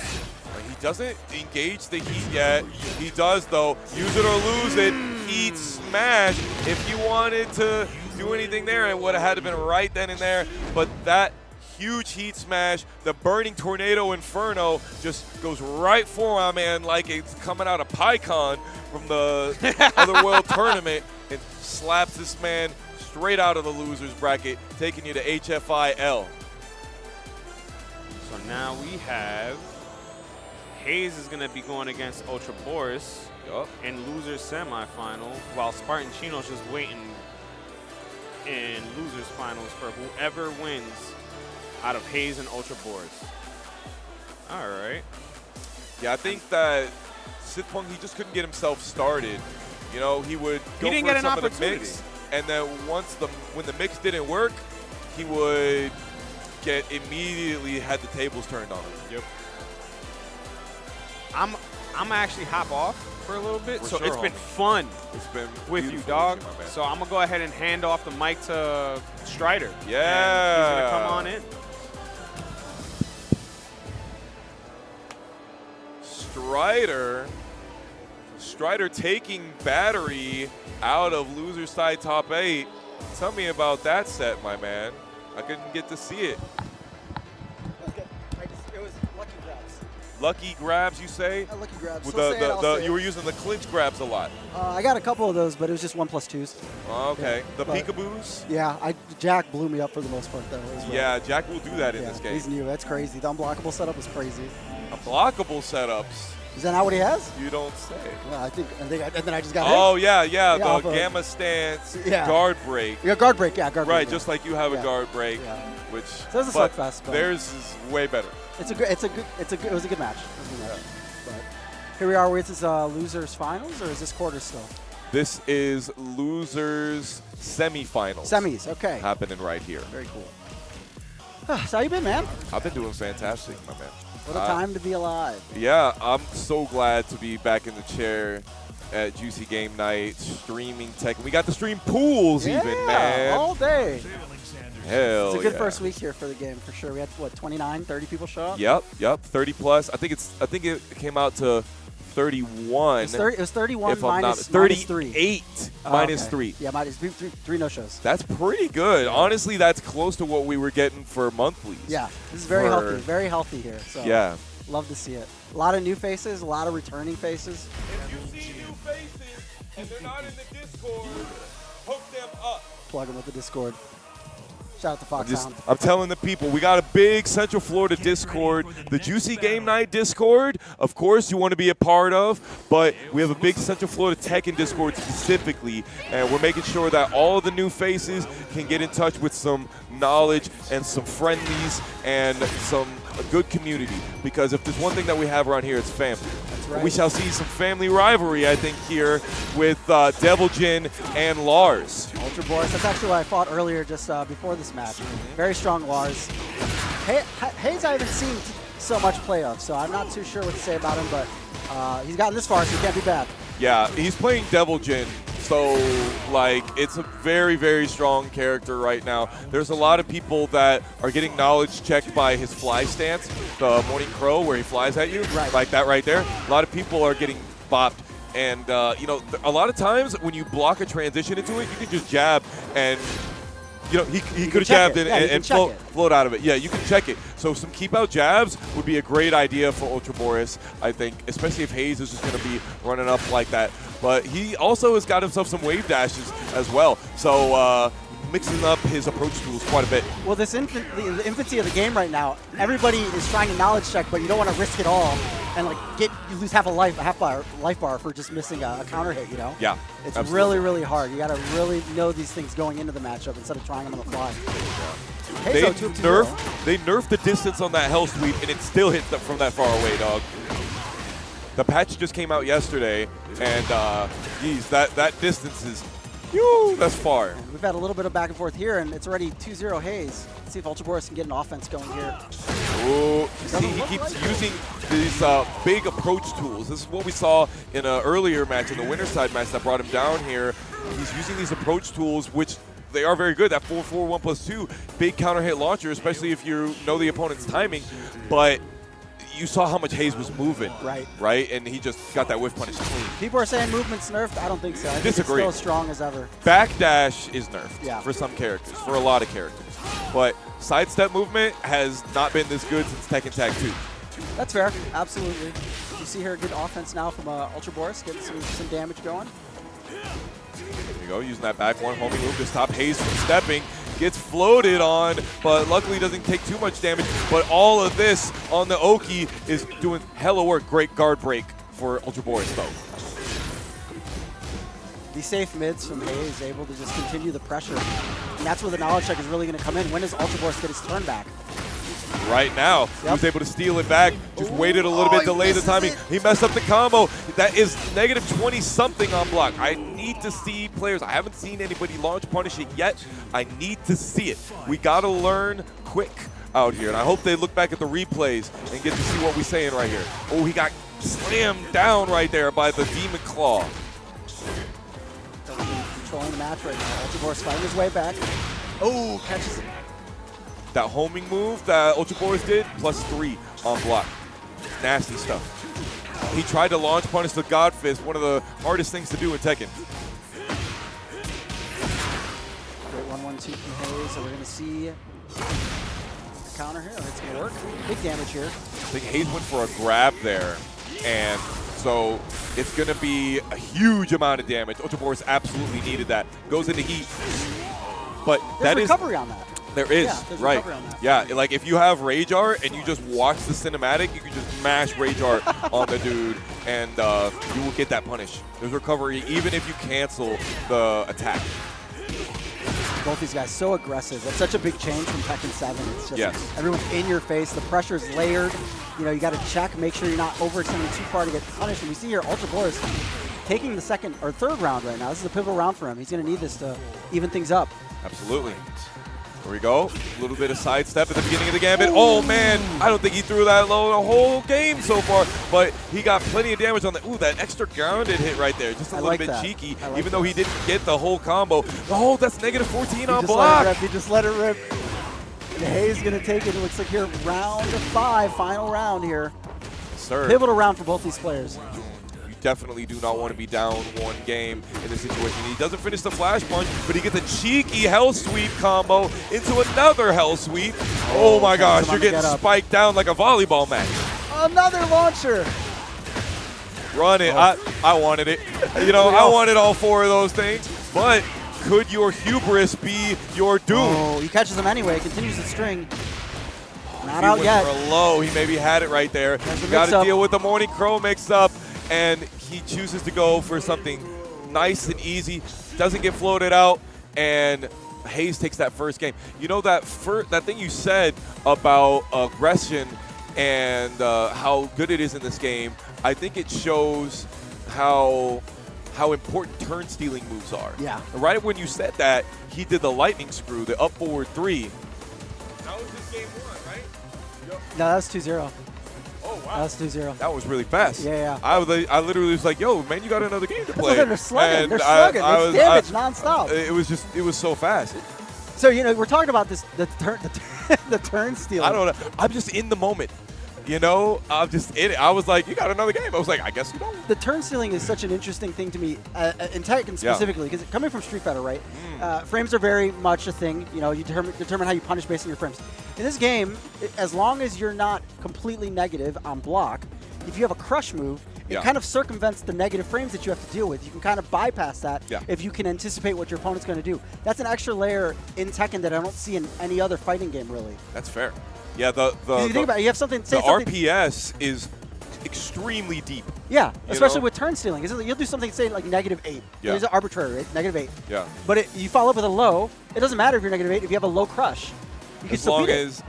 He doesn't engage the heat yet. He does, though. Use it or lose it. Heat smash. If you wanted to do anything there, it would have had to been right then and there. But that huge heat smash, the burning tornado inferno, just goes right for my man like it's coming out of PyCon from the Otherworld tournament, and slaps this man straight out of the loser's bracket, taking you to HFIL. So now we have Hayes is going to be going against Ultra Boris in loser's semifinal, while Spartan Chino's just waiting in loser's finals for whoever wins out of Hayes and Ultra Boris. All right. Yeah, I think that Sith Punk, he just couldn't get himself started. You know, he would go for some of the mix, and then when the mix didn't work, he would get immediately had the tables turned on him. Yep. I'm actually hop off for a little bit, so it's been fun. It's been with you, dog. So I'm gonna go ahead and hand off the mic to Strider. Yeah, and he's gonna come on in. Strider taking Battery out of loser side top 8. Tell me about that set, my man. I couldn't get to see it. It was lucky grabs. Lucky grabs, you say? Lucky grabs. With So you were using the clinch grabs a lot. I got a couple of those, but it was just 1+2s. Oh, okay. Yeah, the peekaboos? Yeah, Jack blew me up for the most part, though. As well. Yeah, Jack will do that in this game. He's new. That's crazy. The unblockable setup is crazy. Unblockable setups? Is that not what he has? You don't say. Well, I think, and then I just got Oh, hit. yeah, the gamma stance, guard break. Yeah, guard break, guard break. Right, just like you have a guard break, which so it's a slugfest, but theirs is way better. It was a good match. But here we are with this losers finals, or is this quarter still? This is losers semifinals. Semis, okay. Happening right here. Very cool. So how you been, man? I've been doing fantastic, my man. What a time to be alive. Yeah, I'm so glad to be back in the chair at Juicy Game Night, streaming Tekken. We got to stream pools even, man. All day. Hell It's a good first week here for the game, for sure. We had, 29, 30 people show up? Yep, 30 plus. I think it came out to 31. It was 31 minus 38 minus 3. Yeah, minus three no-shows. That's pretty good. Honestly, that's close to what we were getting for monthlies. Yeah, this is very healthy here. So. Yeah. Love to see it. A lot of new faces, a lot of returning faces. If you see new faces and they're not in the Discord, hook them up. Plug them with the Discord. Shout out to Foxhound. I'm telling the people, we got a big Central Florida Discord, the Juicy Game Night Discord, of course, you want to be a part of, but we have a big Central Florida Tekken Discord specifically, and we're making sure that all of the new faces can get in touch with some knowledge and some friendlies and a good community, because if there's one thing that we have around here, it's family. That's right. We shall see some family rivalry, I think, here with Devil Jin and Lars. Ultra Boris, that's actually what I fought earlier just before this match. Very strong Lars. Hayes I haven't seen so much play of, so I'm not too sure what to say about him, but he's gotten this far, so he can't be bad. Yeah, he's playing Devil Jin, so like it's a very, very strong character right now. There's a lot of people that are getting knowledge checked by his fly stance, the Morning Crow where he flies at you, Right. like that right there. A lot of people are getting bopped, and you know, a lot of times when you block a transition into it, you can just jab and. You know, he could have jabbed it and float out of it. Yeah, you can check it. So some keep out jabs would be a great idea for Ultra Boris, I think, especially if Hayes is just going to be running up like that. But he also has got himself some wave dashes as well. So mixing up his approach tools quite a bit. Well, the infancy of the game right now, everybody is trying to knowledge check, but you don't want to risk it all and like you lose half a life bar for just missing a counter hit, you know? Yeah, It's absolutely. really, really hard. You got to really know these things going into the matchup instead of trying them on the fly. They Hey, so 2-0. nerfed the distance on that hell sweep, and it still hits them from that far away, dog. The patch just came out yesterday, and geez, that distance is, that's far. We've had a little bit of back and forth here, and it's already 2-0 Hayes. Let's see if Ultra Boris can get an offense going here. Oh, see, he keeps using these big approach tools. This is what we saw in an earlier match, in the Winterside match that brought him down here. He's using these approach tools, which they are very good. That 4-4, 1+2, big counter hit launcher, especially if you know the opponent's timing. But you saw how much Hayes was moving, right? And he just got that whiff punish clean. People are saying movement's nerfed. I don't think so. I think Disagree. It's still as strong as ever. Backdash is nerfed Yeah. for some characters, for a lot of characters. But sidestep movement has not been this good since Tekken Tag 2. That's fair. Absolutely. You see here, good offense now from Ultra Boris, getting some damage going. There you go, using that back one homing move to stop Hayes from stepping. Gets floated on, but luckily doesn't take too much damage. But all of this on the Oki is doing hella work. Great guard break for Ultra Boris, though. These safe mids from Hayes able to just continue the pressure. And that's where the knowledge check is really going to come in. When does Ultra Boris get his turn back? Right now, he was able to steal it back. Just waited a little bit, delayed the timing. He messed up the combo. That is negative 20-something on block. I need to see players. I haven't seen anybody launch punish it yet. I need to see it. We got to learn quick out here, and I hope they look back at the replays and get to see what we're saying right here. Oh, he got slammed down right there by the Demon Claw. Controlling the match right now. Ultra Boris fighting his way back. Oh, catches it. That homing move that Ultra Boris did, +3 on block. Nasty stuff. He tried to launch punish the God Fist, one of the hardest things to do in Tekken. Great 1-1-2 from Hayes, so we're going to see a counter here. It's going to work. Big damage here. I think Hayes went for a grab there, and so it's going to be a huge amount of damage. Ultra Boris absolutely needed that. Goes into heat. But There's recovery on that. There is, yeah, there's right. recovery on that. Yeah, like if you have Rage Art and you just watch the cinematic, you can just mash Rage Art on the dude and you will get that punish. There's recovery even if you cancel the attack. Both these guys so aggressive. That's such a big change from Tekken 7. It's just everyone's in your face. The pressure's layered. You know, you got to check, make sure you're not overextending too far to get punished. And we see here Ultra Boris taking the second or third round right now. This is a pivotal round for him. He's going to need this to even things up. Absolutely. There we go. A little bit of sidestep at the beginning of the gambit. Oh, man. I don't think he threw that low the whole game so far, but he got plenty of damage on that. Ooh, that extra grounded hit right there. Just a little bit cheeky, even though he didn't get the whole combo. Oh, that's negative 14 on block. He just let it rip. And Hayes going to take it. It looks like here, round 5, final round here. Sir. Pivotal round for both these players. Definitely do not want to be down one game in this situation. He doesn't finish the flash punch, but he gets a cheeky hell sweep combo into another hell sweep. Oh my gosh, you're getting spiked down like a volleyball match. Another launcher. Run it. I wanted it. You know, I wanted all 4 of those things. But could your hubris be your doom? Oh, he catches him anyway. Continues the string. Not He out went yet. for a low. He maybe had it right there. There's a Got to mix-up. deal with the Morning Crow mix-up. And he chooses to go for something nice and easy. Doesn't get floated out. And Hayes takes that first game. You know that thing you said about aggression and how good it is in this game, I think it shows how important turn stealing moves are. Yeah. Right when you said that, he did the lightning screw, the up forward 3. That was his game 1, right? No, that was 2-0. Oh, wow. That was 2-0. That was really fast. Yeah. I literally was like, yo, man, you got another game to play. They're slugging. And They're slugging. It's damage nonstop. It was so fast. So, you know, we're talking about this, the turn stealing. I don't know. I'm just in the moment. You know, I'm just in it. I was like, you got another game. I was like, I guess you don't. The turn stealing is such an interesting thing to me, in Tekken specifically, because coming from Street Fighter, right? Frames are very much a thing. You know, you determine how you punish based on your frames. In this game, as long as you're not completely negative on block, if you have a crush move, it kind of circumvents the negative frames that you have to deal with. You can kind of bypass that if you can anticipate what your opponent's going to do. That's an extra layer in Tekken that I don't see in any other fighting game, really. That's fair. Yeah, you think about it, you have something. The RPS is extremely deep. Yeah, especially with turn stealing. You'll do something, say like -8. Yeah. There's an arbitrary rate, -8. Yeah. But you follow up with a low. It doesn't matter if you're -8. If you have a low crush, you can As still long beat it. as,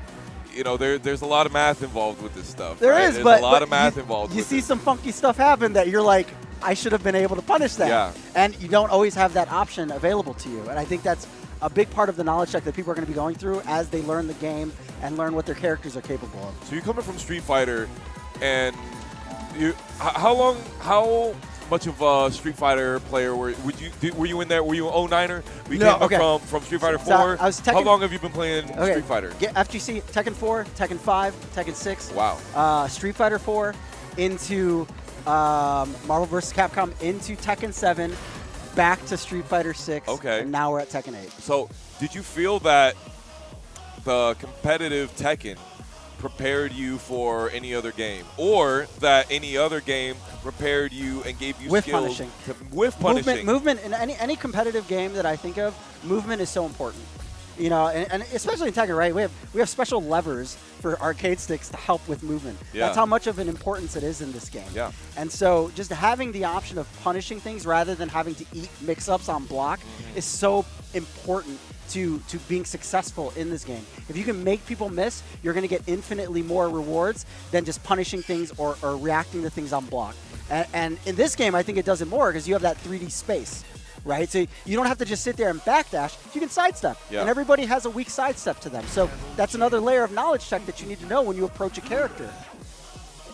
you know, there's a lot of math involved with this stuff. There right? is, There's but a lot of but math involved. You with see it. some funky stuff happen that you're like, I should have been able to punish that. Yeah. And you don't always have that option available to you. And I think that's a big part of the knowledge check that people are going to be going through as they learn the game and learn what their characters are capable of. So you're coming from Street Fighter, and how much of a Street Fighter player were you in there? Were you an 09er? We No, came up from Street Fighter 4. So I was How long have you been playing Street Fighter? FGC, Tekken 4, Tekken 5, Tekken 6. Wow. Street Fighter 4 into Marvel vs. Capcom into Tekken 7, back to Street Fighter 6. Okay. And now we're at Tekken 8. So did you feel that the competitive Tekken prepared you for any other game, or that any other game prepared you and gave you with skills punishing? With punishing. Movement in any competitive game that I think of, movement is so important. You know, and especially in Tekken, right? We have special levers for arcade sticks to help with movement. Yeah. That's how much of an importance it is in this game. Yeah. And so just having the option of punishing things rather than having to eat mix-ups on block is so important to being successful in this game. If you can make people miss, you're going to get infinitely more rewards than just punishing things or reacting to things on block. And in this game, I think it does it more because you have that 3D space. Right, so you don't have to just sit there and backdash. You can sidestep, and everybody has a weak sidestep to them. So that's another layer of knowledge check that you need to know when you approach a character.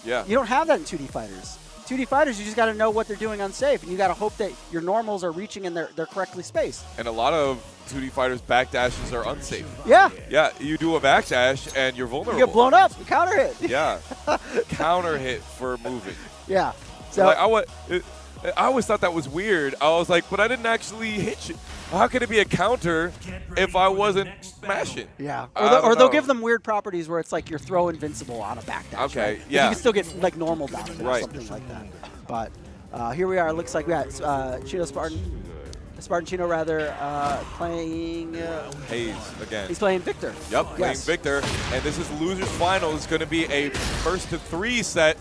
Yeah, you don't have that in 2D fighters. 2D fighters, you just got to know what they're doing unsafe, and you got to hope that your normals are reaching and they're correctly spaced. And a lot of 2D fighters backdashes are unsafe. Yeah. Yeah, you do a backdash and you're vulnerable. You get blown up, counter hit. Yeah, counter hit for moving. Yeah. So like, I always thought that was weird. I was like, but I didn't actually hit you. How could it be a counter if I wasn't smashing? Yeah. Or they'll give them weird properties where it's like you're throw invincible on a backdash. Okay, right? yeah. You can still get like normal damage or something like that. But here we are. It looks like we got Spartan Chino rather, playing Hayes again. He's playing Victor. Yep, playing Victor. And this is losers final. It's going to be a first to 3 set.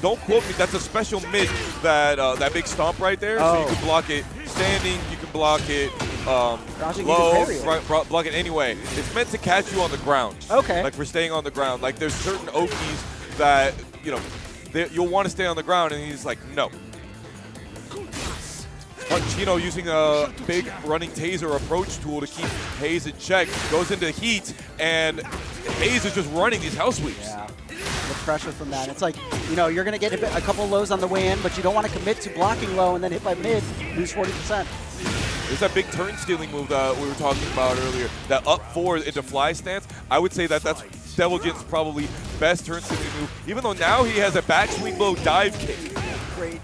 Don't quote me. That's a special mid, that big stomp right there. So you can block it standing. You can block it low. Block it anyway. It's meant to catch you on the ground. Okay. Like for staying on the ground. Like there's certain Okies that you'll want to stay on the ground, and he's like no. But Chino using a big running taser approach tool to keep Hayes in check. Goes into heat, and Hayes is just running these hell sweeps. Yeah. The pressure from that. It's like, you're going to get a couple lows on the way in, but you don't want to commit to blocking low and then hit by mid, lose 40%. There's that big turn stealing move that we were talking about earlier, that up 4 into fly stance. I would say that's Devil Jin's probably best turn stealing move, even though now he has a backswing low dive kick. Great.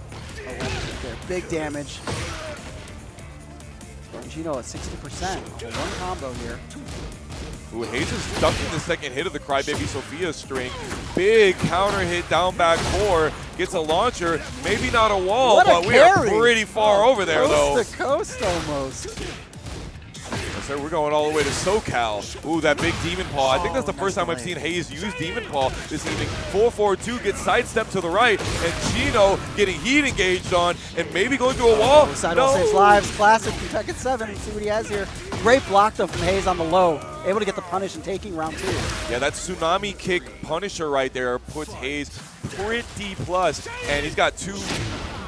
Big damage. Chino at 60%. One combo here. Ooh, Hayes is ducking the second hit of the Crybaby Sophia string. Big counter hit down back 4. Gets a launcher. Maybe not a wall, What a but we are carry. pretty far over there, though. Coast to coast almost. So we're going all the way to SoCal. Ooh, that big Demon Paw. I think that's the first time I've seen Hayes use Demon Paw this evening. 4-4-2 gets sidestepped to the right, and Chino getting heat engaged on, and maybe going through a wall. Sidewall saves lives. Classic from Tekken 7. Let's see what he has here. Great block, though, from Hayes on the low. Able to get the punish and taking round 2. Yeah, that tsunami kick punisher right there puts Hayes pretty plus, and he's got 2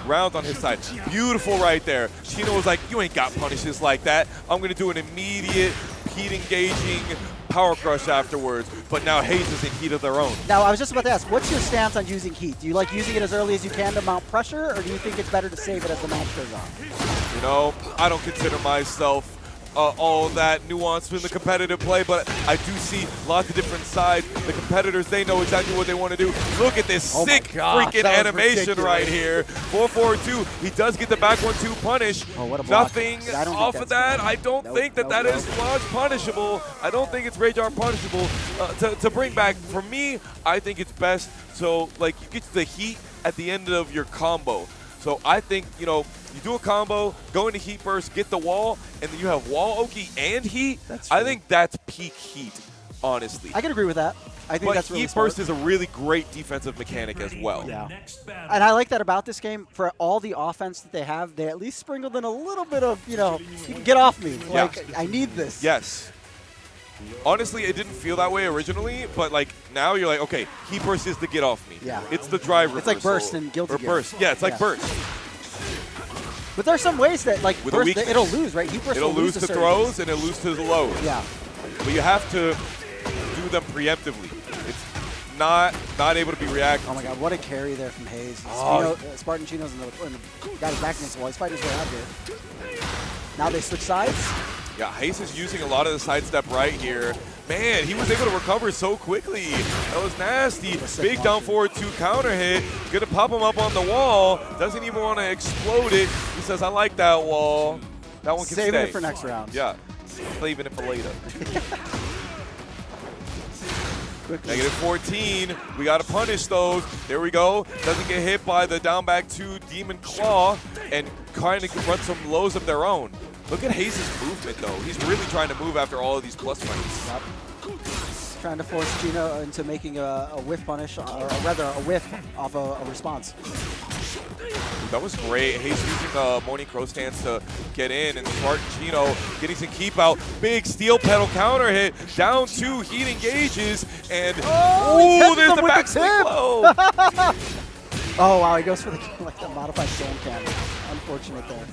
rounds on his side. Beautiful right there. Chino was like, you ain't got punishes like that. I'm going to do an immediate heat engaging power crush afterwards, but now Hayes is in heat of their own. Now, I was just about to ask, what's your stance on using heat? Do you like using it as early as you can to mount pressure, or do you think it's better to save it as the match goes on? You know, I don't consider myself all that nuanced in the competitive play, but I do see lots of different sides. The competitors, they know exactly what they want to do. Look at this sick freaking animation right here. 4-4-2. He does get the back 1-2 punish. Oh, what a block. Nothing I don't off think of that. I don't think that nope. is large punishable. I don't think it's Rage Art punishable to bring back. For me, I think it's best so like you get the heat at the end of your combo. So I think, you know, you do a combo, go into heat burst, get the wall, and then you have wall Oki and heat. I think that's peak heat, honestly. I can agree with that. I think but that's really heat smart. burst is a really great defensive mechanic as well. Yeah. And I like that about this game. For all the offense that they have, they at least sprinkled in a little bit of, you know, get off me. Like, I need this. Yes. Honestly, it didn't feel that way originally, but like now you're like, okay, heat burst is the get off me. Yeah. It's the drive It's like reversal. burst and Guilty Or Gear. burst. Yeah, it's like burst. But there's some ways that, like, With a burst, weakness. it'll lose, right? Heat burst It'll will lose to to certain throws things. and it'll lose to the lows. Yeah. But you have to do them preemptively. It's not able to be reactive. Oh my God, what a carry there from Hayes. Oh. Spartan Chino's in the got his back against the wall. He's fighting his way out here. Now they switch sides. Yeah, Hayes is using a lot of the sidestep right here. Man, he was able to recover so quickly. That was nasty. Big down forward 2 counter hit. Gonna pop him up on the wall. Doesn't even want to explode it. He says, I like that wall. That one can Saving stay. it for next round. Yeah, saving it for later. Negative 14. We got to punish those. There we go. Doesn't get hit by the down back 2 Demon Claw and kind of run some lows of their own. Look at Hayes' movement, though. He's really trying to move after all of these plus fights. Yep. Trying to force Chino into making a whiff punish, or rather a whiff off a response. That was great. Hayes using Morning Crow stance to get in, and Spartan Chino getting some keep out. Big steel pedal counter hit. Down 2, heat engages, and oh, there's the back swing low. Oh wow, he goes for the modified sand cannon. Unfortunate there.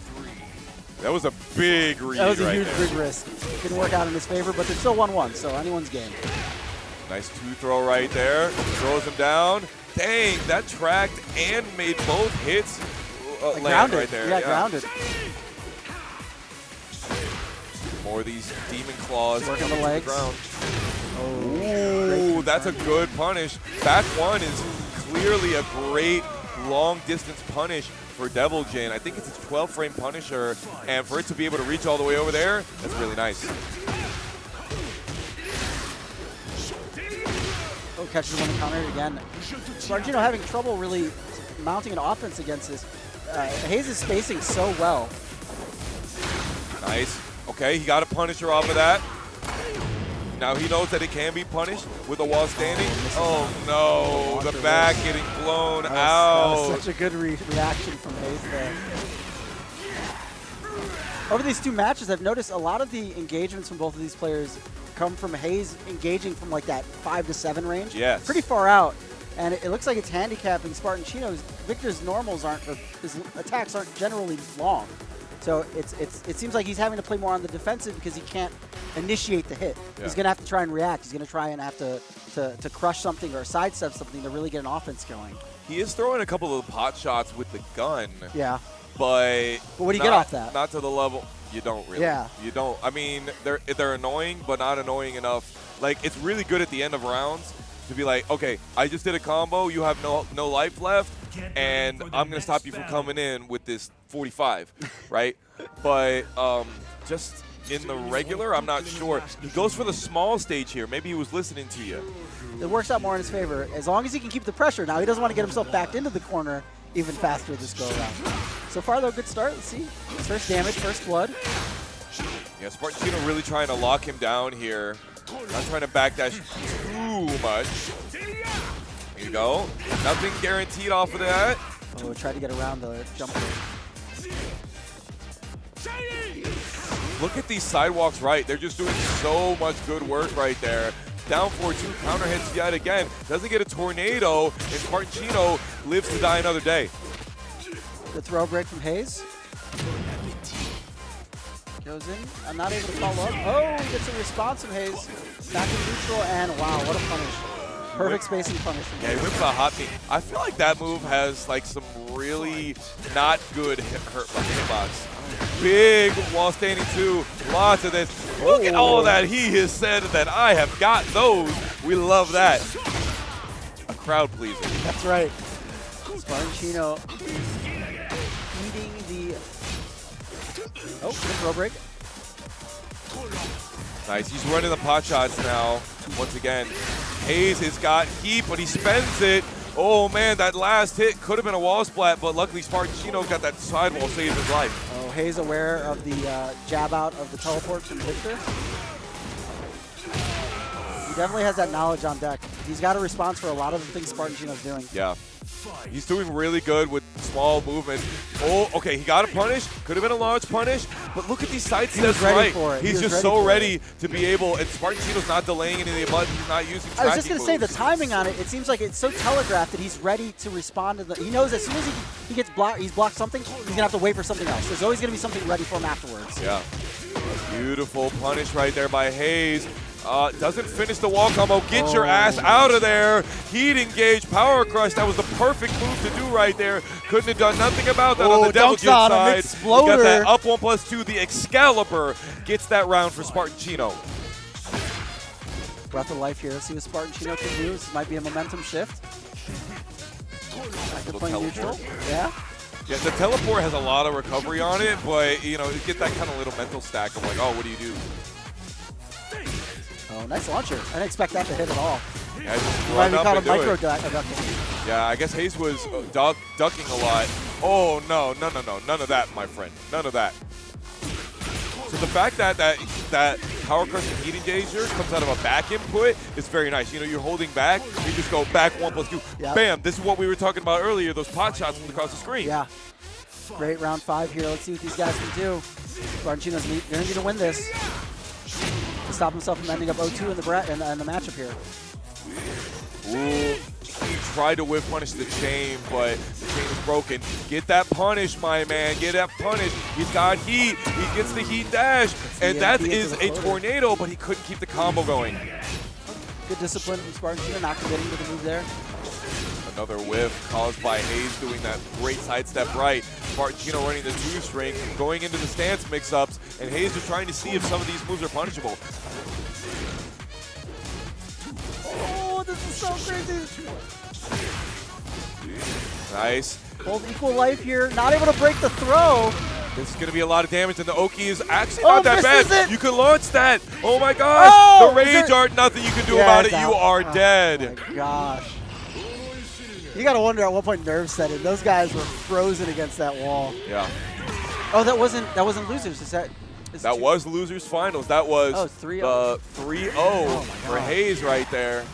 That was a big read. That was a right huge there. big risk. Didn't work out in his favor, but they're still 1-1, so anyone's game. Nice 2 throw right there. Throws him down. Dang, that tracked and made both hits land grounded. right there. Yeah, grounded. More of these demon claws. Working the legs. Ground. Oh, Ooh, that's a good punish. Back 1 is clearly a great long distance punish for Devil Jin. I think it's a 12-frame punisher, and for it to be able to reach all the way over there, that's really nice. Oh, catches one counter again. Spargino having trouble really mounting an offense against this. Hayes is spacing so well. Nice. Okay, he got a punisher off of that. Now he knows that it can be punished with a wall standing. Oh no, the back getting blown out. That was such a good reaction from Hayes there. Over these 2 matches, I've noticed a lot of the engagements from both of these players come from Hayes engaging from like that 5 to 7 range. Yes. Pretty far out. And it looks like it's handicapping Spartan Chino's. Victor's normals aren't, or his attacks aren't generally long. So it seems like he's having to play more on the defensive because he can't initiate the hit. Yeah. He's going to have to try and react. He's going to try and have to crush something or sidestep something to really get an offense going. He is throwing a couple of pot shots with the gun. Yeah. But what do you get off that? Not to the level. You don't really. Yeah. You don't. I mean, they're annoying, but not annoying enough. Like, it's really good at the end of rounds to be like, okay, I just did a combo. You have no life left, and I'm going to stop you from coming in with this 45, right? But just in the regular? I'm not sure. He goes for the small stage here. Maybe he was listening to you. It works out more in his favor as long as he can keep the pressure. Now he doesn't want to get himself backed into the corner even faster this go around. So far though, good start. Let's see. First damage, first blood. Yeah, Spartantino really trying to lock him down here. Not trying to backdash too much. There you go. Nothing guaranteed off of that. Oh, tried to get around the jumper. Look at these sidewalks right. They're just doing so much good work right there. Down 4-2, counter hits yet again. Doesn't get a tornado, and Spartantino lives to die another day. Good throw break from Hayes. Goes in. I'm not able to follow up. Oh, gets a response from Hayes. Back in neutral, and wow, what a punish. Perfect spacing punish. Yeah, he went for a hot knee. I feel like that move has like some really not good hitbox. Big wall standing too. Lots of this. Look at all that he has said that I have got those. We love that. A crowd pleaser. That's right. Spartantino eating the. Oh, good throw break. Nice. He's running the pot shots now. Once again, Hayes has got heat, but he spends it. Oh man, that last hit could have been a wall splat, but luckily Spartantino got that sidewall, saved his life. Oh, Hayes aware of the jab out of the teleport from Victor. He definitely has that knowledge on deck. He's got a response for a lot of the things Spartantino's doing. Yeah. He's doing really good with small movement. Oh, okay, he got a punish. Could have been a launch punish, but look at these side steps right. He's just so ready to be able, and Spartantino's not delaying any of the buttons. He's not using tracking I was just going to say, the moves. timing on it, it seems like it's so telegraphed that he's ready to respond to the, he knows as soon as he gets blocked, he's blocked something, he's going to have to wait for something else. There's always going to be something ready for him afterwards. Yeah. Beautiful punish right there by Hayes. Doesn't finish the wall combo. Get your ass out of there. Heat engage, power crush. That was the perfect move to do right there. Couldn't have done nothing about that on the Devil Jit side. Exploder. Got that up 1+2. The Excalibur gets that round for Spartantino. Breath of life here. Let's see what Spartantino can do. This might be a momentum shift. Back to playing neutral. Yeah. Yeah, the teleport has a lot of recovery on it, but you know, you get that kind of little mental stack of like, oh, what do you do? Oh, nice launcher. I didn't expect that to hit at all. Yeah, just Might run be up called a and do micro it. ducking. Yeah, I guess Hayes was ducking a lot. Oh, no, none of that, my friend. None of that. So the fact that that power crush and heat engager comes out of a back input is very nice. You know, you're holding back, you just go back 1+2. Yep. Bam, this is what we were talking about earlier, those pot shots from across the screen. Yeah. Great round 5 here. Let's see what these guys can do. Spartantino's going to need to win this to stop himself from ending up 0-2 in the matchup here. Ooh, he tried to whiff punish the chain, but the chain is broken. Get that punish, my man. Get that punish. He's got heat. He gets the heat dash, and that is a tornado, but he couldn't keep the combo going. Good discipline from Spartantino, not committing to the move there. Another whiff caused by Hayes doing that great sidestep right. Spartantino running the 2-string, going into the stance mix-ups, and Hayes is trying to see if some of these moves are punishable. Oh, this is so crazy. Nice. Both equal life here, not able to break the throw. This is going to be a lot of damage, and the Oki is actually not that misses bad. it. You can launch that. Oh my gosh. Oh, the rage art, nothing you can do Yeah, about it. it's You out. are Oh dead. my gosh. You got to wonder at what point nerves set in. Those guys were frozen against that wall. Yeah. Oh, that wasn't losers. Is that? That was losers finals. That was 3-0. 3-0 for Hayes right there.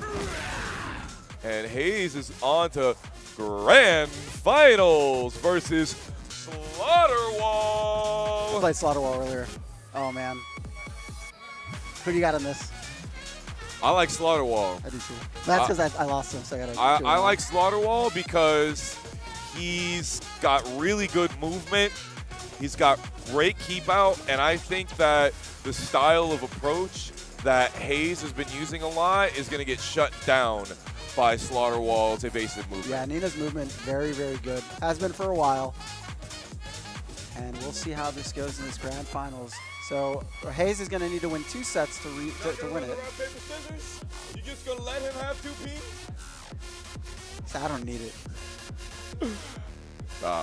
And Hayes is on to grand finals versus Slaughterwall. I played Slaughterwall earlier. Oh man. Who do you got in this? I like Slaughterwall. I do too. That's because I lost him, so I gotta. I like Slaughterwall because he's got really good movement. He's got great keep out, and I think that the style of approach that Hayes has been using a lot is going to get shut down by Slaughterwall's evasive movement. Yeah, Nina's movement very, very good. Has been for a while. And we'll see how this goes in this grand finals. So Hayes is going to need to win 2 sets to win it. You just going to let him have 2 pieces? So I don't need it.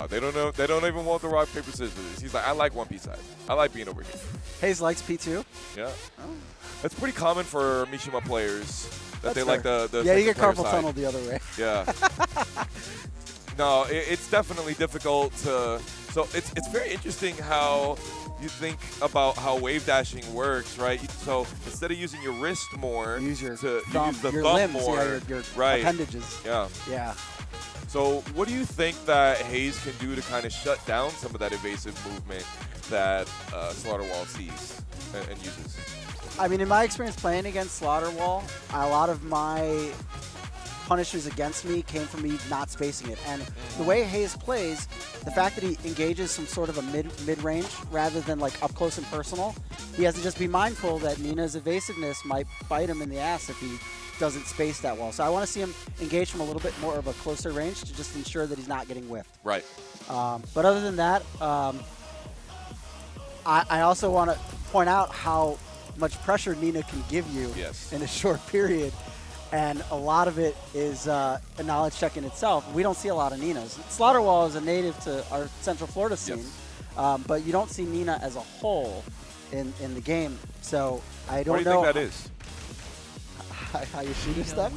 They don't know. They don't even want the rock, paper, scissors. He's like, I like 1 piece side. I like being over here. Hayes likes P2. Yeah. That's pretty common for Mishima players. That That's they like the Yeah, you second get player carpal side. tunnel the other way. Yeah. No, it's definitely difficult to. So it's very interesting how you think about how wave dashing works, right? So instead of using your wrist more, Use your you thumb, use the your thumb limbs, more. yeah, your right. appendages. Yeah. Yeah. So what do you think that Hayes can do to kind of shut down some of that evasive movement that Slaughterwall sees and uses? I mean, in my experience playing against Slaughterwall, a lot of my punishes against me came from me not spacing it. And the way Hayes plays, the fact that he engages some sort of a mid-range rather than like up close and personal, he has to just be mindful that Nina's evasiveness might bite him in the ass if he doesn't space that well. So I want to see him engage from a little bit more of a closer range to just ensure that he's not getting whiffed. Right. But other than that, I also want to point out how much pressure Nina can give you in a short period. And a lot of it is a knowledge check in itself. We don't see a lot of Ninas. Slaughterwall is a native to our Central Florida scene, but you don't see Nina as a whole in the game. So I don't know. What do you think that is? Hayashida step?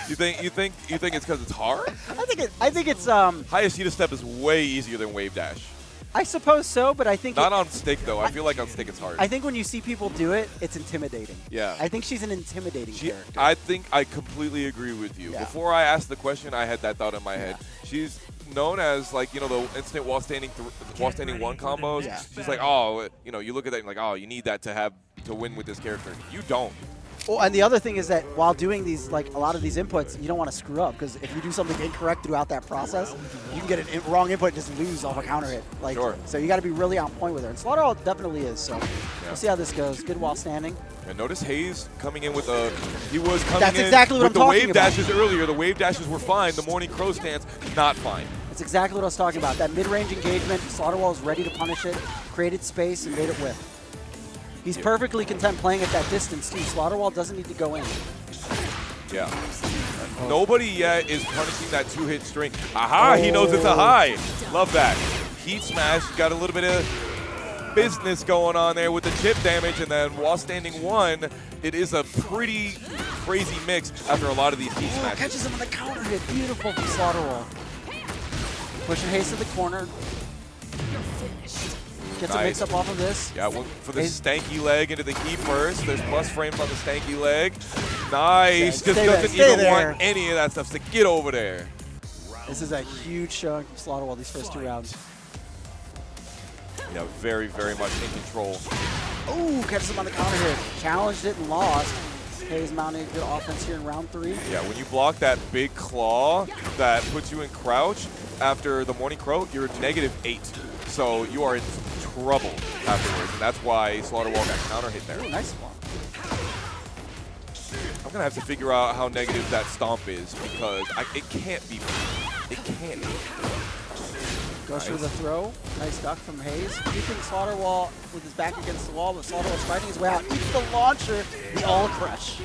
You think it's because it's hard? I think it's Hayashida step is way easier than wave dash. I suppose so, but I think not on stick though. I feel like on stick it's hard. I think when you see people do it, it's intimidating. Yeah. I think she's an intimidating character. I think I completely agree with you. Yeah. Before I asked the question, I had that thought in my head. She's known as like, you know, the instant wall standing one combos. Yeah. She's like, oh, you know, you look at that and like, oh, you need that to win with this character. You don't. Well, and the other thing is that while doing these, like a lot of these inputs, you don't want to screw up because if you do something incorrect throughout that process, you can get a wrong input and just lose off a counter hit. Like, so you got to be really on point with her. And Slaughterwall definitely is. So we'll see how this goes. Good while standing. And notice Hayes coming in with a. He was coming That's in exactly what with I'm the talking wave about. dashes earlier. The wave dashes were fine. The morning crow stance not fine. That's exactly what I was talking about. That mid-range engagement, Slaughterwall is ready to punish it, created space, and made it whiff. He's perfectly content playing at that distance, too. Slaughterwall doesn't need to go in. Yeah. Nobody yet is punishing that two-hit string. Aha, he knows it's a high. Love that. Heat smash, got a little bit of business going on there with the chip damage, and then while standing one, it is a pretty crazy mix after a lot of these heat smashes. Catches him on the counter hit. Beautiful from Slaughterwall. Pushing Hayes to the corner. Gets a mix-up off of this. Yeah, one for the stanky leg into the heat burst. There's plus frames on the stanky leg. Nice. Just doesn't even want any of that stuff, so get over there. This is a huge showing from Slaughterwall these first 2 rounds. Yeah, very, very much in control. Ooh, catches him on the counter hit. Challenged it and lost. Hayes mounting good offense here in round 3. Yeah, when you block that big claw that puts you in crouch after the morning crow, you're -8. So you are in trouble afterwards, and that's why Slaughterwall got counter hit there. Ooh, nice block. I'm gonna have to figure out how negative that stomp is because it can't be. It can't be. Goes for the throw. Nice duck from Hayes. Keeping Slaughterwall with his back against the wall, but Slaughterwall's fighting his way out. Eats the launcher, the all crush.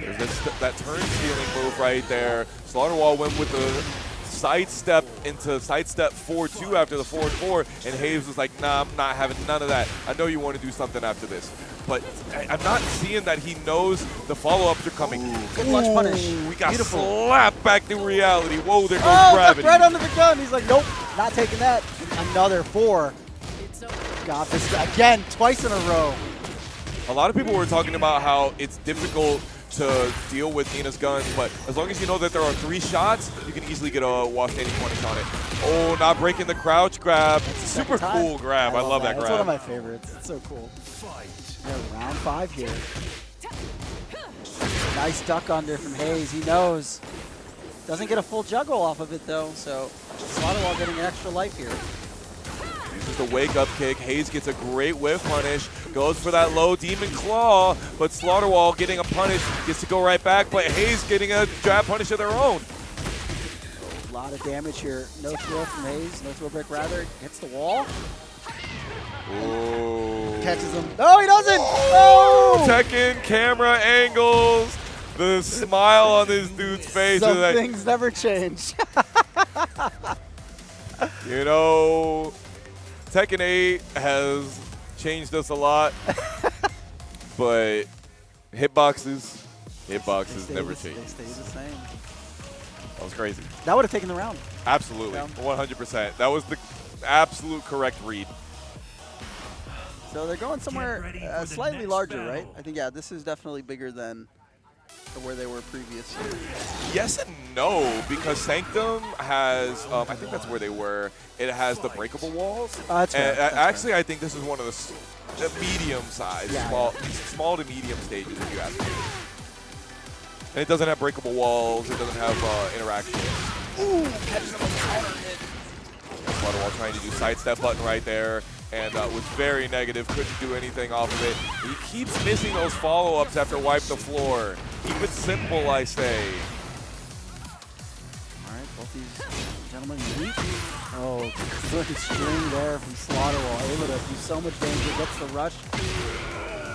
There's that turn stealing move right there. Slaughterwall went with the sidestep into sidestep 4-2 after the forward 4, and Hayes was like, nah, I'm not having none of that. I know you want to do something after this. But I'm not seeing that he knows the follow-ups are coming. Good lunge punish. We got Beautiful. slapped back to reality. Whoa, there goes Oh, gravity. right under the gun. He's like, nope, not taking that. Another 4. Got this again, twice in a row. A lot of people were talking about how it's difficult to deal with Nina's guns, but as long as you know that there are 3 shots, you can easily get a while standing punish on it. Oh, not breaking the crouch grab. Super cool grab. I love that grab. It's one of my favorites. It's so cool. Yeah, round 5 here. Nice duck under from Hayes. He knows. Doesn't get a full juggle off of it, though, so Slaughterwall getting an extra life here. Uses the wake-up kick. Hayes gets a great whiff punish. Goes for that low demon claw, but Slaughterwall getting a punish. Gets to go right back, but Hayes getting a jab punish of their own. A lot of damage here. No throw from Hayes. No throw break, rather. Hits the wall. Ooh. Catches him. No, he doesn't! Oh! Tekken camera angles. The smile on this dude's face. Some is like, things never change. you know, Tekken 8 has changed us a lot, but hitboxes never They change. stay the same. That was crazy. That would have taken the round. Absolutely, Yeah. 100%. That was the absolute correct read. So they're going somewhere ready for the slightly next larger, battle. right? I think, yeah, this is definitely bigger than where they were previously. Yes and no, because Sanctum has, I think that's where they were. It has the breakable walls. That's and fair. That's actually, I think this is one of the medium size, Yeah, small to medium stages, if you ask me. And it doesn't have breakable walls. It doesn't have interaction. Ooh, catches him on the counter hit. Flutterwall trying to do sidestep button right there, and was very negative. Couldn't do anything off of it. He keeps missing those follow-ups after wipe the floor. Keep it simple, I say. All right, both these gentlemen meet. Oh, good string there from Slaughterwall. Able to do so much danger. Gets the rush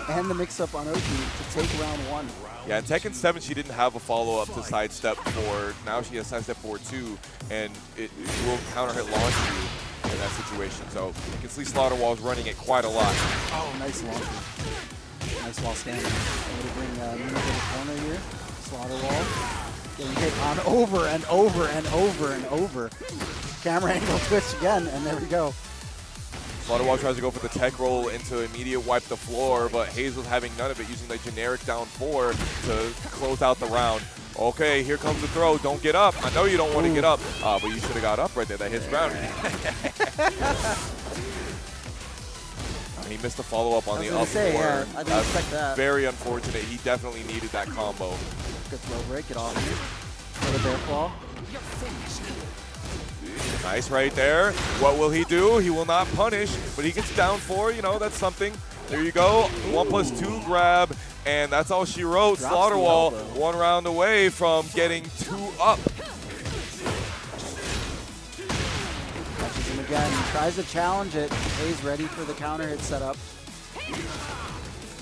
and the mix-up on OG to take round one. Yeah, in Tekken 7, she didn't have a follow-up to sidestep forward. Now she has sidestep forward too, and it will counter-hit launch you in that situation. So you can see Slaughterwall is running it quite a lot. Oh, nice launch. Nice wall standing. Able to bring Nina to the corner here. Slaughterwall getting hit on over and over and over and over. Camera angle twitch again, and there we go. Slaughterwall tries to go for the tech roll into immediate wipe the floor, but Hayes was having none of it, using the generic down 4 to close out the round. Okay, here comes the throw. Don't get up. I know you don't want to get up, but you should have got up right there. That hits ground. He missed the follow-up on the up four. Yeah, I didn't expect that. Very unfortunate. He definitely needed that combo. Good throw break, it off here. For the bear claw. Nice right there. What will he do? He will not punish, but he gets down 4. You know, that's something. There you go. 1+2 grab, and that's all she wrote. Drops Slaughterwall the elbow. 1 round away from getting 2 up. Catches him again. Tries to challenge it. Hayes ready for the counter hit setup.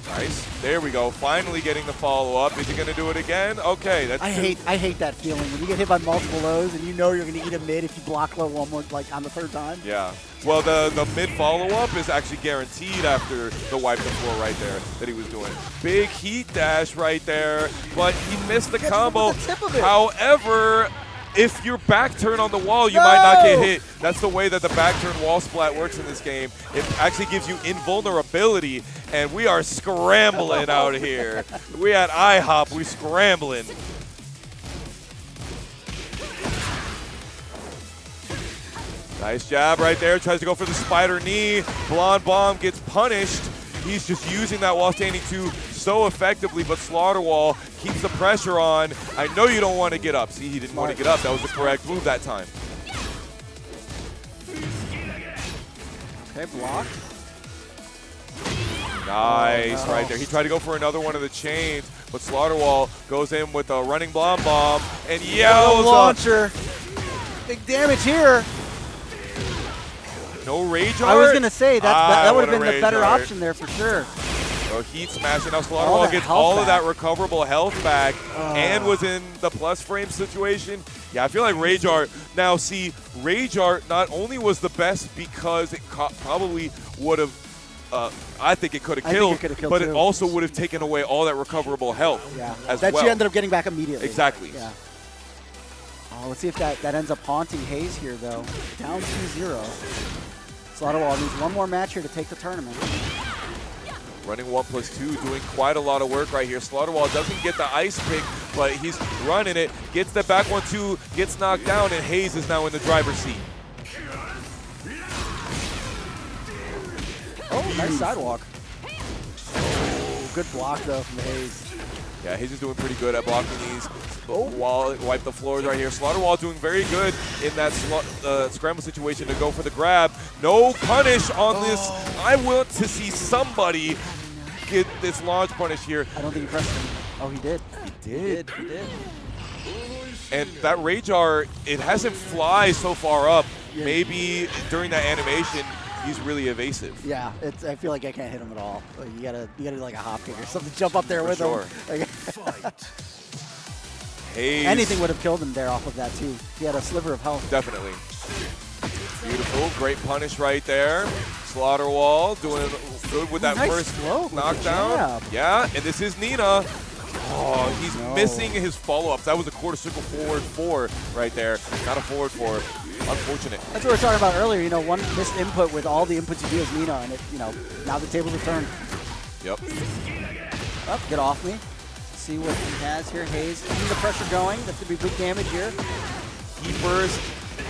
Nice. There we go. Finally getting the follow-up. Is he going to do it again? Okay. That's I hate that feeling when you get hit by multiple lows and you know you're going to eat a mid if you block low one more, like on the third time. Yeah. Well, the mid follow-up is actually guaranteed after the wipe the floor right there that he was doing. Big heat dash right there, but he missed the combo. with the tip of it. However, if your back turn on the wall, you might not get hit. That's the way that the back turn wall splat works in this game. It actually gives you invulnerability, and we are scrambling out here. We at IHOP, we scrambling. Nice jab right there. Tries to go for the spider knee. Blonde Bomb gets punished. He's just using that wall standing 2 so effectively, but Slaughterwall keeps the pressure on. I know you don't want to get up. See, he didn't want to get up. That was the correct move that time. Okay, block. Nice, Oh, no. right there. He tried to go for another one of the chains, but Slaughterwall goes in with a running Blonde Bomb and yells. Launcher. Big damage here. No rage art? I was going to say, that would have been the better art. option there for sure. So heat smashing. Now All Slaughterwall that gets health all of back. that recoverable health back and was in the plus frame situation. Yeah, I feel like Rage Art. Now, see, Rage Art not only was the best because it probably would have, I think it could have killed, but it too. also would have taken away all that recoverable health Yeah, as that well. she ended up getting back immediately. Exactly. Yeah. Oh, let's see if that ends up haunting Hayes here, though. Down 2-0. Slaughterwall needs one more match here to take the tournament. Running 1+2, doing quite a lot of work right here. Slaughterwall doesn't get the ice pick, but he's running it, gets the back 1-2, gets knocked down, and Hayes is now in the driver's seat. Oh, nice sidewalk. Oh, good block, though, from Hayes. Yeah, Hayes is doing pretty good at blocking these. Wall, wipe the floors right here. Slaughterwall doing very good in that scramble situation to go for the grab. No punish on this. I want to see somebody get this launch punish here. I don't think he pressed him. Oh, he did. He did. He did. And that Rage Art, it hasn't fly so far up. Yeah. Maybe during that animation, he's really evasive. Yeah, I feel like I can't hit him at all. Like, you gotta do like a hop kick or something. Jump up there with sure. him. Like, Hayes. anything would have killed him there off of that too. He had a sliver of health. Definitely. Beautiful, great punish right there. Slaughterwall doing good with that Nice first flow with the knockdown. jab. Yeah, and this is Nina. Oh, he's missing his follow-ups. That was a quarter circle forward 4 right there. Not a forward 4. Unfortunate. That's what we were talking about earlier. You know, one missed input with all the inputs you do as Nina, and it, you know, now the tables are turned. Yep. Up, get off me. See what he has here. Hayes keeping the pressure going. That's gonna be big damage here. He burst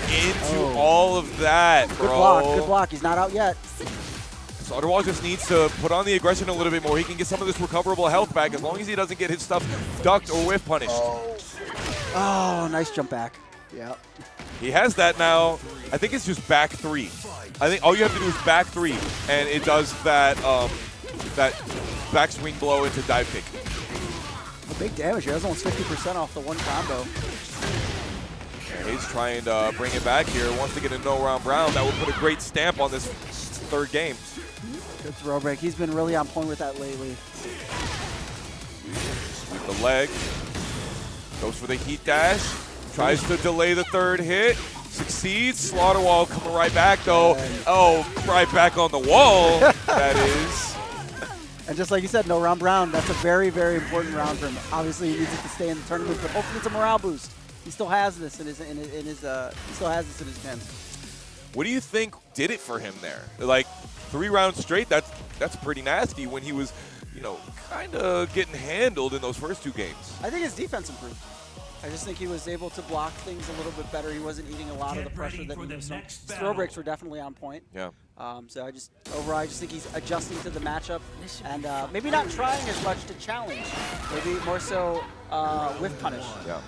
into all of that, bro. Good block. Good block. He's not out yet. Slaughterwall just needs to put on the aggression a little bit more. He can get some of this recoverable health back as long as he doesn't get his stuff ducked or whiff punished. Oh, nice jump back. Yeah. He has that now. I think it's just back 3. I think all you have to do is back 3, and it does that that backswing blow into dive kick. A big damage here. That's almost 50% off the one combo. And he's trying to bring it back here. Wants to get a no-round Brown. That would put a great stamp on this third game. Good throw break. He's been really on point with that lately. Sweep the leg. Goes for the heat dash. Tries to delay the third hit. Succeeds. Slaughterwall coming right back, though. Oh, right back on the wall. That is. And just like you said, no round Brown. That's a very, very important round for him. Obviously, he needs it to stay in the tournament, but hopefully it's a morale boost. He still has this in his he still has this in his pen. What do you think did it for him there? Like 3 rounds straight. That's pretty nasty when he was, you know, kind of getting handled in those first 2 games. I think his defense improved. I just think he was able to block things a little bit better. He wasn't eating a lot of the pressure that he was. His throw breaks were definitely on point. Yeah. So overall, I just think he's adjusting to the matchup and maybe not trying as much to challenge. Maybe more so with punish. Yeah.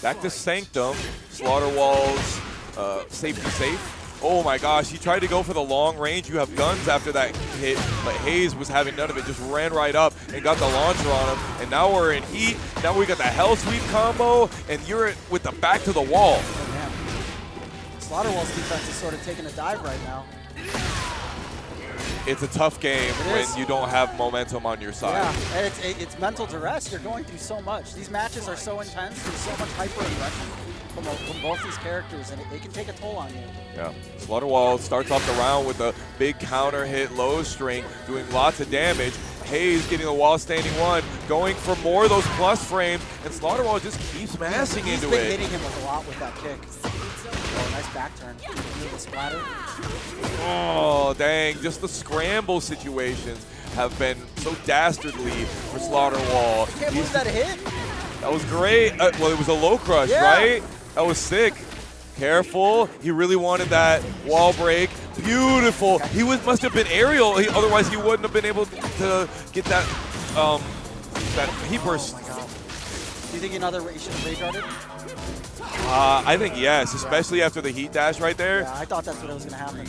Back to Sanctum. Slaughterwall's safety safe. Oh my gosh, he tried to go for the long range. You have guns after that hit, but Hayes was having none of it. Just ran right up and got the launcher on him. And now we're in heat. Now we got the hell sweep combo, and you're with the back to the wall. Oh, man. Slaughterwall's defense is sort of taking a dive right now. It's a tough game when you don't have momentum on your side. Yeah, and it's mental duress. You're going through so much. These matches are so intense. There's so much hyper-aggression from both these characters, and it can take a toll on you. Yeah. Slaughterwall starts off the round with a big counter hit, low string, doing lots of damage. Hayes getting the wall standing 1, going for more of those plus frames, and Slaughterwall just keeps massing into it. He's been hitting him with a lot with that kick. Oh, nice back turn. The splatter. Oh, dang. Just the scramble situations have been so dastardly for Slaughterwall. Can't lose that hit. That was great. Well, it was a low crush, right? That was sick. Careful. He really wanted that wall break. Beautiful. He must have been aerial. Otherwise, he wouldn't have been able to get that heat burst. Oh my God. Do you think he should have rage guarded? I think yes, especially after the heat dash right there. Yeah, I thought that's what was going to happen.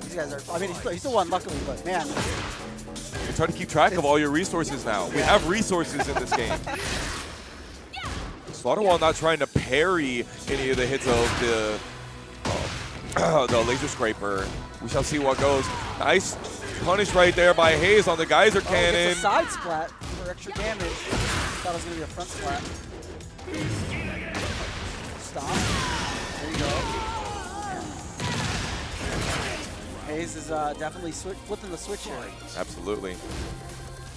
These guys are, I mean, he still won luckily, but man. It's hard to keep track of all your resources now. We have resources in this game. Slaughterwall not trying to parry any of the hits of the laser scraper. We shall see what goes. Nice punish right there by Hayes on the geyser cannon. It's a side splat for extra damage. Thought it was going to be a front splat. Stop. There you go. Hayes is definitely flipping the switch here. Absolutely.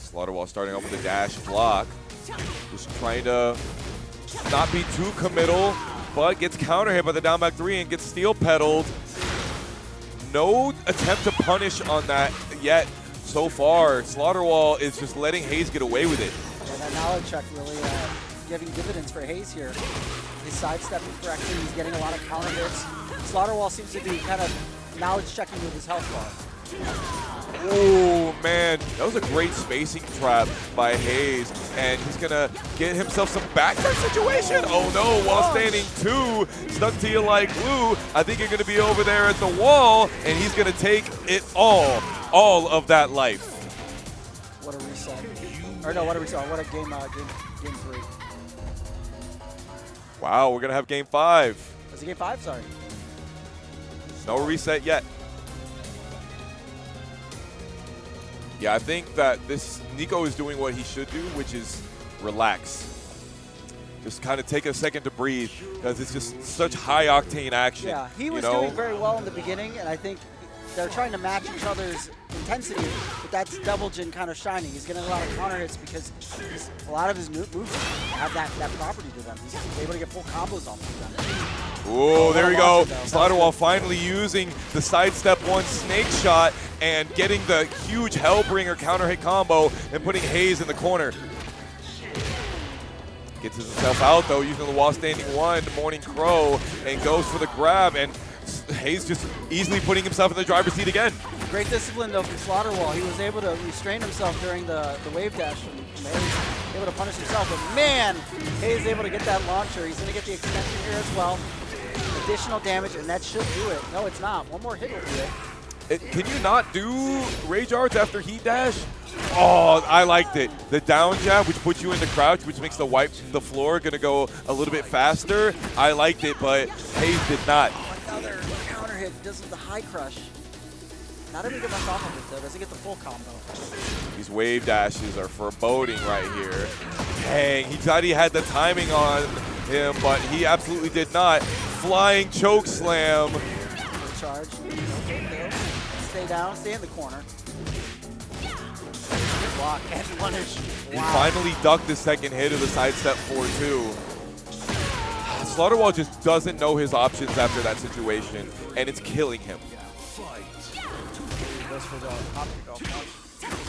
Slaughterwall starting off with a dash block. Just trying to not be too committal, but gets counter hit by the down back 3 and gets steel pedaled. No attempt to punish on that yet so far. Slaughterwall is just letting Hayes get away with it. Yeah, that knowledge check really giving dividends for Hayes here. He's sidestepping correctly. He's getting a lot of counter hits. Slaughterwall seems to be kind of knowledge checking with his health bar. Oh, man. That was a great spacing trap by Hayes. And he's going to get himself some backdoor situation. Oh, no. While standing 2, stuck to you like glue. I think you're going to be over there at the wall. And he's going to take it all of that life. What a reset. Or no, what a reset. What a game 3. Wow, we're going to have game 5. Was it game 5? Sorry. No reset yet. Yeah, I think that Nico is doing what he should do, which is relax. just kind of take a second to breathe because it's just such high-octane action. Yeah, he was doing very well in the beginning, and I think they're trying to match each other's intensity, but that's Double Jin kind of shining. He's getting a lot of counter hits because a lot of his moves have that property to them. He's able to get full combos off of them. Oh, there we go. Slaughterwall finally using the sidestep one snake shot and getting the huge Hellbringer counter hit combo and putting Hayes in the corner. Gets himself out though, using the wall standing one, Morning Crow, and goes for the grab, and Hayes just easily putting himself in the driver's seat again. Great discipline though from Slaughterwall. He was able to restrain himself during the wave dash from Hayes, able to punish himself, but man, Hayes able to get that launcher. He's going to get the extension here as well. Additional damage, and that should do it. No, it's not. One more hit will do it. Can you not do Rage Arts after Heat Dash? Oh, I liked it. The down jab, which puts you into crouch, which makes the wipe the floor going to go a little bit faster. I liked it, but Hayes did not. Another counter hit does the high crush. Not able to get much off of it though. Doesn't get the full combo. These wave dashes are foreboding right here. Dang, he thought he had the timing on him, but he absolutely did not. Flying choke slam. Good charge. Stay down, stay in the corner. Good block and punish. He finally ducked the second hit of the sidestep 4-2. Slaughterwall just doesn't know his options after that situation, and it's killing him. Goes for the hop kick off.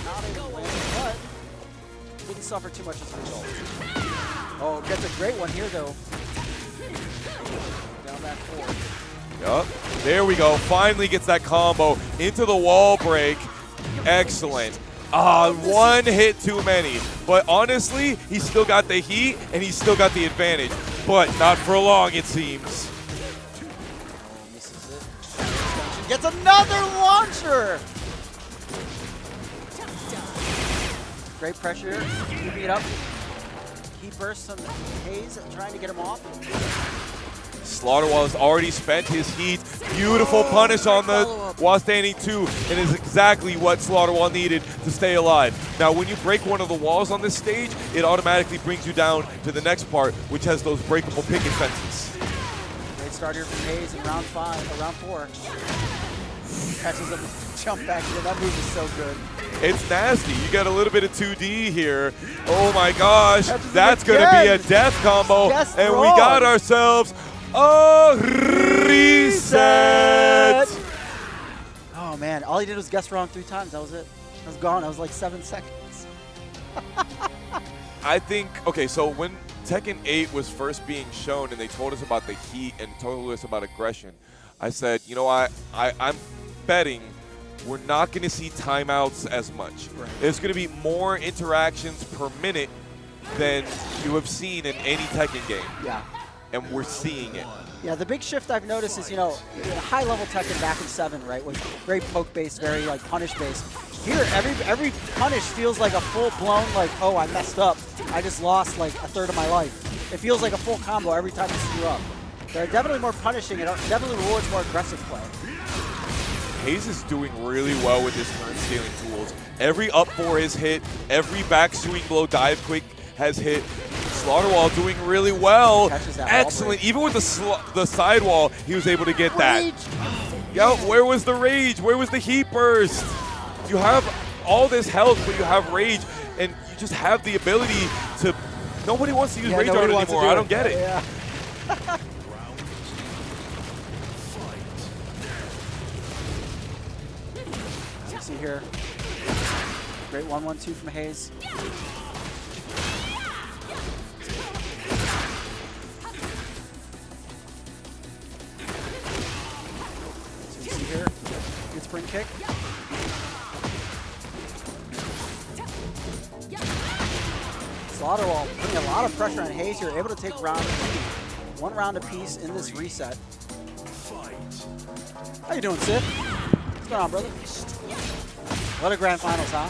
Not able to win, but didn't suffer too much as a result. Oh, gets a great one here though. Down back forward. Yup. There we go. Finally gets that combo into the wall break. Excellent. One hit too many. But honestly, he's still got the heat and he's still got the advantage. But not for long, it seems. Oh, misses it. Gets another launcher. Great pressure. Keeping it up. He bursts on Hayes, trying to get him off. Slaughterwall has already spent his heat. Beautiful punish on the while standing 2, and is exactly what Slaughterwall needed to stay alive. Now, when you break one of the walls on this stage, it automatically brings you down to the next part, which has those breakable picket fences. Great start here from Hayes in round 4. Catches him, jump back in. That move is so good. It's nasty. You get a little bit of 2D here. Oh my gosh, that's going to be a death combo, and we got ourselves a reset. Oh man, all he did was guess wrong 3 times. That was it. I was gone. I was like 7 seconds. I think, okay, so when Tekken 8 was first being shown and they told us about the heat and told us about aggression, I said, you know, I'm betting we're not going to see timeouts as much. Right. There's going to be more interactions per minute than you have seen in any Tekken game. Yeah. And we're seeing it. Yeah, the big shift I've noticed is, you know, high-level Tekken back in 7, right, was very poke-based, very, like, punish-based. Here, every punish feels like a full-blown, like, oh, I messed up. I just lost, like, a third of my life. It feels like a full combo every time you screw up. They're definitely more punishing. It definitely rewards more aggressive play. Hayes is doing really well with his turn scaling tools. Every up 4 is hit. Every back swing blow dive quick has hit. Slaughterwall doing really well. Excellent. Even with the sidewall, he was able to get that. Yo, where was the rage? Where was the heat burst? You have all this health, but you have rage, and you just have the ability to. Nobody wants to use rage art anymore. I don't get it. Yeah. See here. Great 1-1-2 from Hayes. See here. Good spring kick. Slaughterwall putting a lot of pressure on Hayes here, able to take one round apiece in this reset. How you doing, Sid? What's going on, brother? What a grand finals, huh?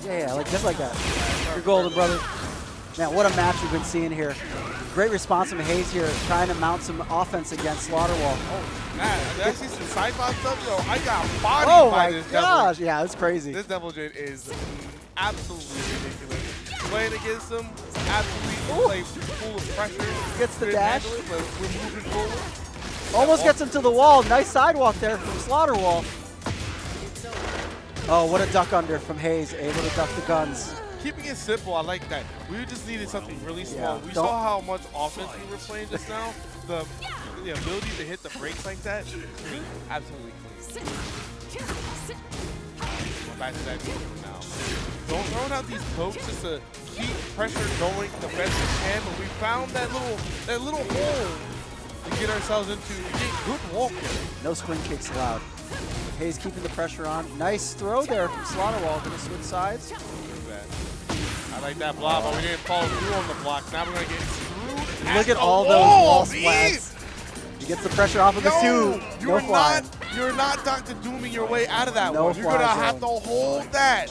Yeah, like just like that. You're golden, brother. Man, what a match we've been seeing here. Great response from Hayes here, trying to mount some offense against Slaughterwall. Oh. Man, did I see some sci-fi stuff? Yo, I got bodied Oh by my this gosh. devil. Yeah, that's crazy. This Devil Jin is absolutely ridiculous. Playing against him, absolutely like full of pressure. Gets the Couldn't dash. handle it, but we're moving forward. Almost gets him to the wall. Nice sidewalk there from Slaughterwall. Oh, what a duck under from Hayes. Able to duck the guns. Keeping it simple, I like that. We just needed something really small. Yeah, We don't- saw how much offense we were playing just now. The ability to hit the brakes like that, absolutely clean. Go back to that game now. Don't throw out these pokes just to keep pressure going the best we can. But we found that little hole to get ourselves into. To get good walking. No swing kicks allowed. Hayes keeping the pressure on. Nice throw there from Slaughterwall. Going to switch sides. Look at that. I like that block, but we didn't follow through on the block. Now we're gonna get screwed. Look at the all those wall B. splats. He gets the pressure off of the two. No fly. You're not Dr. Dooming your way out of that No one. You're gonna fly have to zone. hold that.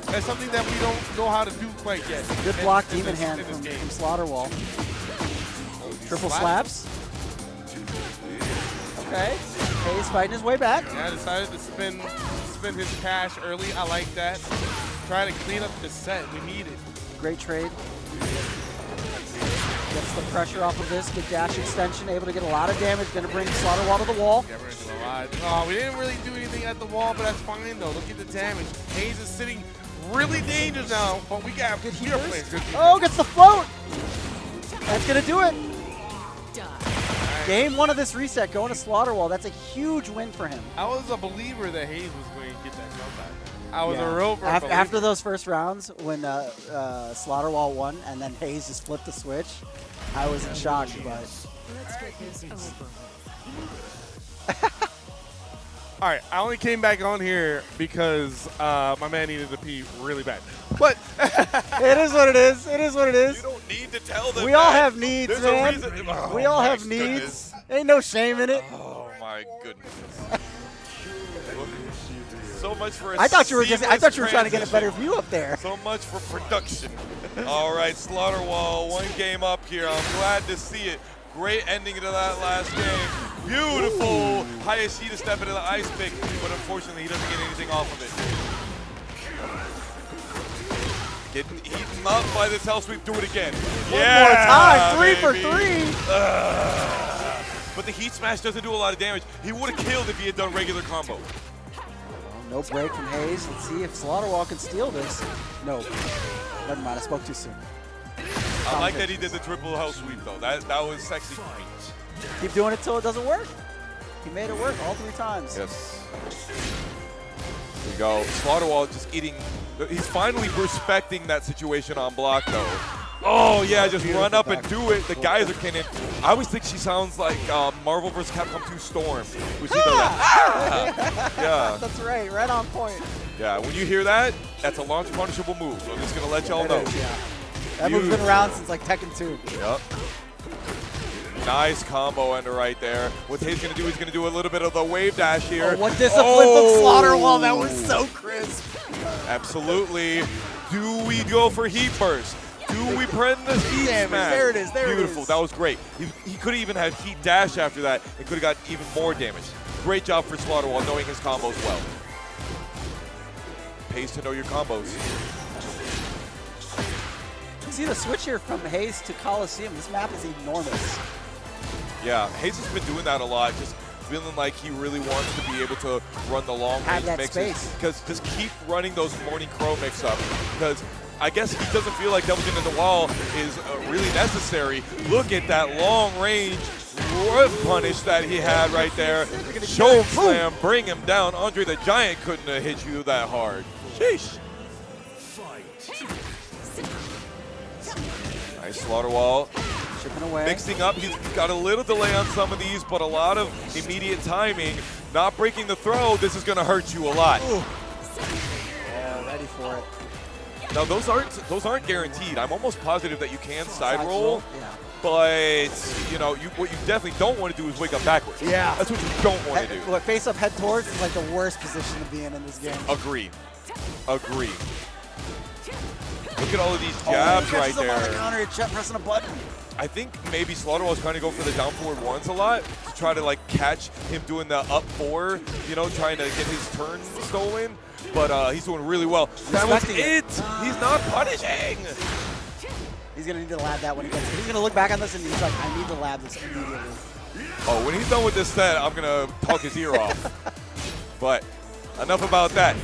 That's something that we don't know how to do quite yet. Good in- block, in demon this- hand in this from game. Slaughterwall. Triple Slap. slaps. Okay. Hayes fighting his way back. Yeah, decided to spin his cash early. I like that. Try to clean up the set. We need it. Great trade. Gets the pressure off of this. Good dash extension. Able to get a lot of damage. Going to bring Slaughterwall to the wall. Yeah, we're gonna do a lot. Oh, we didn't really do anything at the wall, but that's fine though. Look at the damage. Hayes is sitting really dangerous now, but we got Good we are heaters. playing good defense. Oh, gets the float. That's going to do it. Die. Game one of this reset going to Slaughterwall. That's a huge win for him. I was a believer that Hayes was going to get that comeback. I was Yeah. a real firm After believer. those first rounds, when Slaughterwall won and then Hayes just flipped the switch, I was in shock. But Let's get this over with. All right, I only came back on here because my man needed to pee really bad. But it is what it is. It is what it You is. don't need to tell them We all that. have needs, There's man. a reason. Oh, We all my have needs. goodness. Ain't no shame in it. Oh my goodness. So much for a I thought you were just. I seamless thought you were trying to get a better transition. view up there. So much for production. All right, Slaughterwall, one game up here. I'm glad to see it. Great ending to that last game. Beautiful. Hayashida step into the ice pick, but unfortunately he doesn't get anything off of it. Getting eaten up by this hell sweep. Do it again. One more time. 3 for baby. 3. But the heat smash doesn't do a lot of damage. He would have killed if he had done regular combo. No break from Hayes. Let's see if Slaughterwall can steal this. No. Never mind. I spoke too soon. I like that he did the triple hell sweep though. That was sexy for me. Keep doing it till it doesn't work. He made it work all 3 times. Yes. Here we go. Slaughterwall just eating. He's finally respecting that situation on block though. Oh yeah, just run up and do it. The Geyser Cannon. I always think she sounds like Marvel vs. Capcom 2 Storm. When she does that. Yeah. That's right. Right on point. Yeah. When you hear that, that's a launch punishable move. So I'm just gonna let y'all know. It is, yeah. That move's been around since like Tekken 2. Yep. Nice combo ender right there. What Hayes gonna do, he's gonna do a little bit of the wave dash here. Oh, what discipline from Slaughterwall. That was so crisp. Absolutely. Do we go for heat burst? Do we prend the heat Damn it, smash? there it is, there it Beautiful, is. that was great. He could have even had heat dash after that. It could have got even more damage. Great job for Slaughterwall knowing his combos well. Pays to know your combos. You see the switch here from Hayes to Coliseum. This map is enormous. Yeah, Hayes has been doing that a lot, just feeling like he really wants to be able to run the long Have range that mixes. space. Because just keep running those Morning Crow mix-up. Because I guess he doesn't feel like Devil Jin in the wall is really necessary. Look at that long range punish that he had right there. Choke slam, bring him down. Andre the Giant couldn't have hit you that hard. Sheesh. Nice Slaughterwall. Chipping away. Mixing up, he's got a little delay on some of these, but a lot of immediate timing. Not breaking the throw, this is gonna hurt you a lot. Yeah, ready for it. Now those aren't guaranteed. I'm almost positive that you can side roll, Yeah. but you know, what you definitely don't want to do is wake up backwards. Yeah. That's what you don't want to do. Look, face up, head towards is like the worst position to be in this game. Agree. Agree. Look at all of these jabs right Catches him on the there. counter, Chet pressing a button. I think maybe Slaughterwall's trying to go for the down forward ones a lot, to try to like catch him doing the up 4, you know, trying to get his turn stolen. But he's doing really well. That was it. He's not punishing. He's going to need to lab that when he gets it. He's going to look back on this and he's like, I need to lab this immediately. Oh, when he's done with this set, I'm going to talk his ear off. But enough about that.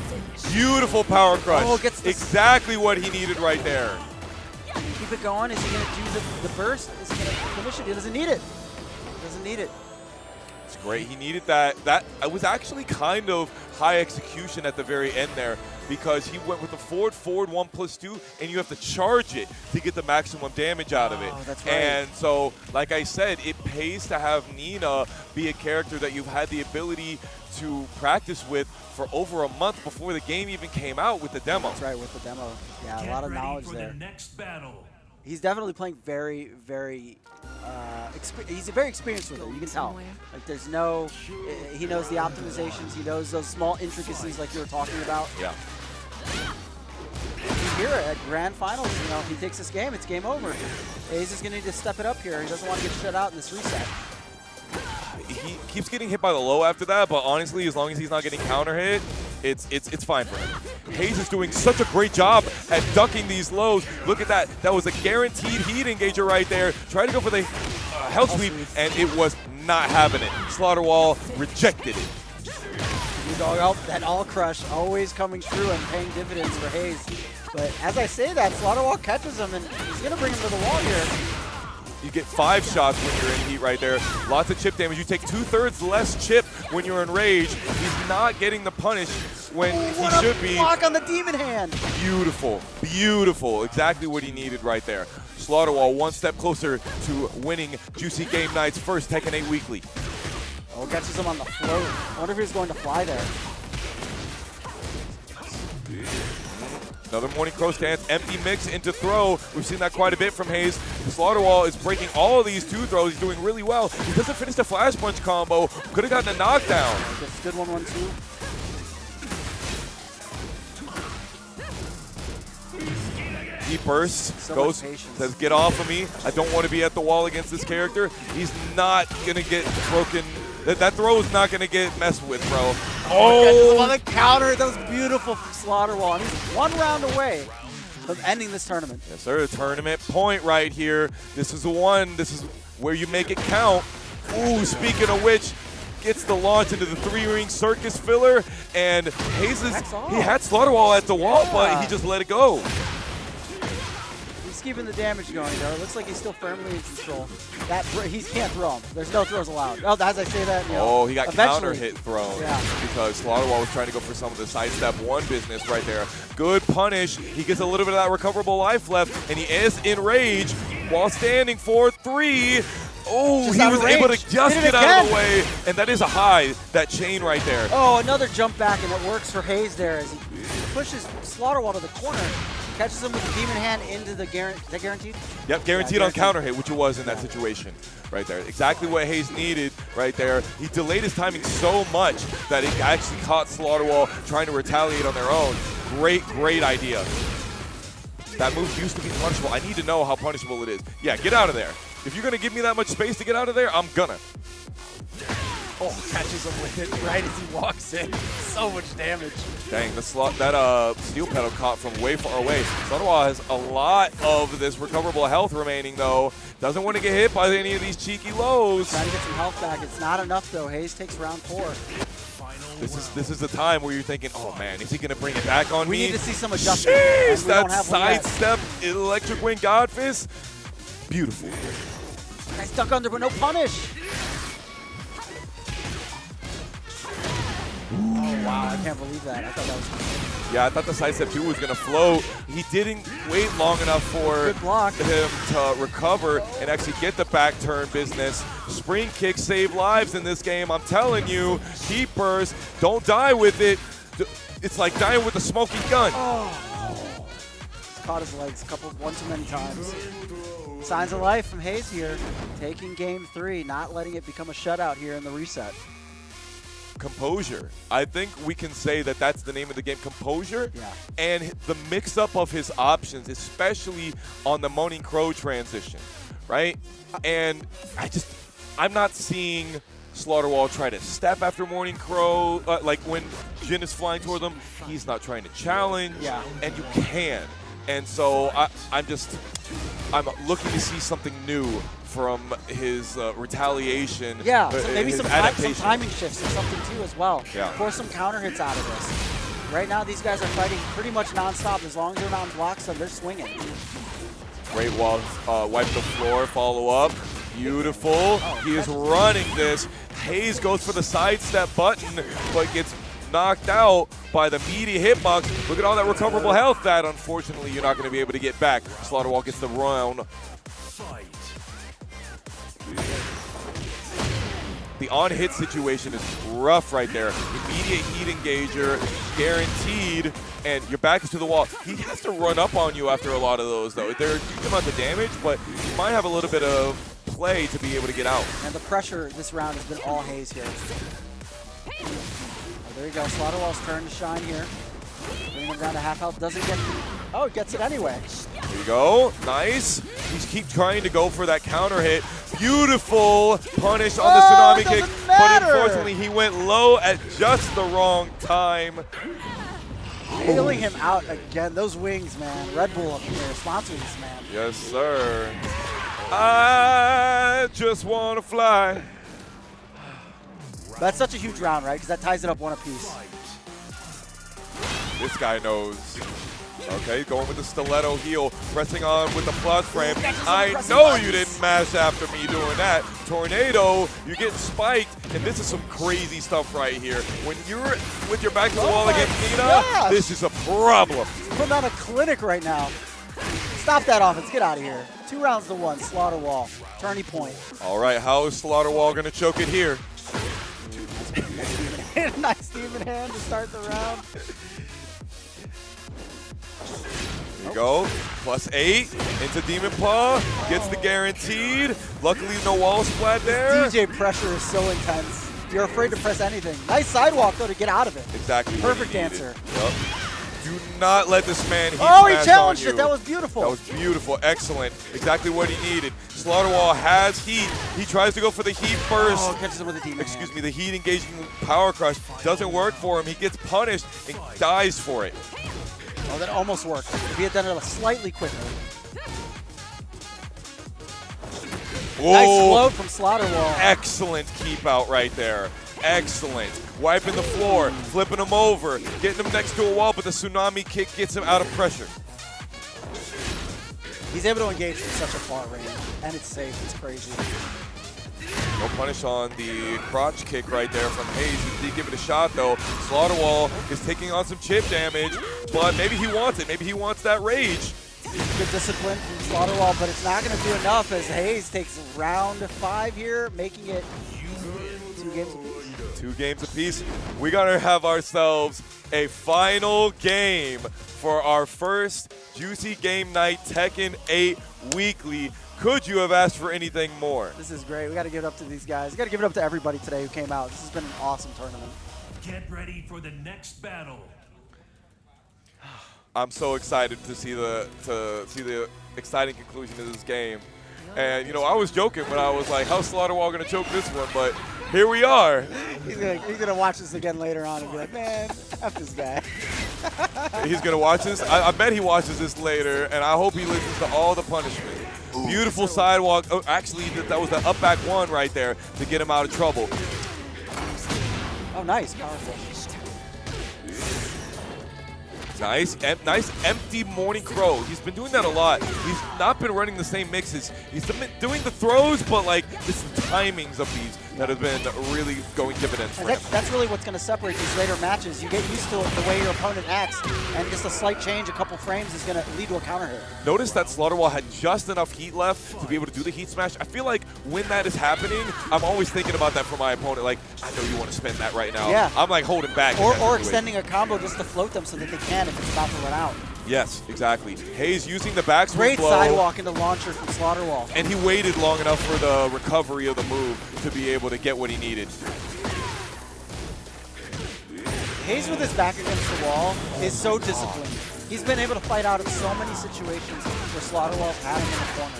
Beautiful power crush. Oh, gets exactly what he needed right there. Keep it going. Is he going to do the burst? Is he going to finish it? He doesn't need it. He doesn't need it. It's great. He needed that. That was actually kind of high execution at the very end there, because he went with the forward 1+2, and you have to charge it to get the maximum damage out of it. Oh, that's right. And so, like I said, it pays to have Nina be a character that you've had the ability to practice with for over a month before the game even came out with the demo. That's right, with the demo. Yeah, Get a lot of ready knowledge for there. The next battle. He's definitely playing very, very. He's very experienced with it. You can tell. Like there's no. He knows the optimizations. He knows those small intricacies like you were talking about. Yeah. Here at Grand Finals, you know, if he takes this game, it's game over. He's just gonna need to step it up here. He doesn't want to get shut out in this reset. He keeps getting hit by the low after that, but honestly, as long as he's not getting counter hit, it's fine for him. Hayes is doing such a great job at ducking these lows. Look at that. That was a guaranteed heat engager right there. Try to go for the health sweep, and it was not having it. Slaughterwall rejected it. That all crush always coming through and paying dividends for Hayes. But as I say that, Slaughterwall catches him, and he's going to bring him to the wall here. You get 5 shots when you're in heat right there. Lots of chip damage. You take 2/3 less chip when you're in rage. He's not getting the punish when he should be. Block on the demon hand. Beautiful, beautiful. Exactly what he needed right there. Slaughterwall one step closer to winning Juicy Game Night's first Tekken 8 Weekly. Oh, catches him on the float. I wonder if he's going to fly there. Another Morning Crow stance, empty mix into throw. We've seen that quite a bit from Hayes. Slaughterwall is breaking all of these 2 throws. He's doing really well. He doesn't finish the flash punch combo. Could have gotten a knockdown. Gets good 1-1-2. He bursts, So goes, much patience. says, get off of me. I don't want to be at the wall against this character. He's not going to get broken. That throw is not going to get messed with, bro. Oh, on the counter. That was beautiful from Slaughterwall. And he's 1 round away from ending this tournament. Yes, sir. Tournament point right here. This is the one. This is where you make it count. Ooh, speaking of which, gets the launch into the 3-ring circus filler. And Hayes he had Slaughterwall at the wall, but he just let it go. He's keeping the damage going, though. It looks like he's still firmly in control. He can't throw him. There's no throws allowed. Oh, as I say that, you know, oh, he got eventually. counter hit thrown Yeah. because Slaughterwall was trying to go for some of the sidestep 1 business right there. Good punish. He gets a little bit of that recoverable life left, and he is in rage while standing for 3. Oh, Just he out was of able to range. just Did it get out of the again. way, and that is a high, that chain right there. Oh, another jump back, and it works for Hayes there as he pushes Slaughterwall to the corner. Catches him with the demon hand into the guaranteed. Is that guaranteed? Yep, guaranteed Yeah, on counter hit, which it was in that situation right there. Exactly what Hayes needed right there. He delayed his timing so much that it actually caught Slaughterwall trying to retaliate on their own. Great, great idea. That move used to be punishable. I need to know how punishable it is. Yeah, get out of there. If you're going to give me that much space to get out of there, I'm gonna. Oh, catches him with it right as he walks in. So much damage. Dang, that steel pedal caught from way far away. Slaughterwall has a lot of this recoverable health remaining, though. Doesn't want to get hit by any of these cheeky lows. Trying to get some health back. It's not enough, though. Hayes takes round 4. This is the time where you're thinking, oh man, is he gonna bring it back on me? We need to see some adjustment. Jeez, and we that don't have one yet. sidestep electric wing godfist. Beautiful. Nice duck under, but no punish. Oh, wow. I can't believe that. I thought that was Yeah, I thought the sidestep 2 was going to float. He didn't wait long enough for Good block. him to recover and actually get the back turn business. Spring kicks save lives in this game. I'm telling you, heat burst, don't die with it. It's like dying with a smoking gun. Oh. Caught his legs one too many times. Signs of life from Hayes here. Taking game 3, not letting it become a shutout here in the reset. Composure. I think we can say that that's the name of the game, composure. Yeah. And the mix-up of his options, especially on the Moaning Crow transition, right? And I'm not seeing Slaughterwall try to step after Morning Crow, like when Jin is flying toward them, he's not trying to challenge, and you can. And so I'm looking to see something new from his retaliation. Yeah, so maybe some adaptation. timing shifts or something too as well. Yeah. Force some counter hits out of this. Right now, these guys are fighting pretty much nonstop. As long as they're not in blocks, so they're swinging. Great wall, wipe the floor, follow up. Beautiful. He is running this. Hayes goes for the sidestep button, but gets knocked out by the meaty hitbox. Look at all that recoverable health that, unfortunately, you're not going to be able to get back. Slaughterwall gets the round. The on-hit situation is rough right there. Immediate heat engager, guaranteed, and your back is to the wall. He has to run up on you after a lot of those, though. There are huge amounts of damage, but he might have a little bit of play to be able to get out. And the pressure this round has been all Hayes here. Oh, there you go. Slaughterwall's turn to shine here. Bringing him down to half health. Doesn't get. Oh, it gets it anyway. There you go. Nice. He's keep trying to go for that counter hit. Beautiful punish on the tsunami kick. But unfortunately, he went low at just the wrong time. Bailing him out again. Those wings, man. Red Bull up here. Sponsoring this man. Yes, sir. I just want to fly. That's such a huge round, right? Because that ties it up one apiece. This guy knows. Okay, going with the stiletto heel, pressing on with the plus frame. I know you didn't mash after me doing that. Tornado, you get spiked, and this is some crazy stuff right here. When you're with your back to the wall against Nina, this is a problem. He's putting on a clinic right now. Stop that offense. Get out of here. 2 rounds to 1. Slaughterwall. Turning point. All right, how is Slaughterwall going to choke it here? Nice demon hand to start the round. There you go. +8 into Demon Paw. Gets the guaranteed. Luckily, no wall splat there. DJ pressure is so intense. You're afraid to press anything. Nice sidewalk, though, to get out of it. Exactly. Perfect answer. Yep. Do not let this man heat Oh, he smash challenged on you. it. That was beautiful. That was beautiful. Excellent. Exactly what he needed. Slaughterwall has heat. He tries to go for the heat first. Oh, catches him with a demon Excuse me, the heat engaging power crush doesn't work for him. He gets punished and dies for it. Oh, that almost worked. If he had done it slightly quicker. Whoa. Nice float from Slaughterwall. Excellent keep out right there. Excellent. Wiping the floor, flipping him over, getting him next to a wall, but the tsunami kick gets him out of pressure. He's able to engage from such a far range, and it's safe. It's crazy. No punish on the crotch kick right there from Hayes. He did give it a shot, though. Slaughterwall is taking on some chip damage, but maybe he wants it. Maybe he wants that rage. Good discipline from Slaughterwall, but it's not going to do enough as Hayes takes round 5 here, making it 2 games apiece. 2 games apiece. We got to have ourselves a final game for our first Juicy Game Night Tekken 8 Weekly. Could you have asked for anything more? This is great. We got to give it up to these guys. We got to give it up to everybody today who came out. This has been an awesome tournament. Get ready for the next battle. I'm so excited to see the exciting conclusion of this game. And, you know, I was joking when I was like, how's Slaughterwall going to choke this one? But here we are. He's gonna watch this again later on and be like, man, F this guy. He's going to watch this. I bet he watches this later, and I hope he listens to all the punishment. Beautiful sidewalk. Oh, actually, that was the up back 1 right there to get him out of trouble. Oh, nice. Powerful. Nice empty Morning Crow. He's been doing that a lot. He's not been running the same mixes. He's been doing the throws, but like it's the timings of these that have been really going dividends for him. That's really what's going to separate these later matches. You get used to the way your opponent acts, and just a slight change, a couple frames, is going to lead to a counter hit. Notice that Slaughterwall had just enough heat left to be able to do the heat smash. I feel like when that is happening, I'm always thinking about that for my opponent. Like, I know you want to spend that right now. Yeah. I'm like holding back. Or extending a combo just to float them so that they can if it's about to run out. Yes, exactly. Hayes using the back swing Great blow. sidewalk into launcher from Slaughterwall. And he waited long enough for the recovery of the move to be able to get what he needed. Hayes with his back against the wall is so disciplined. He's been able to fight out of so many situations where Slaughterwell's had him in the corner.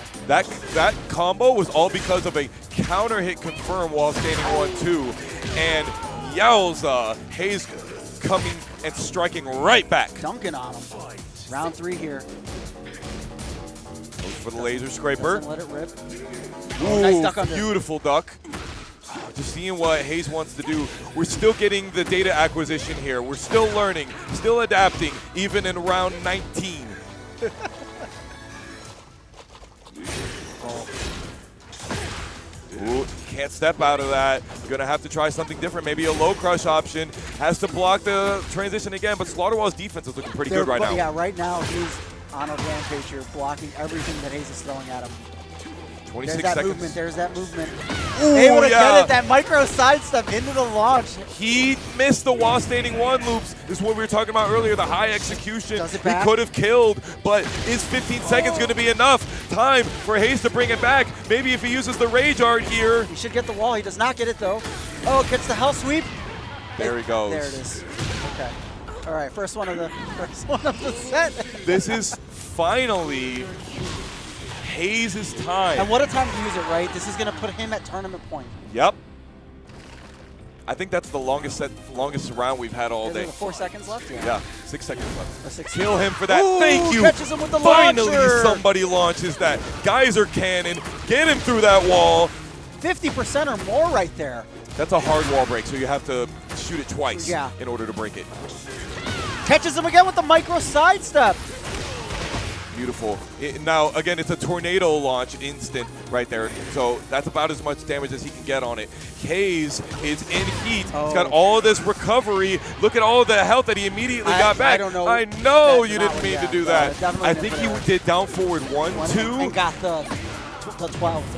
That combo was all because of a counter hit confirm while standing 1-2. And yowza, Hayes coming and striking right back. Dunking on him. Round 3 here. Goes for the laser scraper. Doesn't let it rip. Ooh, Nice duck under. beautiful duck. Just seeing what Hayes wants to do. We're still getting the data acquisition here. We're still learning, still adapting, even in round 19. Ooh, can't step out of that. Gonna have to try something different. Maybe a low crush option. Has to block the transition again, but Slaughterwell's defense is looking pretty good right now. Yeah, right now he's on a rampage here, blocking everything that Hayes is throwing at him. 26 There's that seconds. movement. There's that movement. Ooh, Able to yeah. get it. That micro sidestep into the launch. He missed the while standing 1 loops. This is what we were talking about earlier, the high execution. Does it He back? could have killed, but is 15 seconds going to be enough time for Hayes to bring it back? Maybe if he uses the Rage Art here. He should get the wall. He does not get it, though. Oh, gets the Hell Sweep. There he goes. There it is. Okay. All right, first one of the set. This is finally Hayes' time. And what a time to use it, right? This is going to put him at tournament point. Yep. I think that's the longest round we've had all day. There's 4 seconds left? Yeah, 6 seconds left. 6 Kill him for that. Ooh, Thank you. catches him with the Finally, launcher. somebody launches that Geyser Cannon. Get him through that wall. 50% or more right there. That's a hard wall break, so you have to shoot it twice Yeah. in order to break it. Catches him again with the micro sidestep. Beautiful. Now, again, it's a tornado launch instant right there, so that's about as much damage as he can get on it. Hayes is in heat. He's got all of this recovery. Look at all of the health that he immediately got back. I don't know. I know That's you not didn't what- mean yeah, to do no, that. definitely I didn't think put he it on. did down forward 1-2. And got the 12.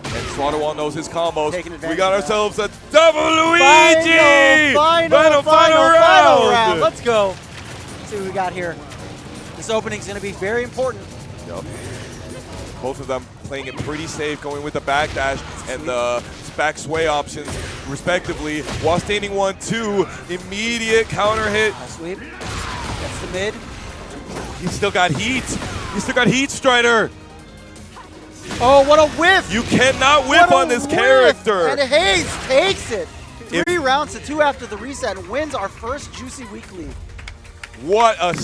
And Slaughterwell knows his combos. Taking advantage We got of that. ourselves a double Luigi! Final round! Let's go. Let's see what we got here. This opening's going to be very important. Yep. Both of them playing it pretty safe, going with the backdash and the back sway options, respectively. While standing 1-2, immediate counter hit. High sweep. Gets the mid. He's still got heat. He's still got heat, Strider. Oh, what a whiff! You cannot whip What a on this whiff! character. And Hayes takes it. If- 3 rounds to 2 after the reset and wins our first Juicy Weekly. What a